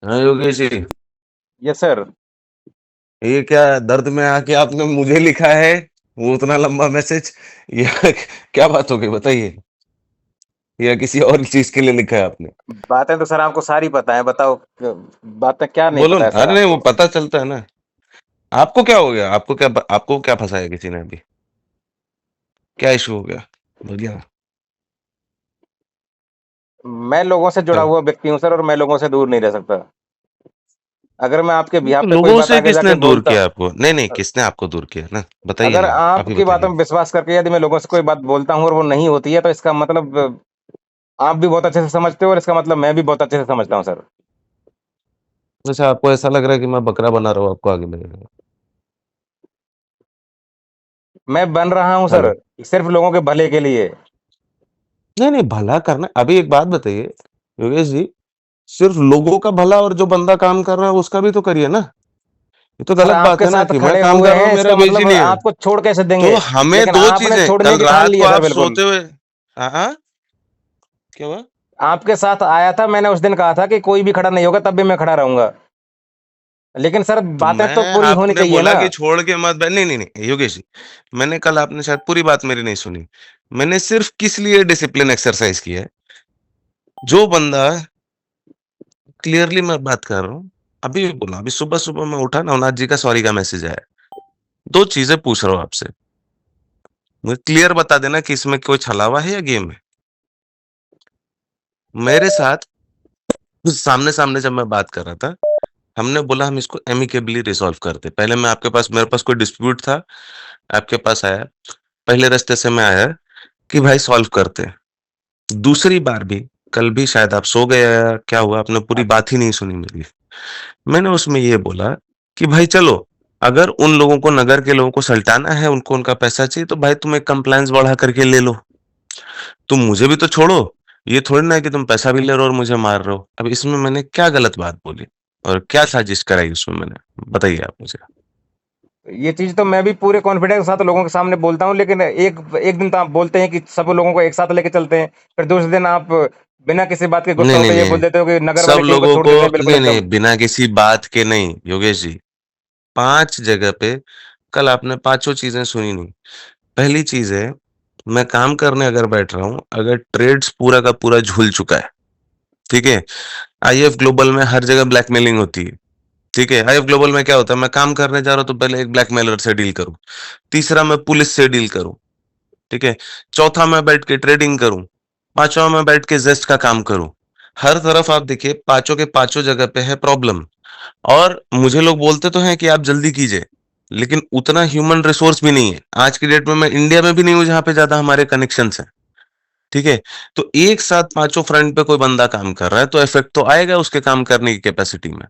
हाँ Yogesh ji, yes sir. ये क्या दर्द में आके आपने मुझे लिखा है वो उतना लंबा मैसेज? या क्या बात हो गई बताइए, या किसी और चीज के लिए लिखा है आपने? बातें तो सर आपको सारी पता है, बताओ बातें क्या नहीं बोलो पता ना। है सर अरे नहीं, वो आपको। पता चलता है ना। आपको क्या हो गया? आपको क्या फंसाया किसी ने अभी? क्या इशू हो गया? बढ़िया। मैं लोगों से जुड़ा हुआ व्यक्ति हूँ सर, और मैं लोगों से दूर नहीं रह सकता। अगर मैं आपके बिहाफ तो पे कोई लोगों बात से आगे किसने जाके दूर बोलता, किया आपको? नहीं नहीं, किसने आपको दूर किया ना, बताइए अगर ना। आप ही आपकी बातों बताइए। में विश्वास करके यदि मैं लोगों से कोई बात बोलता हूँ और वो नहीं होती है, तो इसका मतलब आप भी बहुत अच्छे से समझते हो, और इसका मतलब मैं भी बहुत अच्छे से समझता हूँ सर। अच्छा, आपको ऐसा लग रहा है कि मैं बकरा बना रहा हूँ, आपको आगे लगेगा? मैं बन रहा हूँ सर, हेलो। सिर्फ लोगों के भले के लिए। नहीं नहीं, भला करना। अभी एक बात बताइए योगेश जी, सिर्फ लोगों का भला और जो बंदा काम कर रहा है उसका भी तो करिए ना। ये तो सर गलत बात आपके है ना साथ कि मैं खड़े काम हुए कर रहा हूँ, हैं, मेरा इसका बेच ही मतलब नहीं है। आपको छोड़ कैसे तो देंगे? हमें लेकिन दो आपने चीजें, छोड़ने कल की ठान रात ली को है सर, आप बिल्कुल। सोते हुए। हाँ। क्या हुआ? आपके साथ आया था, मैंने उस दिन कहा था कि कोई भी खड़ा नहीं होगा, तब भी मैं खड़ा रहूंगा। लेकिन सर तो बातें तो मैं पूरी होनी आपने चाहिए बोला ना। कि छोड़ के मत नहीं नहीं नहीं योगेश जी, मैंने कल, आपने शायद पूरी बात मेरी नहीं सुनी। मैंने सिर्फ किस लिए डिसिप्लिन एक्सरसाइज किया है? जो बंदा, क्लियरली मैं बात कर रहा हूँ, अभी भी बोला, अभी सुबह सुबह मैं उठा, नवनाथ जी का सॉरी का मैसेज आया। दो चीजें पूछ रहा हूँ आपसे, मुझे क्लियर बता देना कि इसमें कोई छलावा है या गेम है। मेरे साथ सामने सामने जब मैं बात कर रहा था, हमने बोला हम इसको एमिकेबली रिजॉल्व करते। पहले मैं आपके पास, मेरे पास कोई डिस्प्यूट था, आपके पास आया, पहले रास्ते से मैं आया कि भाई सॉल्व करते। दूसरी बार भी, कल भी शायद आप सो गए या क्या हुआ, आपने पूरी बात ही नहीं सुनी मेरी। मैंने उसमें ये बोला कि भाई चलो, अगर उन लोगों को, नगर के लोगों को सल्टाना है, उनको उनका पैसा चाहिए, तो भाई तुम एक कंप्लायंस बढ़ा करके ले लो। तुम मुझे भी तो छोड़ो। ये थोड़ी ना है कि तुम पैसा भी ले रहे हो और मुझे मार रहे हो। अब इसमें मैंने क्या गलत बात बोली और क्या साजिश कराई उसमें मैंने? बताइए आप मुझे। ये चीज तो मैं भी पूरे कॉन्फिडेंस के साथ लोगों के सामने बोलता हूँ, लेकिन एक एक दिन तो आप बोलते हैं कि सब लोगों को एक साथ लेके चलते हैं, फिर दूसरे दिन आप बिना किसी बात के गुस्सा नहीं नहीं होकर ये बोल नहीं, देते हो कि नगर सब वाले किसी को लोगों छोड़ को, देते हैं बिल्कुल नहीं नहीं, एकदम। बिना किसी बात के नहीं योगेश जी। 5 जगह पे कल आपने पाँचों चीज़ें सुनी नहीं। पहली चीज़ है, मैं काम करने अगर बैठ रहा हूँ, अगर ट्रेड्स पूरा का पूरा झूल चुका है, ठीक है? आईएफ ग्लोबल में हर जगह ब्लैकमेलिंग होती है, ठीक है? आईएफ ग्लोबल में क्या होता है, मैं काम करने जा रहा हूँ तो पहले एक ब्लैकमेलर से डील करूँ, तीसरा मैं पुलिस से डील करूँ, ठीक है? चौथा मैं बैठ के ट्रेडिंग करूँ, पाँचवाँ मैं बैठ के ज़ेस्ट का काम करूँ। हर तरफ आप देखिए, पाँचों के पाँचों जगह पे है प्रॉब्लम। और मुझे लोग बोलते तो हैं कि आप जल्दी कीजिए, लेकिन उतना ह्यूमन रिसोर्स भी नहीं है। आज की डेट में मैं इंडिया में भी नहीं हूँ जहाँ पे ज़्यादा हमारे कनेक्शंस हैं, ठीक है? तो एक साथ पाँचों फ्रंट पे कोई बंदा काम कर रहा है, तो इफ़ेक्ट तो आएगा उसके काम करने की कैपेसिटी में।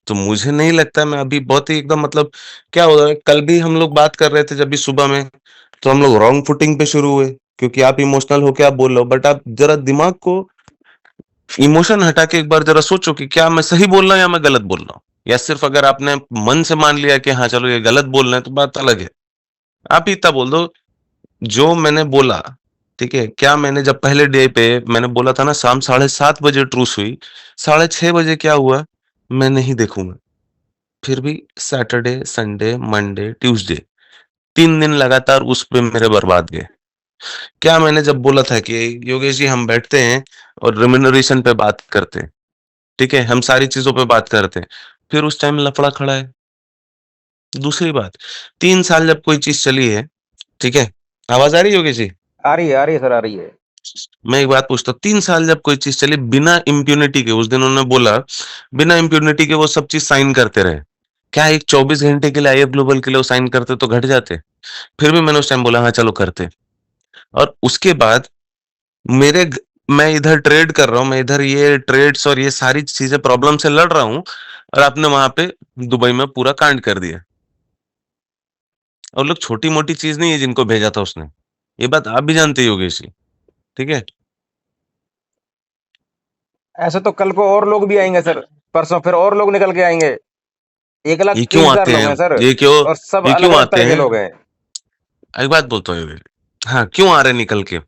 तो मुझे नहीं लगता, मैं अभी बहुत ही एकदम मतलब, क्या हो रहा है, कल भी हम लोग बात कर रहे थे जब भी सुबह में, तो हम लोग रॉन्ग फुटिंग पे शुरू हुए, क्योंकि आप इमोशनल होके आप बोल रहे हो, बट आप ज़रा दिमाग को, इमोशन हटा के एक बार ज़रा सोचो कि क्या मैं सही बोल रहा हूँ या मैं गलत बोल रहा हूँ? या सिर्फ़ अगर आपने मन से मान लिया कि हाँ, चलो ये गलत बोल रहे हैं, तो बात अलग है। आप ही इतना बोल दो, जो मैंने बोला, ठीक है? क्या मैंने जब पहले डे पे मैंने बोला था ना, शाम 7:30 बजे ट्रूस हुई, 6:30 बजे क्या हुआ, मैं नहीं देखूँगा। फिर भी सैटरडे, संडे, मंडे, ट्यूसडे, 3 दिन लगातार उस पे मेरे बर्बाद गए। क्या मैंने जब बोला था कि योगेश जी हम बैठते हैं और रेम्युनरेशन पे बात करते हैं, ठीक है? हम सारी चीज़ों पे बात करते हैं, फिर उस टाइम लफड़ा खड़ा है। दूसरी बात, 3 साल जब कोई चीज़ चली है, ठीक है? आवाज़ आ रही है योगेश जी? आ रही है सर, आ रही है। मैं एक बात पूछता हूँ, 3 साल जब कोई चीज़ चली बिना इम्प्यूनिटी के, उस दिन उन्होंने बोला, बिना इम्प्यूनिटी के वो सब चीज़ साइन करते रहे। क्या एक 24 घंटे के लिए आईएफ ग्लोबल के लिए वो साइन करते तो घट जाते? फिर भी मैंने उस टाइम बोला हाँ, चलो करते। और उसके बाद मेरे ग मैं इधर ट्रेड कर रहा हूँ, मैं इधर ये ट्रेड्स और ये सारी चीज़ें प्रॉब्लम से लड़ रहा हूँ, और आपने वहाँ पे दुबई में पूरा कांड कर दिया। और लोग छोटी-मोटी चीज़ नहीं है जिनको भेजा था उसने। ये बात आप भी जानते ही योगेश जी, ठीक है? ऐसे तो कल को और लोग भी आएंगे सर, परसों फिर और लोग निकल के आएंगे। एक लाख ये क्यों तीस हजार आते लोग हैं? हैं सर, ये क्यों और सब ये अलग क्यों अलग आते तरह के हैं? लोग हैं। एक बात बोलता हूँ योगेश जी, हाँ, क्यों आ रहे निकल के?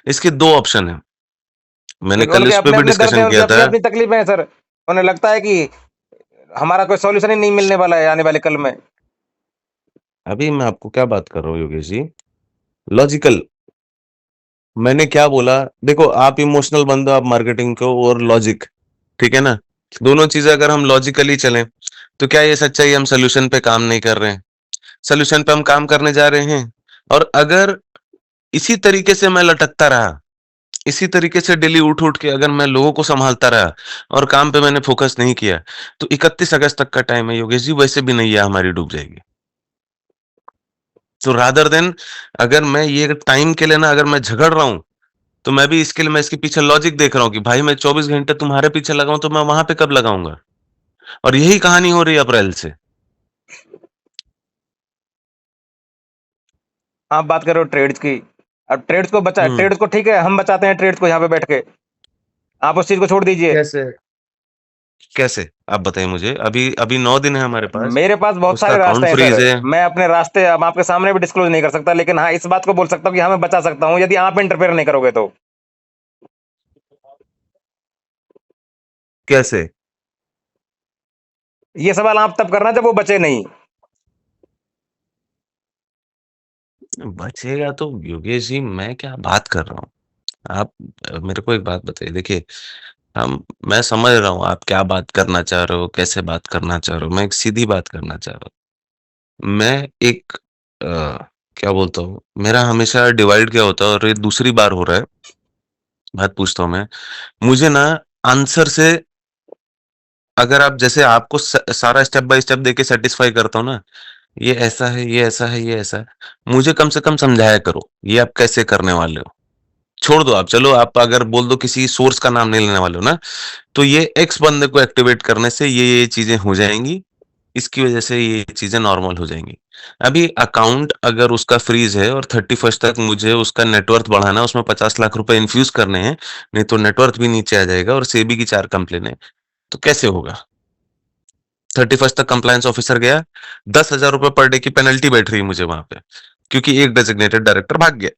इसके 2 ऑप्शन हैं। मैंने क्योंकि कल उनके इस पे अपने भी अपने दर्द है, डिस्कशन उनकी किया अपनी था। अपनी तकलीफें हैं सर। उन्हें लगता है कि हमारा कोई सॉल्यूशन ही नहीं मिलने वाला है आने वाले कल में। अभी मैं आपको क्या बात कर रहा हूँ योगेश जी, लॉजिकल। मैंने क्या बोला, देखो आप इमोशनल बंदे हो, आप मार्केटिंग को, और लॉजिक, ठीक है ना? दोनों चीजें अगर हम लॉजिकली चलें, तो क्या ये सच्चाई हम सोल्यूशन पे काम नहीं कर रहे हैं? सोल्यूशन पे हम काम करने जा रहे हैं। और अगर इसी तरीके से मैं लटकता रहा, इसी तरीके से डेली उठ उठ के अगर मैं लोगों को संभालता रहा और काम पे मैंने फोकस नहीं किया, तो 31 अगस्त तक का टाइम है योगेश जी, वैसे भी नैया हमारी डूब जाएगी। तो रादर देन, अगर मैं ये टाइम के लिए ना अगर मैं झगड़ रहा हूं, तो मैं भी इसके लिए मैं इसके पीछे लॉजिक देख रहा हूँ कि भाई मैं 24 घंटे तुम्हारे पीछे लगाऊं तो मैं वहां पे कब लगाऊंगा? और यही कहानी हो रही है अप्रैल से। आप बात कर रहे हो ट्रेड्स की। अब ट्रेड्स को बचा, हम्म। ट्रेड्स को ठीक है हम बचाते हैं ट्रेड्स को यहाँ पे बैठ के, आप उस चीज को छोड़ दीजिए। कैसे? कैसे? आप बताइए मुझे। अभी अभी 9 दिन है हमारे पास। मेरे पास बहुत उसका सारे रास्ते अकाउंट हैं सर। फ्रीज है। मैं अपने रास्ते अब आपके सामने भी डिस्क्लोज नहीं कर सकता, लेकिन हाँ इस बात को बोल सकता हूँ कि हाँ मैं बचा सकता हूँ यदि आप इंटरफेयर नहीं करोगे तो। कैसे? ये सवाल आप तब करना जब वो बचे नहीं। बचेगा तो योगेश जी, मैं क्या बात कर रहा हूँ? आप मेरे को एक बात बताइए, देखिए, हम मैं समझ रहा हूँ आप क्या बात करना चाह रहे हो, कैसे बात करना चाह रहे हो। मैं एक सीधी बात करना चाह रहा हूँ। मैं एक क्या बोलता हूँ, मेरा हमेशा डिवाइड क्या होता है, और ये दूसरी बार हो रहा है। बात पूछता हूँ मैं, मुझे ना आंसर से, अगर आप जैसे आपको सारा स्टेप बाय स्टेप देके सेटिस्फाई करता हूँ ना, ये ऐसा है, ये ऐसा है, ये ऐसा है, मुझे कम से कम समझाया करो ये आप कैसे करने वाले हो। छोड़ दो आप, चलो आप अगर बोल दो किसी सोर्स का नाम नहीं लेने वाले हो ना, तो ये एक्स बंदे को एक्टिवेट करने से ये चीजें हो जाएंगी, इसकी वजह से ये चीजें नॉर्मल हो जाएंगी। अभी अकाउंट अगर उसका फ्रीज है और 31st तक मुझे उसका नेटवर्थ बढ़ाना है, उसमें 50 लाख रुपए इन्फ्यूज करने हैं, नहीं तो नेटवर्थ भी नीचे आ जाएगा और सेबी की 4 कंप्लेन है, तो कैसे होगा? 31st तक कंप्लायंस ऑफिसर गया, 10,000 रुपए पर डे की पेनल्टी बैठ रही है मुझे वहां पे, क्योंकि एक डेजिग्नेटेड डायरेक्टर भाग गया।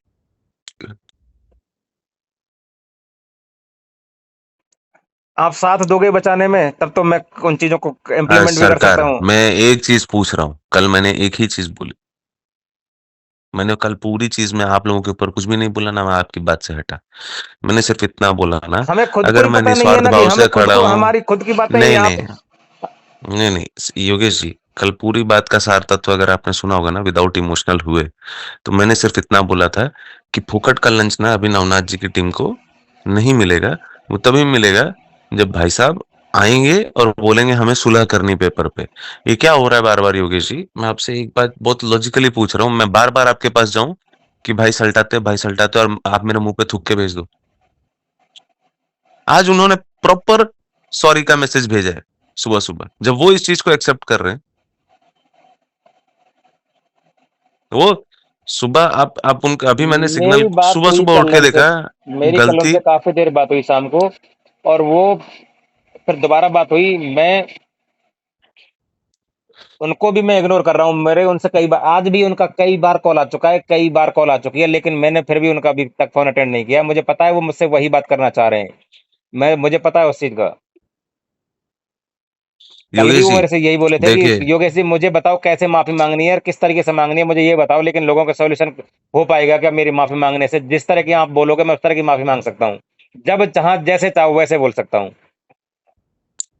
आप साथ दोगे बचाने में तब तो मैं उन चीजों को इम्प्लीमेंट भी कर सकता सरकार, हूँ। मैं एक चीज पूछ रहा हूँ, कल मैंने एक ही चीज बोली। मैंने कल पूरी चीज में आप लोगों के ऊपर कुछ भी नहीं बोला ना, मैं आपकी बात से हटा। मैंने सिर्फ इतना बोला ना, हमें खुद को अगर ही मैं पता नहीं है निस्वार्थ ना कि भाव हमें से खुद खड़ा को, हूँ। हमारी खुद की बातें ही नहीं आप। नहीं, नहीं नहीं योगेश जी, कल पूरी बात का सार तत्व अगर आपने सुना होगा ना विदाउट इमोशनल हुए, तो मैंने सिर्फ इतना बोला था कि फुकट का लंच ना अभी नवनाथ जी की टीम को नहीं मिलेगा। वो तभी मिलेगा जब भाई साहब आएंगे और बोलेंगे हमें सुलह करनी पेपर पे। ये क्या हो रहा है बार बार योगेश जी? मैं आपसे एक बात बहुत लॉजिकली पूछ रहा हूँ, मैं बार बार आपके पास जाऊं कि भाई सल्टाते और आप मेरे मुंह पे थूक के भेज दो? आज उन्होंने प्रॉपर सॉरी का मैसेज भेजा है सुबह सुबह, जब वो इस चीज को एक्सेप्ट कर रहे हैं। वो सुबह आप उनका, अभी मैंने सिग्नल मेरी बात सुबह हुई सुबह उठ कल के उनसे, देखा। मेरी कल गलती। उनसे काफी देर बात हुई शाम को, और वो फिर दोबारा बात हुई। मैं उनको भी मैं इग्नोर कर रहा हूँ, मेरे उनसे कई बार, आज भी उनका कई बार कॉल आ चुका है, कई बार कॉल आ चुकी है, लेकिन मैंने फिर भी उनका अभी तक फोन अटेंड नहीं किया। मुझे पता है वो मुझसे वही बात करना चाह रहे हैं, मैं, मुझे पता है उस चीज का। कल भी योगेश वो जी मेरे से यही बोले थे कि देखिए, योगेश जी मुझे बताओ कैसे माफी मांगनी है और किस तरीके से मांगनी है, मुझे ये बताओ, लेकिन लोगों का सॉल्यूशन हो पाएगा क्या मेरी माफी मांगने से? जिस तरह की आप बोलोगे मैं उस तरह की माफी मांग सकता हूँ, जब जहां जैसे चाहो वैसे बोल सकता हूँ।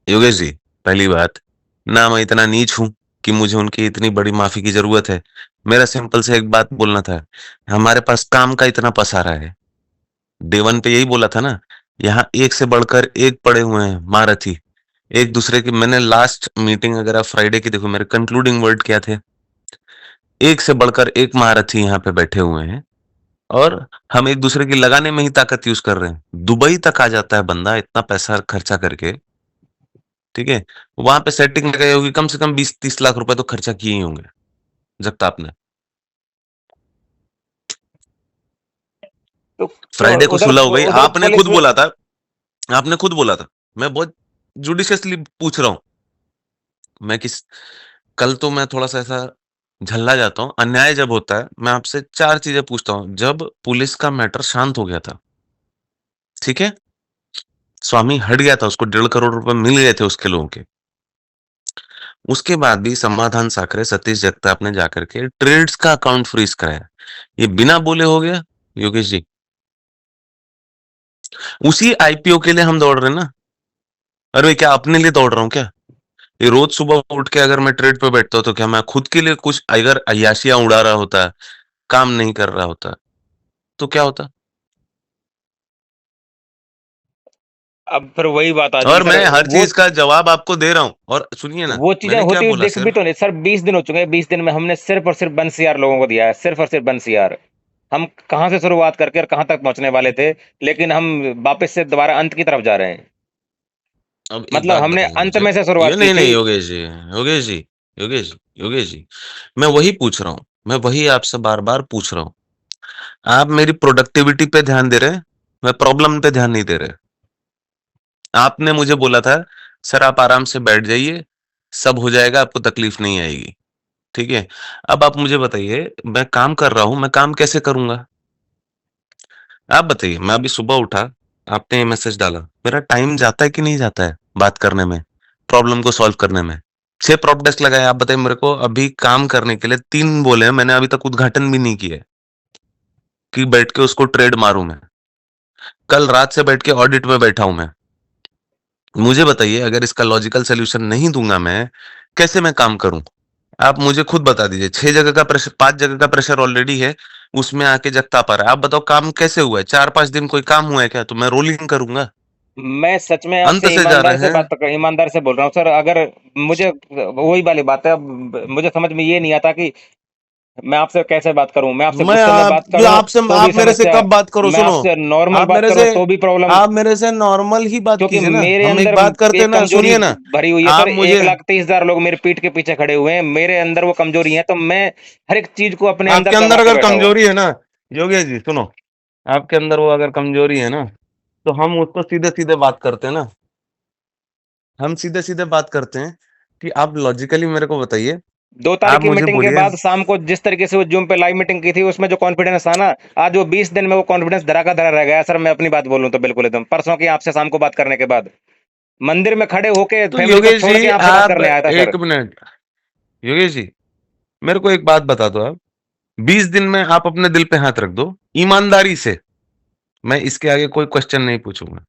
योगेश जी, पहली बात, ना मैं इतना नीच हूं कि मुझे उनकी इतनी बड़ी माफी की जरूरत है। मेरा सिंपल से एक बात बोलना था, हमारे पास काम का इतना पसारा है। डे वन पे यही बोला था ना, यहाँ एक से बढ़कर एक पड़े हुए हैं महारथी, एक दूसरे की। मैंने लास्ट मीटिंग अगर आप फ्राइडे की देखो, मेरे कंक्लूडिंग वर्ड क्या थे? एक से बढ़कर एक महारथी यहाँ पे बैठे हुए हैं, और हम एक दूसरे की लगाने में ही ताकत यूज कर रहे हैं। दुबई तक आ जाता है बंदा इतना पैसा खर्चा करके, ठीक है? वहां पे सेटिंग लगाई होगी, कम से कम 20-30 लाख रुपए तो खर्चा किए ही होंगे जगताप ने। तो क्यों फ्राइडे को उधर, सुलह हो गई, उधर आपने खुद पुलिस। बोला था, आपने खुद बोला था। मैं बहुत जुडिशियसली पूछ रहा हूं, मैं किस, कल तो मैं थोड़ा सा ऐसा झल्ला जाता हूँ। अन्याय जब होता है, मैं आपसे 4 चीजें पूछता हूँ। जब पुलिस का मैटर शांत हो गया था, ठीक है, स्वामी हट गया था, उसको 1.5 करोड़ रुपए मिल गए थे उसके लोगों के, उसके बाद भी समाधान साकरे सतीश जगताप ने जाकर के ट्रेड्स का अकाउंट फ्रीज कराया। ये बिना बोले हो गया योगेश जी। उसी आईपीओ के लिए हम दौड़ रहे हैं ना। अरे क्या अपने लिए दौड़ रहा हूँ क्या? ये रोज सुबह उठ के अगर मैं ट्रेड पे बैठता हूँ तो क्या मैं खुद के लिए कुछ अगर अय्याशियां उड़ा रहा होता, काम नहीं कर रहा होता, तो क्या होता? अब फिर वही बात आ जाएगी और सर। मैं हर वो चीज का जवाब आपको दे रहा हूँ। और सुनिए ना, वो चीजें मैंने क्या होती हुई बोला दिख भी सर? तो नहीं सर। 20 दिन हो चुके हैं, 20 दिन में हमने सिर्फ और सिर्फ 1 CR लोगों को दिया है, सिर्फ और सिर्फ 1 CR। हम कहाँ से शुरुआत करके और कहाँ तक पहुंचने वाले थे, लेकिन हम वापस से दोबारा अंत की तरफ जा रहे हैं। अब एक मतलब बात हमने बताइए अंत मुझे। में से ये शुरुआत की नहीं थी। नहीं योगेश जी, योगेश जी, योगेश जी, योगेश जी, मैं वही पूछ रहा हूँ। मैं वही आपसे बार बार पूछ रहा हूँ। आप मेरी प्रोडक्टिविटी पे ध्यान दे रहे हैं, मैं प्रॉब्लम पे ध्यान नहीं दे रहे। आपने मुझे बोला था सर आप आराम से बैठ जाइए, सब हो जाएगा, आपको तकलीफ नहीं आएगी। ठीक है? अब आप मुझे बताइए, मैं काम कर रहा हूँ, मैं काम कैसे करूंगा? आप बताइए। मैं अभी सुबह उठा, आपने ये मैसेज डाला, मेरा टाइम जाता है कि नहीं जाता है बात करने में, प्रॉब्लम को सॉल्व करने में? 6 प्रॉप डेस्क लगाए। आप बताइए मेरे को, अभी काम करने के लिए 3 बोले हैं, मैंने अभी तक उद्घाटन भी नहीं किया है कि बैठ के उसको ट्रेड मारूं मैं। कल रात से बैठ के ऑडिट में बैठा हूं मैं। मुझे बताइए, अगर इसका लॉजिकल सॉल्यूशन नहीं दूंगा मैं, कैसे मैं काम करूं? आप मुझे खुद बता दीजिए। 6 जगह का प्रेशर, 5 जगह का प्रेशर ऑलरेडी है, उसमें आके जगता पा रहा है। आप बताओ काम कैसे हुआ है? 4-5 दिन कोई काम हुआ है क्या? तो मैं रोलिंग करूंगा। मैं सच में अंत आपसे से जा ईमानदारी रहे से हैं। बात कर ईमानदारी से बोल रहा हूँ सर। अगर मुझे वही वाली बात है, अब मुझे समझ में ये नहीं आता कि मैं आपसे कैसे बात करूं। मैं आपसे मैं गुस्से में बात जो करूं आपसे, तो भी आप मेरे से समस्या, कब बात करो, मैं सुनो। आपसे नॉर्मल आप बात मेरे करूं से तो भी प्रॉब्लम। आप मेरे से नॉर्मल ही बात क्योंकि कीजिए ना। मेरे हम एक अंदर बात करते हैं एक ना, कमजोरी सुनिए ना। भरी हुई है आप सर। मुझे 1,30,000 लोग मेरे पीठ के पीछे खड़े हुए हैं, मेरे अंदर वो कमजोरी है, तो मैं हर एक चीज को अपने अंदर आपके दबा अंदर के अगर बैठा हुआ हूं। कमजोरी है ना, योगेश जी सुनो, आपके अंदर वो अगर कमजोरी है ना, तो हम उसको सीधे-सीधे बात करते हैं ना। हम सीधे-सीधे बात करते हैं कि आप लॉजिकली मेरे को बताइए। 2 तारीख आप की मुझे मीटिंग के बोलिए। बाद शाम को जिस तरीके से वो जूम पे लाइव मीटिंग की थी, उसमें जो कॉन्फिडेंस था ना, आज वो 20 दिन में वो कॉन्फिडेंस धरा का धरा रह गया सर। मैं अपनी बात बोलूं तो बिल्कुल एकदम परसों की आपसे शाम को बात करने के बाद मंदिर में खड़े होके तो फैमिली को योगेश छोड़ के जी आपसे बात आप करने आया था सर। 1 मिनट, योगेश जी मेरे को एक बात बता दो आप। 20 दिन में आप अपने दिल पे हाथ रख दो, ईमानदारी से। मैं इसके आगे कोई क्वेश्चन नहीं पूछूंगा।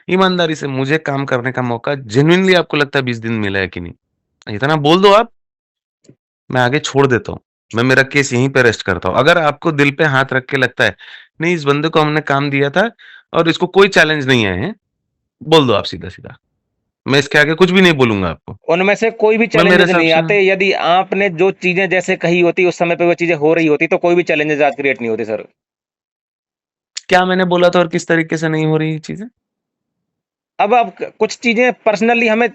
ईमानदारी से मुझे काम करने का मौका जेन्युइनली आपको लगता है 20 दिन मिला है कि नहीं? इतना बोल दो आप, मैं आगे छोड़ देता हूँ। मैं मेरा केस यहीं पे रेस्ट करता हूँ। अगर आपको दिल पे हाथ रख के लगता है, नहीं इस बंदे को हमने काम दिया था और इसको कोई चैलेंज नहीं आए हैं, बोल दो आप सीधा-सीधा। मैं इसके आगे कुछ भी नहीं बोलूँगा आपको। उनमें से कोई भी मैं मेरे चैलेंजेस हिसाब नहीं से, आते। यदि आपने जो चीजें जैसे कही होती उस समय पे वो चीजें हो रही होती तो कोई भी चैलेंजेस आज क्रिएट नहीं होते सर। क्या मैंने बोला था और किस तरीके से नहीं हो रही ये चीज़ें? अब आप कुछ चीजें पर्सनली हमें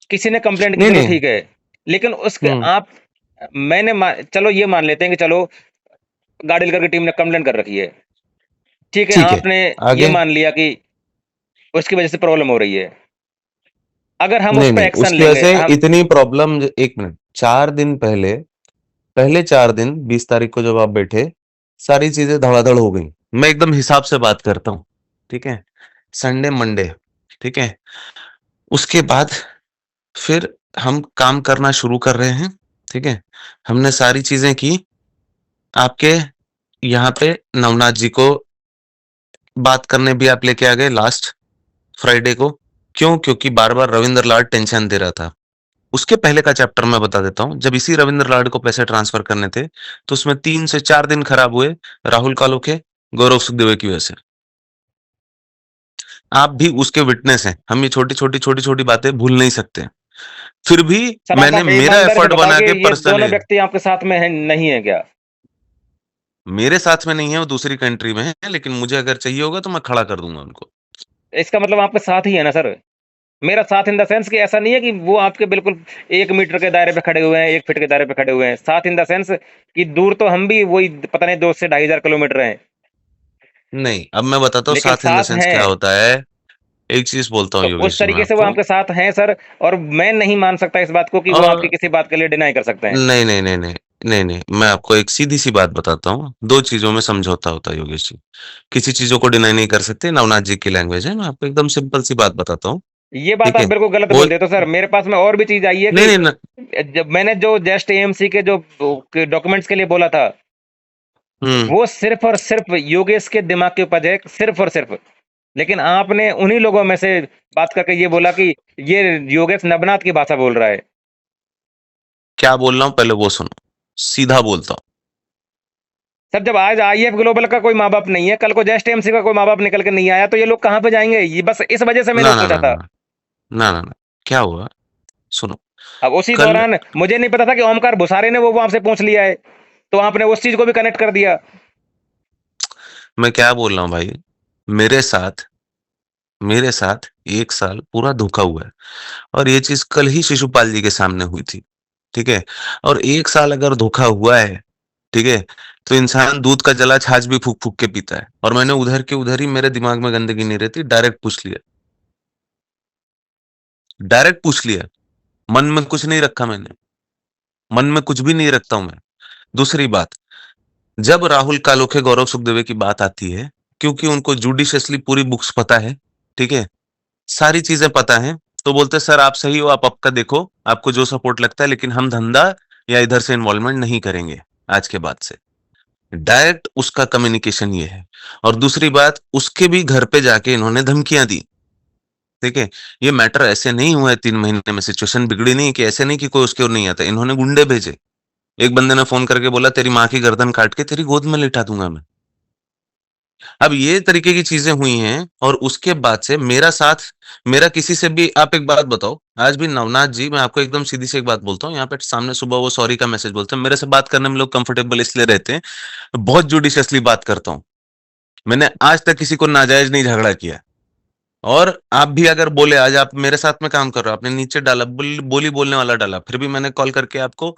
किसी ने कंप्लेंट की, नहीं, चलो नहीं। ठीक है, लेकिन उसके हुँ, आप चलो ये मान लेते हैं कि चलो गाड़ी लेकर की टीम ने कंप्लेंट कर रखी है, ठीक है, ठीक है। आपने ये आगे? मान लिया कि उसकी वजह से प्रॉब्लम हो रही है। अगर हम उस नहीं, पर नहीं, एक्शन उसकी वजह लेंगे से हम। इतनी प्रॉब्लम, 1 मिनट, 4 दिन पहले, पहले 4 दिन 20 तारीख को जब आप बैठे, सारी चीज़ें धड़ाधड़ हो गई। मैं एकदम हिसाब से बात करता हूँ, ठीक है? संडे, मंडे, ठीक है? उसके बाद फिर हम काम करना शुरू कर रहे हैं, ठीक है? हमने सारी चीज़ें की। आपके यहाँ पे नवनाथ जी को बात करने भी आप लेके आ गए लास्ट फ्राइडे को। क्यों? क्योंकि बार-बार रविंद्र लाड टेंशन दे रहा था। उसके पहले का चैप्टर मैं बता देता हूँ। जब इसी रविंद्र लाड को पैसे ट्रांसफर करने थे, तो उसमें 3 से 4 दिन खराब हुए राहुल कालो के, गौरव सुखदेव की वजह से। आप भी उसके विटनेस हैं। हम ये छोटी-छोटी, छोटी-छोटी बातें भूल नहीं सकते। फिर भी सर मैंने आप मेरा ईमानदारी से एफर्ट बताओ बना कि के ये दोनों पर्सनली, व्यक्ति आपके साथ में है नहीं है क्या? मेरे साथ में नहीं है, वो दूसरी कंट्री में है, लेकिन मुझे अगर चाहिए होगा तो मैं खड़ा कर दूँगा उनको। इसका मतलब आपके साथ ही है ना सर? मेरा साथ इन द सेंस कि ऐसा नहीं है कि वो आपके बिल्कुल 1 मीटर के दायरे पे खड़े हुए हैं, 1 फीट के दायरे पे खड़े हुए हैं। साथ इन द सेंस कि दूर तो हम भी वही पता नहीं 2 से 2,500 किलोमीटर हैं, नहीं, अब मैं बताता हूँ लेकिन साथ इन द साथ सेंस क्या हैं। होता है। एक चीज़ बोलता तो हूँ उस योगेश जी मैं तरीके से वो आपको। आपके साथ हैं सर। और मैं नहीं मान सकता इस बात को कि वो आपकी और किसी बात के लिए डिनाई कर सकते हैं। नहीं, नहीं, नहीं, नहीं, नहीं, नहीं, मैं आपको एक सीधी-सी बात बताता हूँ। 2 चीज़ों में समझौता होता है योगेश जी। किसी चीज़ों को डिनाई नहीं कर सकते, नवनाथ जी की लैंग्वेज है। मैं आपको एकदम सिंपल सी बात बताता हूँ। ये बात ठीक आप है? बिल्कुल गलत बोल बोल दिए। तो सर मेरे पास में और भी चीज़ आई है नहीं, कि नहीं न जब मैंने जो जस्ट एएमसी के जो डॉक्यूमेंट्स के लिए बोला था, हुँ, वो सिर्फ़ और सिर्फ़ योगेश के दिमाग की उपज है, सिर्फ़ और सिर्फ़। लेकिन आपने उन्हीं लोगों में से बात करके ये बोला कि ये योगेश नबनाथ की भाषा बोल रहा है। क्या बोल रहा हूँ पहले वो सुनो, सीधा बोलता हूँ। सर जब आज आईएफ ग्लोबल का कोई माँ-बाप नहीं है, कल को जस्ट एएमसी का कोई माँ-बाप निकल के नहीं आया, तो ये लोग कहाँ पे जाएँगे? ये बस इस वजह से मैंने ना, ना, पूछा ना, ना, था। ना, ना, ना, ना, क्या हुआ? सुनो, अब उसी कल दौरान मुझे नहीं पता था कि ओमकार भुसारे ने वो वहाँ से पूछ लिया है, तो आपने उस चीज़ को भी कनेक्ट कर दिया। मैं क्या बोल रहा हूँ भाई, मेरे साथ मेरे साथ 1 साल पूरा धोखा हुआ है और ये चीज़ कल ही शिशुपाल जी के सामने हुई थी, ठीक है? और 1 साल अगर धोखा हुआ है, ठीक है? तो इंसान दूध का जला छाछ भी फूँक-फूँक के पीता है और मैंने उधर के उधर ही मेरे दिमाग में गंदगी नहीं रहती, डायरेक्ट पूछ लिया, मन में कुछ नहीं रखा मैंने, मन में कुछ भी नहीं रखता हूँ मैं। दूसरी बात, जब राहुल कालोखे, गौरव सुखदेवे की बात आती है, क्योंकि उनको जुडिशियसली पूरी बुक्स पता है, ठीक है? सारी चीज़ें पता हैं, तो बोलते हैं सर आप सही हो, आप आपका देखो, आपको जो सपोर्ट लगता है लेकिन हम धंधा या इधर से इन्वॉल्वमेंट नहीं करेंगे, आज के बाद से। डायरेक्ट उसका कम्युनिकेशन ये है और दूसरी बात उसके भी घर पे जाके इन्होंने धमकियाँ दी, ठीक है? ये मैटर ऐसे नहीं हुआ है 3 महीने में सिचुएशन बिगड़ी नहीं कि ऐसे नहीं कि कोई उसकी ओर नहीं आता, इन्होंने गुंडे भेजे। एक बंदे ने फ़ोन करके बोला तेरी माँ की गर्दन काट के तेरी गोद में लिटा दूँगा मैं। अब ये तरीके की चीज़ें हुई हैं और उसके बाद से मेरा किसी से भी आप एक बात बताओ, आज भी नवनाथ जी मैं आपको एकदम सीधी सी एक बात बोलता हूँ, यहाँ पे सामने सुबह वो सॉरी का मैसेज बोलते हैं, मेरे से बात करने में लोग कंफर्टेबल इसलिए रहते हैं, बहुत जुडिशियसली बात करता हूँ। मैंने आज तक किसी को नाजायज़ नहीं झगड़ा किया और आप भी अगर बोले आज आप मेरे साथ में काम कर रहे हो, आपने नीचे डाला बोली बोलने वाला डाला, फिर भी मैंने कॉल करके आपको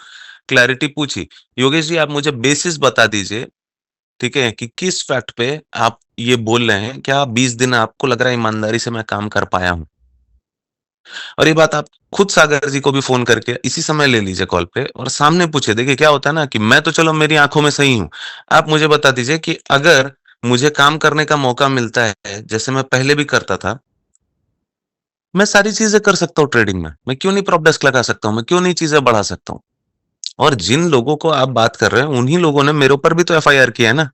क्लैरिटी पूछी, योगेश जी आप मुझे बेसिस बता दीजिए ठीक है? कि किस फैक्ट पे आप ये बोल रहे हैं, क्या 20 दिन आपको लग रहा है ईमानदारी से मैं काम कर पाया हूँ? और ये बात आप खुद सागर जी को भी फ़ोन करके इसी समय ले लीजिए कॉल पे और सामने पूछिए। देखिए क्या होता है ना कि मैं तो चलो मेरी आँखों में सही हूँ। आप मुझे बता दीजिए कि अगर मुझे काम करने का मौका मिलता है, जैसे मैं पहले भी करता था, मैं सारी चीज़ें कर सकता हूँ ट्रेडिंग में। मैं क्यों नहीं प्रॉप डेस्क लगा सकता हूँ? मैं क्यों नहीं चीज़ें बढ़ा सकता हूँ? और जिन लोगों को आप बात कर रहे हैं, उन्हीं लोगों ने मेरे ऊपर भी तो एफआईआर किया है ना।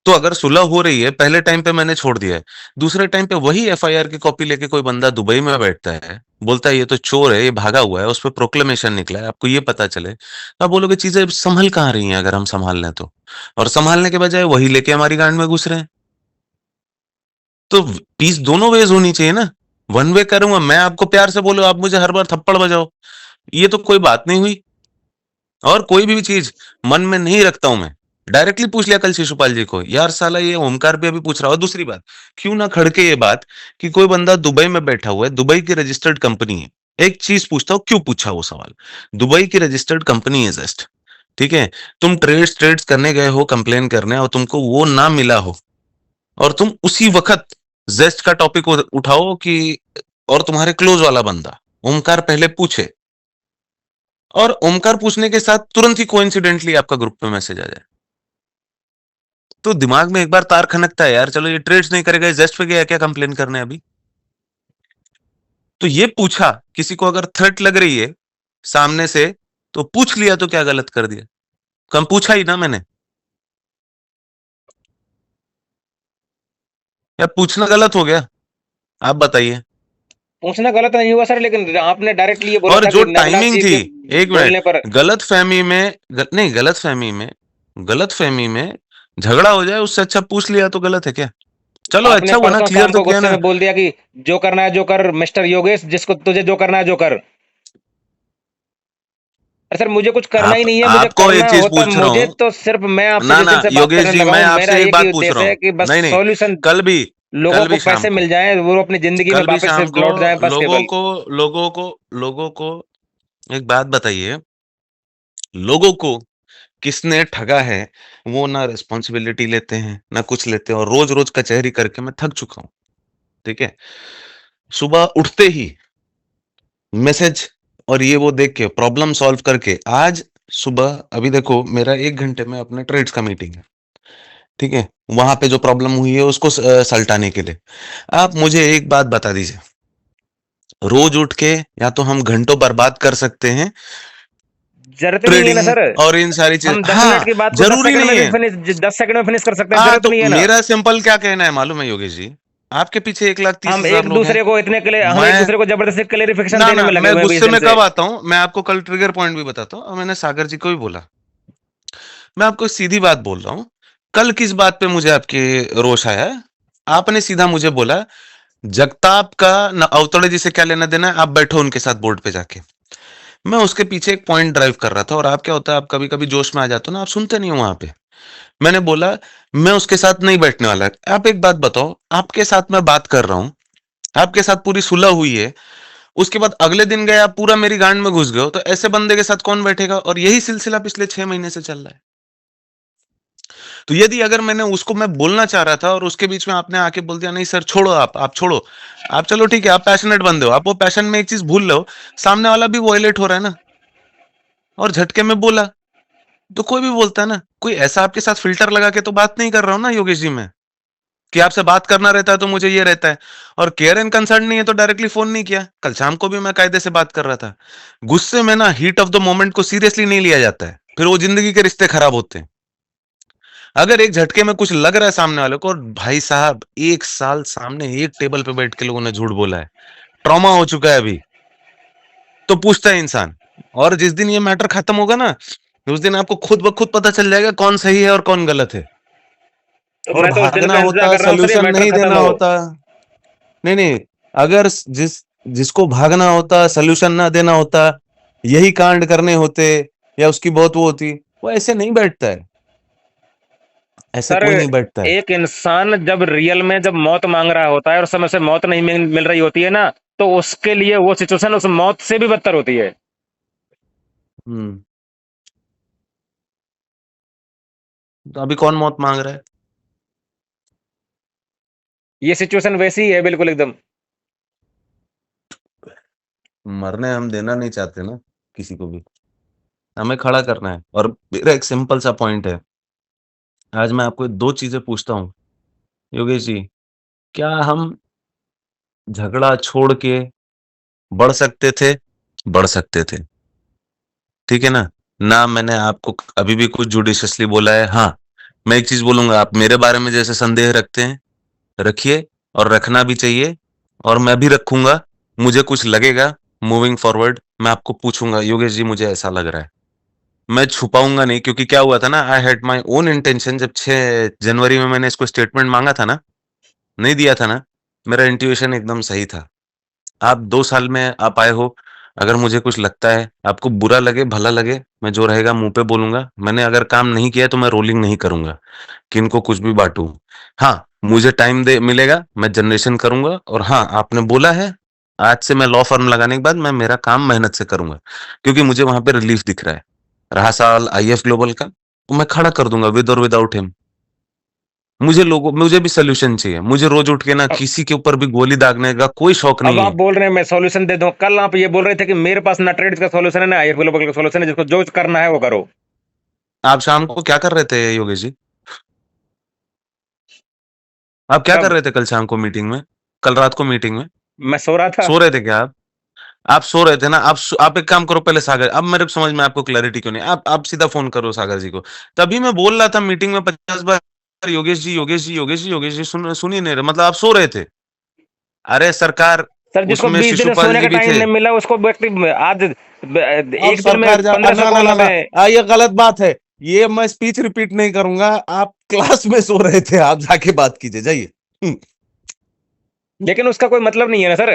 तो अगर सुलह हो रही है, पहले टाइम पे मैंने छोड़ दिया है। दूसरे टाइम पे वही एफआईआर की कॉपी लेके कोई बंदा दुबई में बैठता है, बोलता है ये तो चोर है, ये भागा हुआ है, उसपे प्रोक्लेमेशन निकला है, आपको ये पता चले। तो आप बोलोगे चीज़ें सँभल कहाँ रही हैं अगर हम सँभाल लें तो? और सँभालने के बजाय वही लेके हमारी गाँड में घुस रहे हैं। तो पीस दोनों वेज़ होनी चाहिए ना। वन वे करूँगा, मैं आपको प्यार से बोलूँ, आप मुझे हर बार थप्पड़ बजाओ, ये तो कोई बात नहीं हुई। और कोई भी चीज़ मन में नहीं रखता हूँ मैं। डायरेक्टली पूछ लिया कल शिशुपाल जी को, यार साला ये ओमकार भी अभी पूछ रहा हो। दूसरी बात, क्यों ना खड़के ये बात कि कोई बंदा दुबई में बैठा हुआ है, दुबई की रजिस्टर्ड कंपनी है। एक चीज़ पूछता हूँ, क्यों पूछा वो सवाल? दुबई की रजिस्टर्ड कंपनी है जस्ट, ठीक है? तुम ट्रेड्स ट्रेड्स करने गए हो कंप्लेन करने और तुमको वो ना मिला हो और तुम उसी वक़्त ज़ेस्ट का टॉपिक उठाओ कि और तुम्हारे क्लोज़ वाला बंदा, ओमकार पहले पूछे और ओमकार पूछने के साथ तुरंत ही कोइंसिडेंटली आपका ग्रुप में मैसेज आ जाए। तो दिमाग में एक बार तार खनकता है यार, चलो ये ट्रेड्स नहीं करेगा, जस्ट पे गया क्या कंप्लेन करने अभी? तो ये पूछा, किसी को अगर थ्रेट लग रही है सामने से, तो पूछ लिया तो क्या गलत कर दिया? कम पूछा ही ना मैंने। या पूछना गलत हो गया? आप बताइए। पूछना गलत नहीं हुआ सर, लेकिन आपने डायरेक्टली ये बोला और था जो कि नवनाथ टाइमिंग जी थी, के एक मिनट, बोलने पर गलतफहमी में झगड़ा हो जाए उससे अच्छा पूछ लिया तो गलत है क्या? चलो आपने अच्छा हुआ ना, परसों क्लियर शाम तो को किया गुस्से ना। में बोल दिया कि जो करना है जो कर मिस्टर योगेश, जिसको तुझे जो करना है जो कर। अरे सर मुझे कुछ करना ही आप नहीं है, मुझे आपको एक करना चीज होता, पूछ रहा मुझे हूँ, तो सिर्फ मैं आपसे ना जिस ना दिन से बात योगेश करने जी लगा मैं हूँ, मेरा आपसे एक एक ही बात पूछ रहा उद्देश्य हूँ। है कि बस नहीं नहीं, सॉल्यूशन, कल भी लोगों कल को भी शाम पैसे को मिल जाएं, वो अपनी जिंदगी में कल भी वापस से शाम को लौट जाएं, बस लोगों केवल। को लोगों को लोगों को एक बात बताइए, लोगों को किसने ठगा है? वो ना रिस्पॉन्सिबिलिटी लेते हैं ना कुछ लेते हैं और रोज रोज कचहरी करके मैं थक चुका हूँ, ठीक है? सुबह उठते ही मैसेज और ये वो देख के प्रॉब्लम सॉल्व करके आज सुबह अभी देखो मेरा 1 घंटे में अपने ट्रेड्स का मीटिंग है, ठीक है? वहां पे जो प्रॉब्लम हुई है उसको सलटाने के लिए आप मुझे एक बात बता दीजिए, रोज उठ के या तो हम घंटों बर्बाद कर सकते हैं जरूरत नहीं है ना ट्रेडिंग सर। और इन सारी चीज। हम 10 मिनट हाँ, की बात को दस जरूरी सेकंड में नहीं भी है। फिनिश 10 सेकंड में फिनिश कर सकते हैं, हाँ, जरूरत तो नहीं है ना। मेरा सिंपल क्या कहना है मालूम है योगेश जी? आपके पीछे 1,30,000 हम एक लोग हैं। दूसरे को इतने के लिए हम एक मैं दूसरे को जबरदस्ती क्लेरिफिकेशन ना देने ना में लगे मैं हुए हैं 20 गुस्से दिन में से। कब आता हूँ, मैं आपको कल ट्रिगर पॉइंट भी बताता हूँ, और मैंने सागर जी को भी बोला। मैं आपको सीधी बात बोल रहा हूँ। कल किस बात पे मुझे आपके रोष आया है? आपने सीधा मुझे बोला, जगताप का न अवतड़े जी से क्या लेना देना है, आप बैठो उनके साथ बोर्ड पे जाके। मैं उसके पीछे एक पॉइंट ड्राइव कर रहा था, और आप क्या होता है, आप कभी कभी जोश में आ जाते हो ना, आप सुनते नहीं हो वहां पे। मैंने बोला, मैं उसके साथ नहीं बैठने वाला। आप एक बात बताओ, आपके साथ मैं बात कर रहा हूं, आपके साथ पूरी सुलह हुई है, उसके बाद अगले दिन गए आप पूरा मेरी गांड में घुस गए हो, तो ऐसे बंदे के साथ कौन बैठेगा? और यही सिलसिला पिछले 6 महीने से चल रहा है। तो यदि अगर मैंने उसको मैं बोलना चाह रहा था और उसके बीच में आपने आके बोल दिया नहीं सर छोड़ो, आप छोड़ो, आप चलो ठीक है, आप पैशनेट बंदे हो, आप वो पैशन में एक चीज भूल रहे हो, सामने वाला भी वॉयलेट हो रहा है ना, और झटके में बोला, तो कोई भी बोलता है ना। कोई ऐसा आपके साथ फिल्टर लगा के तो बात नहीं कर रहा हूं ना योगेश जी मैं, कि आपसे बात करना रहता है तो मुझे ये रहता है, और केयर एंड कंसर्न नहीं है तो डायरेक्टली फोन नहीं किया। कल शाम को भी मैं कायदे से बात कर रहा था। गुस्से में ना हीट ऑफ द मोमेंट को सीरियसली नहीं लिया जाता है, फिर वो जिंदगी के रिश्ते खराब होते हैं। अगर एक झटके में कुछ लग रहा है सामने वाले को, और भाई साहब 1 साल सामने एक टेबल पे बैठ के लोगों ने झूठ बोला है, ट्रॉमा हो चुका है अभी, तो पूछता है इंसान। और जिस दिन ये मैटर खत्म होगा ना, उस दिन आपको खुद ब खुद पता चल जाएगा कौन सही है और कौन गलत है। तो और मैं तो उस दिन भागना का इंतजार होता, कर रहा हूँ सर, ये सोल्यूशन मैटर नहीं खत्म देना हो। होता। नहीं नहीं, अगर जिसको भागना होता, सोल्यूशन ना देना होता, यही कांड करने होते, या उसकी बहुत वो होती, वो ऐसे नहीं बैठता है, ऐसे सर कोई नहीं बैठता है। एक इंसान जब रियल में जब मौत मांग रहा होता है और समय से मौत नहीं मिल रही होती है ना, तो उसके लिए वो सिचुएशन उस मौत से भी बदतर होती है। हम्म। तो अभी कौन मौत मांग रहा है? ये सिचुएशन वैसी ही है बिल्कुल एकदम। मरने हम देना नहीं चाहते ना किसी को भी, हमें खड़ा करना है। और मेरा एक सिंपल सा पॉइंट है, आज मैं आपको दो चीजें पूछता हूँ योगेश जी, क्या हम झगड़ा छोड़ के बढ़ सकते थे? बढ़ सकते थे, ठीक है ना। ना मैंने आपको अभी भी कुछ जुडिशियसली बोला है। हाँ, मैं एक चीज बोलूंगा, आप मेरे बारे में जैसे संदेह रखते हैं, रखिए, और रखना भी चाहिए, और मैं भी रखूंगा। मुझे कुछ लगेगा मूविंग फॉरवर्ड, मैं आपको पूछूंगा योगेश जी मुझे ऐसा लग रहा है, मैं छुपाऊंगा नहीं। क्योंकि क्या हुआ था ना, I had my own intention, जब 6 जनवरी में मैंने इसको स्टेटमेंट मांगा था ना, नहीं दिया था ना, मेरा इंट्यूशन एकदम सही था। आप 2 साल में आप आए हो, अगर मुझे कुछ लगता है, आपको बुरा लगे भला लगे, मैं जो रहेगा मुंह पे बोलूंगा। मैंने अगर काम नहीं किया तो मैं रोलिंग नहीं करूंगा कि इनको कुछ भी बांटू। हाँ, मुझे टाइम दे मिलेगा, मैं जनरेशन करूंगा। और हाँ, आपने बोला है, आज से मैं लॉ फर्म लगाने के बाद मैं मेरा काम मेहनत से करूंगा, क्योंकि मुझे वहां पे रिलीफ दिख रहा है। रहा सवाल आईएफ ग्लोबल का, तो मैं खड़ा कर दूंगा विद और विदाउट हिम। मुझे भी सोल्यूशन चाहिए। मुझे रोज उठ के ना अब किसी के ऊपर भी गोली दागने का कोई शौक अब नहीं आप है। बोल रहे हैं मैं सॉल्यूशन दे दूं, कल आप ये बोल रहे थे कि मेरे पास ना ट्रेड का सॉल्यूशन है ना हायर ग्लोबल का सॉल्यूशन है, जिसको जो करना है वो करो। आप शाम को क्या कर रहे थे योगेश जी? आप क्या कर कब? रहे थे कल शाम को मीटिंग में? कल रात को मीटिंग में मैं सो रहा था। सो रहे थे क्या आप? आप सो रहे थे ना। आप एक काम करो, पहले सागर, अब मेरे को समझ में आपको क्लैरिटी क्यों नहीं, आप सीधा फोन करो सागर जी को। तभी मैं बोल रहा था मीटिंग में 50 बार योगेश जी योगेश जी योगेश जी योगेश जी, सुन ही नहीं रहे, मतलब आप सो रहे थे। अरे सरकार, सर जिसको उसमें 20 दिन शिशुपाल सोने जी का भी टाइम थे। नहीं मिला उसको व्यक्ति आज अब एक दिन में सरकार जा, 1500 ना ना कॉल ना आते ना, हैं। ये गलत बात है। ये मैं स्पीच रिपीट नहीं करूंगा, आप क्लास में सो रहे थे, आप जाके बात कीजिए, जाइए। लेकिन उसका कोई मतलब नहीं है ना सर।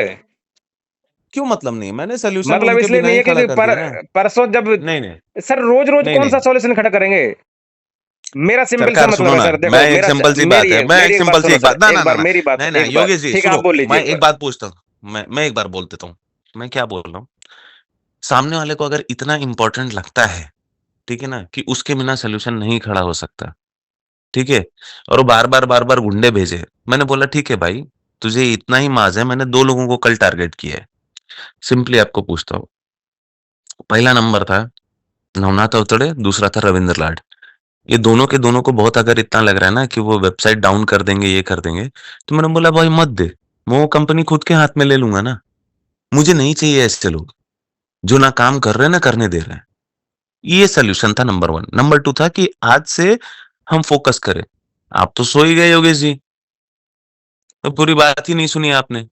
क्यों मतलब नहीं? मैंने सोल्यूशन मतलब उनके इसलिए बिना नहीं ही है खड़ा क्योंकि कर दिया ना। परसों जब नहीं नहीं सर रोज रोज नहीं कौन सा नहीं, सॉल्यूशन खड़ा करेंगे। मेरा सिंपल सा सरकार मतलब सुनो है ना, सर, मैं देखो एक मेरा सिंपल सी बात मेरी है, एक मैं मेरी एक एक बात सिंपल सी सुनो एक सर, बात, ना एक ना ना बार ना, मेरी बात, नहीं नहीं एक बार योगेश जी ठीक है सुनो, आप बोल लीजिए मैं एक एक बार। बात पूछता हूँ। मैं एक बार बोल देता हूँ। मैं क्या बोल रहा हूँ, सामने वाले को अगर इतना इंपॉर्टेंट लगता है, ठीक है ना, कि उसके बिना सोल्यूशन नहीं खड़ा हो सकता, ठीक है, और वो बार बार गुंडे भेजे, मैंने बोला ठीक है भाई, तुझे इतना ही माज है, मैंने 2 लोगों को कल टारगेट किया है। सिंपली आपको पूछता हूँ, पहला नंबर था नवनाथ अवतड़े, दूसरा था रविंद्र लाड। ये दोनों के दोनों को बहुत अगर इतना लग रहा है ना कि वो वेबसाइट डाउन कर देंगे, ये कर देंगे, तो मैंने बोला भाई मत दे, मैं वो कंपनी खुद के हाथ में ले लूंगा ना। मुझे नहीं चाहिए ऐसे लोग, जो ना काम कर रहे हैं, ना करने दे रहे हैं। ये सॉल्यूशन था नंबर 1। नंबर 2 था कि आज से हम फ़ोकस करें। आप तो सो ही गए योगेश जी, तो पूरी बात ही नहीं सुनी आपने।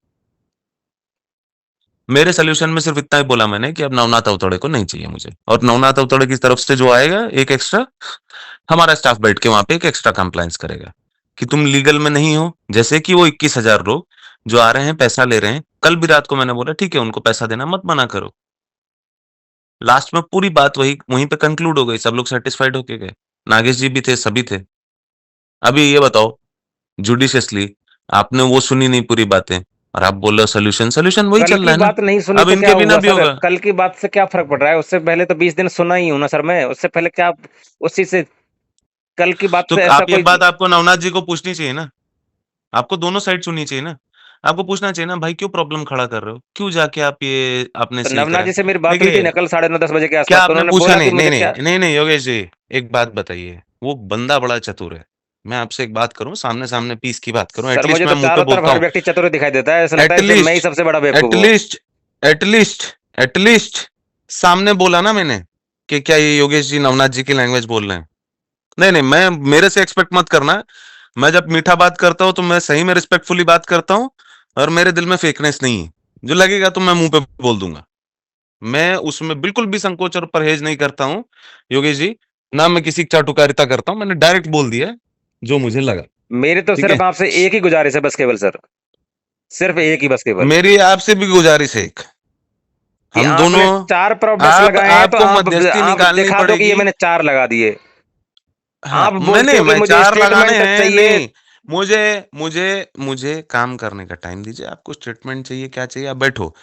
मेरे सॉल्यूशन में सिर्फ इतना ही बोला मैंने कि अब नवनाथ अवतड़े को नहीं चाहिए मुझे, और नवनाथ अवतड़े की तरफ से जो आएगा एक एक्स्ट्रा, हमारा स्टाफ बैठ के वहां पे एक एक्स्ट्रा कंप्लायंस करेगा कि तुम लीगल में नहीं हो। जैसे कि वो 21,000 लोग जो आ रहे हैं, पैसा ले रहे हैं, कल भी रात को मैंने बोला ठीक है उनको पैसा देना मत मना करो। लास्ट में पूरी बात वही वहीं पे कंक्लूड हो गई, सब लोग सेटिस्फाइड होके गए। नागेश जी भी थे, सभी थे। अभी ये बताओ, जुडिशियसली आपने वो सुनी नहीं पूरी बातें, और आप बोल रहे हो सॉल्यूशन, सॉल्यूशन वही कल चल रहा की है ना। बात नहीं सुनी अब तो क्या इनके बिना हुआ भी सर? होगा। कल की बात से क्या फर्क पड़ रहा है? उससे पहले तो 20 दिन सुना ही हूं ना सर मैं। उससे पहले क्या उसी से कल की बात तो से ऐसा आप ये कोई? बात आपको नवनाथ जी को पूछनी चाहिए ना, आपको दोनों साइड सुननी चाहिए ना। आपको पूछना चाहिए ना, भाई क्यों प्रॉब्लम खड़ा कर रहे हो, क्यों जाके आप ये आपने तो सील नवनाथ करा जी है। से मेरी बात हुई थी देखिए, ना कल 9:30 बजे के क्या आसपास, तो आपने उन्होंने पूछा? बोला कि नहीं नहीं मुझे नहीं क्या। नहीं नहीं योगेश जी, एक बात बताइए, वो बंदा बड़ा चतुर है। मैं आपसे एक बात करूं, सामने सामने पीस की बात करूं, सर मुझे एटलीस्ट तो मैं मुंह पे चारों तरफ बोलता हर हूं। व्यक्ति चतुर दिखाई देता है, ऐसा लगता है जैसे मैं ही एटलीस्ट सबसे बड़ा बेवकूफ हूँ। एटलीस्ट एटलीस्ट एटलीस्ट सामने बोला ना मैंने कि क्या ये योगेश जी नवनाथ जी की लैंग्वेज बोल रहे हैं। नहीं नहीं, मैं मेरे से एक्सपेक्ट मत करना। मैं जब मीठा बात करता हूं तो मैं सही में रिस्पेक्टफुली बात करता हूं, और मेरे दिल में फेकनेस नहीं है। जो लगेगा तो मैं मुंह पे बोल दूंगा। मैं उसमें बिल्कुल भी संकोच और परहेज नहीं करता हूं योगेश जी। ना मैं किसी की चाटुकारिता करता हूं, मैंने डायरेक्ट बोल दिया जो मुझे लगा। मेरी तो ठीक सिर्फ है, आपसे एक ही गुजारिश है बस केवल सर, सिर्फ एक ही बस केवल, मेरी आपसे भी गुजारिश है एक, कि हम आपने दोनों, 4 प्रोडक्ट्स आप लगाए हैं तो आपको आप मध्यस्थी आप निकालनी दिखा दो कि ये पड़ेगी। मैंने 4 लगा दिए। हाँ, आप बोलते नहीं हो कि मैं मुझे 4 लगाने स्टेटमेंट हैं, चाहिए। नहीं। मुझे मुझे मुझे काम करने का टाइम दीजिए। आपको स्टेटमेंट चाहिए, क्या चाहिए, आप बैठो।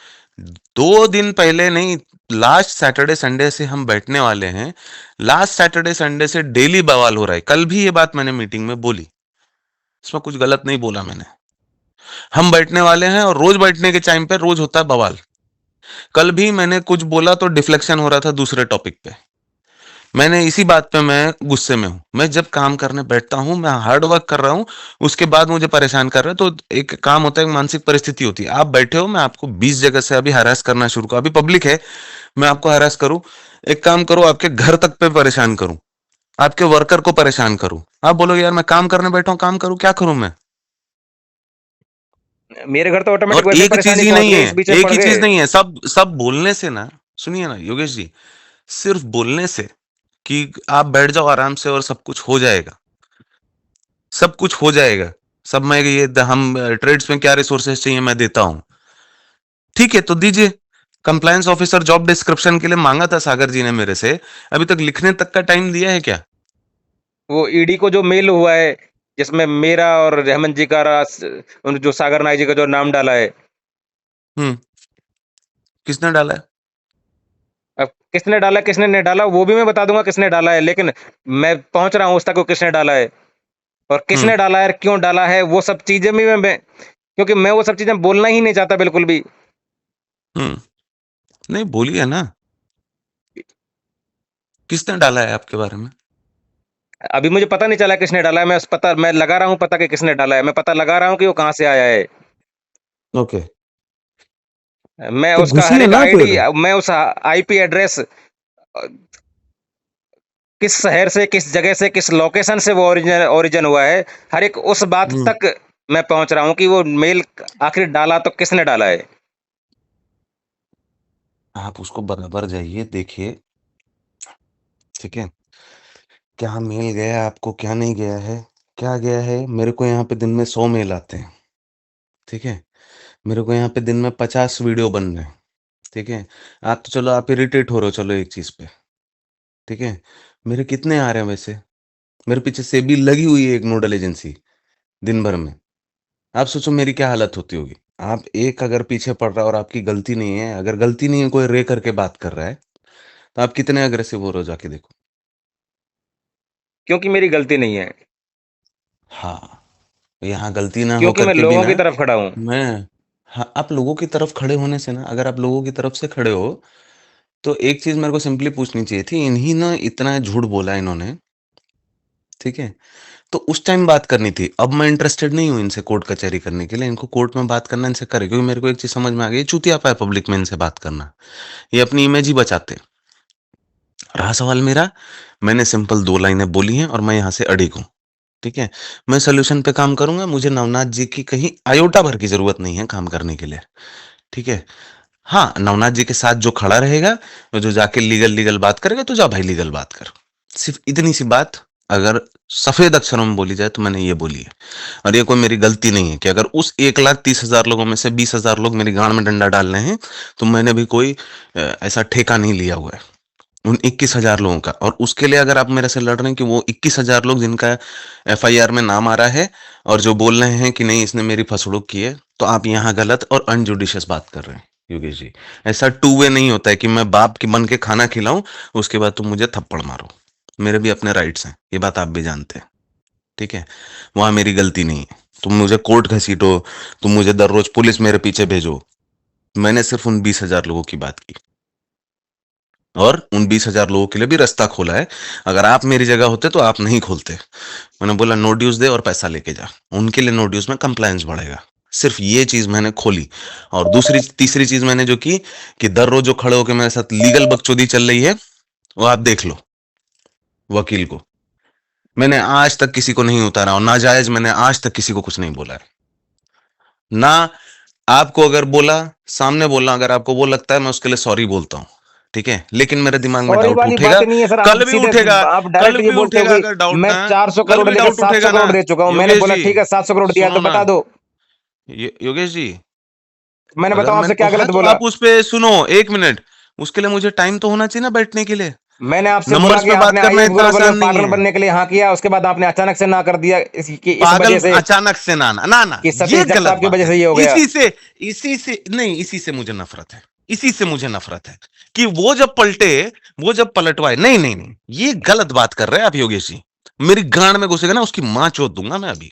2 दिन पहले नहीं, लास्ट सैटरडे संडे से हम बैठने वाले हैं। लास्ट सैटरडे संडे से डेली बवाल हो रहा है। कल भी ये बात मैंने मीटिंग में बोली, इसमें कुछ गलत नहीं बोला मैंने। हम बैठने वाले हैं और रोज बैठने के टाइम पे रोज होता है बवाल। कल भी मैंने कुछ बोला तो डिफ्लेक्शन हो रहा था दूसरे टॉपिक पे। मैंने इसी बात पे मैं गुस्से में हूँ। मैं जब काम करने बैठता हूँ, मैं हार्ड वर्क कर रहा हूँ, उसके बाद मुझे परेशान कर रहे हैं, तो एक काम होता है, एक मानसिक परिस्थिति होती है। आप बैठे हो, मैं आपको 20 जगह से अभी हरास करना शुरू करूँ, अभी पब्लिक है, मैं आपको हरास करूँ। एक काम करो, आपके घर तक पे परेशान करूँ, आपके वर्कर को परेशान करूँ। आप बोलोगे यार मैं काम करने बैठा हूँ, काम करूँ, क्या करूँ मैं? मेरे घर तो ऑटोमेटिक और वैसे एक चीज परेशानी ही पहुंच नहीं गई, है, इस बीच में एक पड़ ही गए। चीज नहीं है, सब सब बोलने से ना, सुनिए ना योगेश जी, सिर्फ बोलने से कि आप बैठ जाओ आराम से और सब कुछ हो जाएगा, सब कुछ हो जाएगा। सब मैं ये हम ट्रेड्स में क्या रिसोर्सेज चाहिए मैं देता हूं। ठीक है तो दीजिए। कंप्लायंस ऑफिसर जॉब डिस्क्रिप्शन के लिए मांगा था सागर जी ने मेरे से, अभी तक लिखने तक का टाइम दिया है क्या? वो ईडी को जो मेल हुआ है, जिसमें मेरा और हेमंत जी का जो सागर नाई जी का जो नाम डाला है। हम्म। किसने डाला है? अब किसने नहीं डाला वो भी मैं बता दूंगा किसने डाला है, लेकिन मैं पहुंच रहा हूं उस तक को किसने डाला है, और हम्म। किसने डाला है, क्यों डाला है, वो सब चीजें भी मैं क्योंकि मैं वो सब चीजें बोलना ही नहीं चाहता बिल्कुल भी। हम्म। नहीं बोलिए ना, किसने डाला है आपके बारे में? अभी मुझे पता नहीं चला किसने डाला है। मैं लगा रहा हूँ पता कि किसने डाला है, मैं पता लगा रहा हूँ कि वो कहाँ से आया है। ओके, मैं तो उसका हर घुसिए एक ना आईडी, फिर। मैं उस आईपी एड्रेस, किस शहर से, किस जगह से, किस लोकेशन से वो ओरिजिन हुआ है, हर एक उस बात हम्म। तक मैं पहुंच रहा हूं कि वो मेल आखिर डाला तो किसने डाला है। आप उसको बराबर जाइए देखिए, ठीक है, क्या मेल गया आपको, क्या नहीं गया है, क्या गया है। मेरे को यहाँ पे दिन में 100 मेल आते हैं, ठीक है, मेरे को यहाँ पे दिन में 50 वीडियो बन रहे हैं, ठीक है। आप तो चलो आप इरिटेट हो रहे हो, चलो एक चीज पे, ठीक है। मेरे कितने आ रहे हैं वैसे? मेरे पीछे सेबी लगी हुई है एक नोडल एजेंसी, दिन भर में। आप सोचो मेरी क्या हालत होती होगी। आप एक अगर पीछे पड़ रहा है और आपकी गलती नहीं है, अगर गलती नहीं है, कोई रे करके बात कर रहा है, तो आप कितने अग्रेसिव हो रहे हो, जाके देखो। क्योंकि मेरी गलती नहीं है, हाँ, यहाँ गलती ना हो क्योंकि मैं करके भी लोगों ना, की तरफ खड़ा हूं। मैं, हाँ, आप लोगों की तरफ खड़े होने से ना, अगर आप लोगों की तरफ से खड़े हो, तो एक चीज मेरे को सिंपली पूछनी चाहिए थी। इन्हीं ना इतना झूठ बोला इन्होंने, ठीक है। तो उस टाइम बात करनी थी। अब मैं इंटरेस्टेड नहीं हूँ इनसे कोर्ट कचहरी करने के लिए, इनको कोर्ट में बात करना इनसे करे, क्योंकि मेरे को एक चीज़ समझ में आ गई, चूतियापा है पब्लिक में इनसे बात करना। ये अपनी इमेज ही बचाते हैं। रहा सवाल मेरा, मैंने सिंपल 2 लाइनें बोली हैं और मैं यहाँ से अडिग हूँ, ठीक है? मैं सॉल्यूशन पे काम करूँगा, मुझे नवनाथ जी की कहीं आयोटा भर की ज़रूरत नहीं है काम करने के लिए, ठीक है? हाँ, नवनाथ जी के साथ जो खड़ा रहेगा, जो जाके लीगल बात करेगा, तो जा भाई लीगल बात कर। सिर्फ़ इतनी सी बात अगर सफ़ेद अक्षरों में बोली जाए तो मैंने ये बोली है। और ये कोई मेरी गलती नहीं है कि अगर उस 1,30,000 लोगों में से 20,000 लोग मेरी गाँड में डंडा डाल रहे हैं, तो मैंने भी कोई ऐसा ठेका नहीं लिया हुआ है। उन 21,000 लोगों का, और उसके लिए अगर आप मेरे से लड़ रहे हैं कि वो 21,000 लोग जिनका एफआईआर में नाम आ रहा है और जो बोल रहे हैं कि नहीं इसने मेरी फसड़ुक की है, तो आप यहाँ गलत और अनजुडिशियस बात कर रहे हैं योगेश जी। ऐसा टू वे नहीं होता है कि मैं बाप की बन के खाना खिलाऊं, उसके बाद तुम मुझे थप्पड़ मारो। मेरे भी अपने राइट्स हैं, ये बात आप भी जानते हैं, ठीक है? वहां मेरी गलती नहीं है। तुम मुझे कोर्ट घसीटो, तुम मुझे दररोज पुलिस मेरे पीछे भेजो, मैंने सिर्फ उन 20,000 लोगों की बात की और उन 20,000 लोगों के लिए भी रास्ता खोला है। अगर आप मेरी जगह होते तो आप नहीं खोलते। मैंने बोला नो ड्यूज दे और पैसा लेके जा, उनके लिए नो ड्यूज में कंप्लायंस बढ़ेगा। सिर्फ ये चीज मैंने खोली। और दूसरी तीसरी चीज मैंने जो की कि दररोज जो खड़े होकर मेरे साथ लीगल बकचोदी चल रही है, वो आप देख लो वकील को। मैंने आज तक किसी को नहीं उतारा और नाजायज मैंने आज तक किसी को कुछ नहीं बोला है ना। आपको अगर बोला, सामने बोलना, अगर आपको वो लगता है मैं उसके लिए सॉरी बोलता हूं, ठीक है? लेकिन मेरे दिमाग में सॉरी डाउट वाली उठेगा, बात नहीं है सर, आप कल भी सीधे उठेगा, आप कल डायरेक्ट ये भी बोलते हो उठेगा कि अगर डाउट मैं ना, 400 कल करोड़ भी लेकर डाउट 700 उठेगा ना। करोड़ दे चुका हूं, मैंने योगेश बोला जी ठीक है 700 करोड़ दिया सुनो तो ना, बता दो। योगेश जी, मैंने अगर बताओ मैं आपसे क्या हाँ गलत तो बोला? आप उस पे सुनो, 1 मिनट, उसके लिए मुझे टाइम तो होना चाहिए ना बैठने के लिए। मैंने आपसे बोला नंबर्स कि पे बात आपने करना आईएएस इतना ग्लोबल में आसान नहीं पार्टनर है। बनने के लिए हाँ किया, उसके बाद आपने अचानक से ना कर दिया इस पागल वजह से अचानक से ना ना ना ना, कि ये सतीश गलत जगताप की बात वजह है। से ये हो गया। इसी से नहीं, इसी से मुझे नफरत है। इसी से मुझे नफरत है कि वो जब पलटे, वो जब पलटवाए, नहीं नहीं नहीं, ये गलत बात कर रहे हैं आप योगेश जी। मेरी गांड में घुसेगा ना, उसकी मां चोद दूंगा मैं अभी,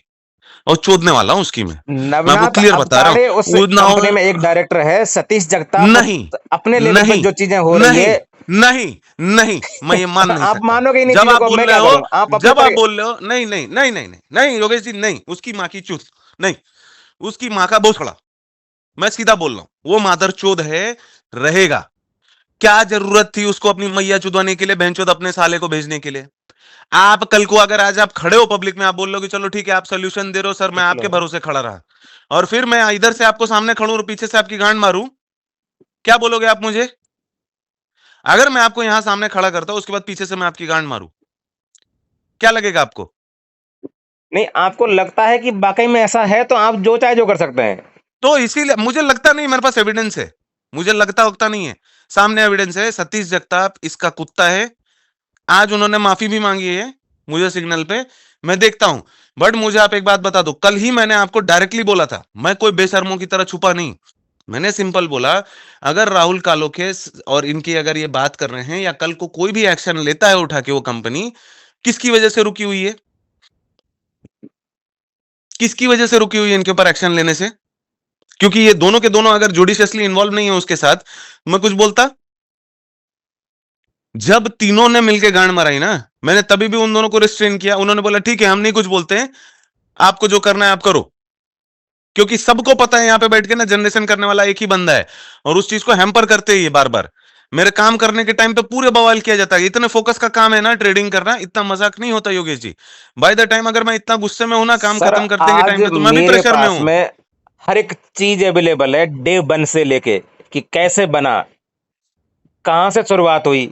और चोदने वाला हूं उसकी मैं आपको नवनाथ क्लियर बता रहा अवताड़े उस हूं। ना कंपनी में एक डायरेक्टर है, सतीश जगताप नहीं अपने लेवल पे नहीं जो चीजें हो रही नहीं है। नहीं नहीं, मैं ये मान नहीं आप सकता। मानोगे ही नहीं जब चीजों आप को, बोल मैं रहे क्या हो, करूं? आप अपने जब आप तरह। बोल रहे हो, नहीं नहीं नहीं नहीं नहीं नहीं योगेश जी, नहीं, उसकी माँ की चूत, नहीं, उसकी माँ का भोसड़ा, मैं सीधा बोल रहा हूं, वो मादरचोद है, रहेगा। क्या जरूरत थी उसको अपनी मैया चुदवाने के लिए, बहनचोद अपने साले को भेजने के लिए? आप कल को अगर आज आप खड़े हो पब्लिक में, आप बोल रहे हो कि चलो ठीक है आप सोल्यूशन दे रहे हो सर, मैं आपके भरोसे खड़ा रहा, और फिर मैं इधर से आपको सामने खड़ू और पीछे से आपकी गांड मारूं, क्या बोलोगे आप मुझे? अगर मैं आपको यहां सामने खड़ा करता हूं, उसके बाद पीछे से मैं आपकी गांड मारूं, क्या लगेगा आपको? नहीं, आपको लगता है कि वाकई में ऐसा है तो आप जो चाहे जो कर सकते हैं। तो इसीलिए मुझे लगता नहीं, मेरे पास एविडेंस है, मुझे लगता वक्ता नहीं है, सामने एविडेंस है। सतीश जगताप इसका कुत्ता है। आज उन्होंने माफी भी मांगी है मुझे सिग्नल पे, मैं देखता हूं। बट मुझे आप एक बात बता दो, कल ही मैंने आपको डायरेक्टली बोला था, मैं कोई बेशर्मों की तरह छुपा नहीं। मैंने सिंपल बोला, अगर राहुल कालोखे और इनकी अगर ये बात कर रहे हैं या कल को कोई भी एक्शन लेता है उठा के वो कंपनी, किसकी वजह से रुकी हुई है? किसकी वजह से रुकी हुई है इनके ऊपर एक्शन लेने से? क्योंकि ये दोनों के दोनों अगर जुडिशियसली इन्वॉल्व नहीं है उसके साथ, मैं कुछ बोलता? जब तीनों ने मिलकर गांड मराई ना, मैंने तभी भी उन दोनों को रिस्ट्रेन किया। उन्होंने बोला ठीक है हम नहीं कुछ बोलते हैं, आपको जो करना है आप करो। क्योंकि सबको पता है यहां पे बैठ के ना जनरेशन करने वाला एक ही बंदा है, और उस चीज को हैम्पर करते ही बार बार। मेरे काम करने के टाइम पे पूरे बवाल किया जाता है, इतने फोकस का काम है ना ट्रेडिंग करना, इतना मजाक नहीं होता Yogesh ji. By the time अगर मैं इतना गुस्से में हूं ना काम सर खत्म करने के आज टाइम पे, तो मैं भी मेरे प्रेशर में पास हूं। में हर एक चीज अवेलेबल है, डे वन से लेके कि कैसे बना, कहां से शुरुआत हुई,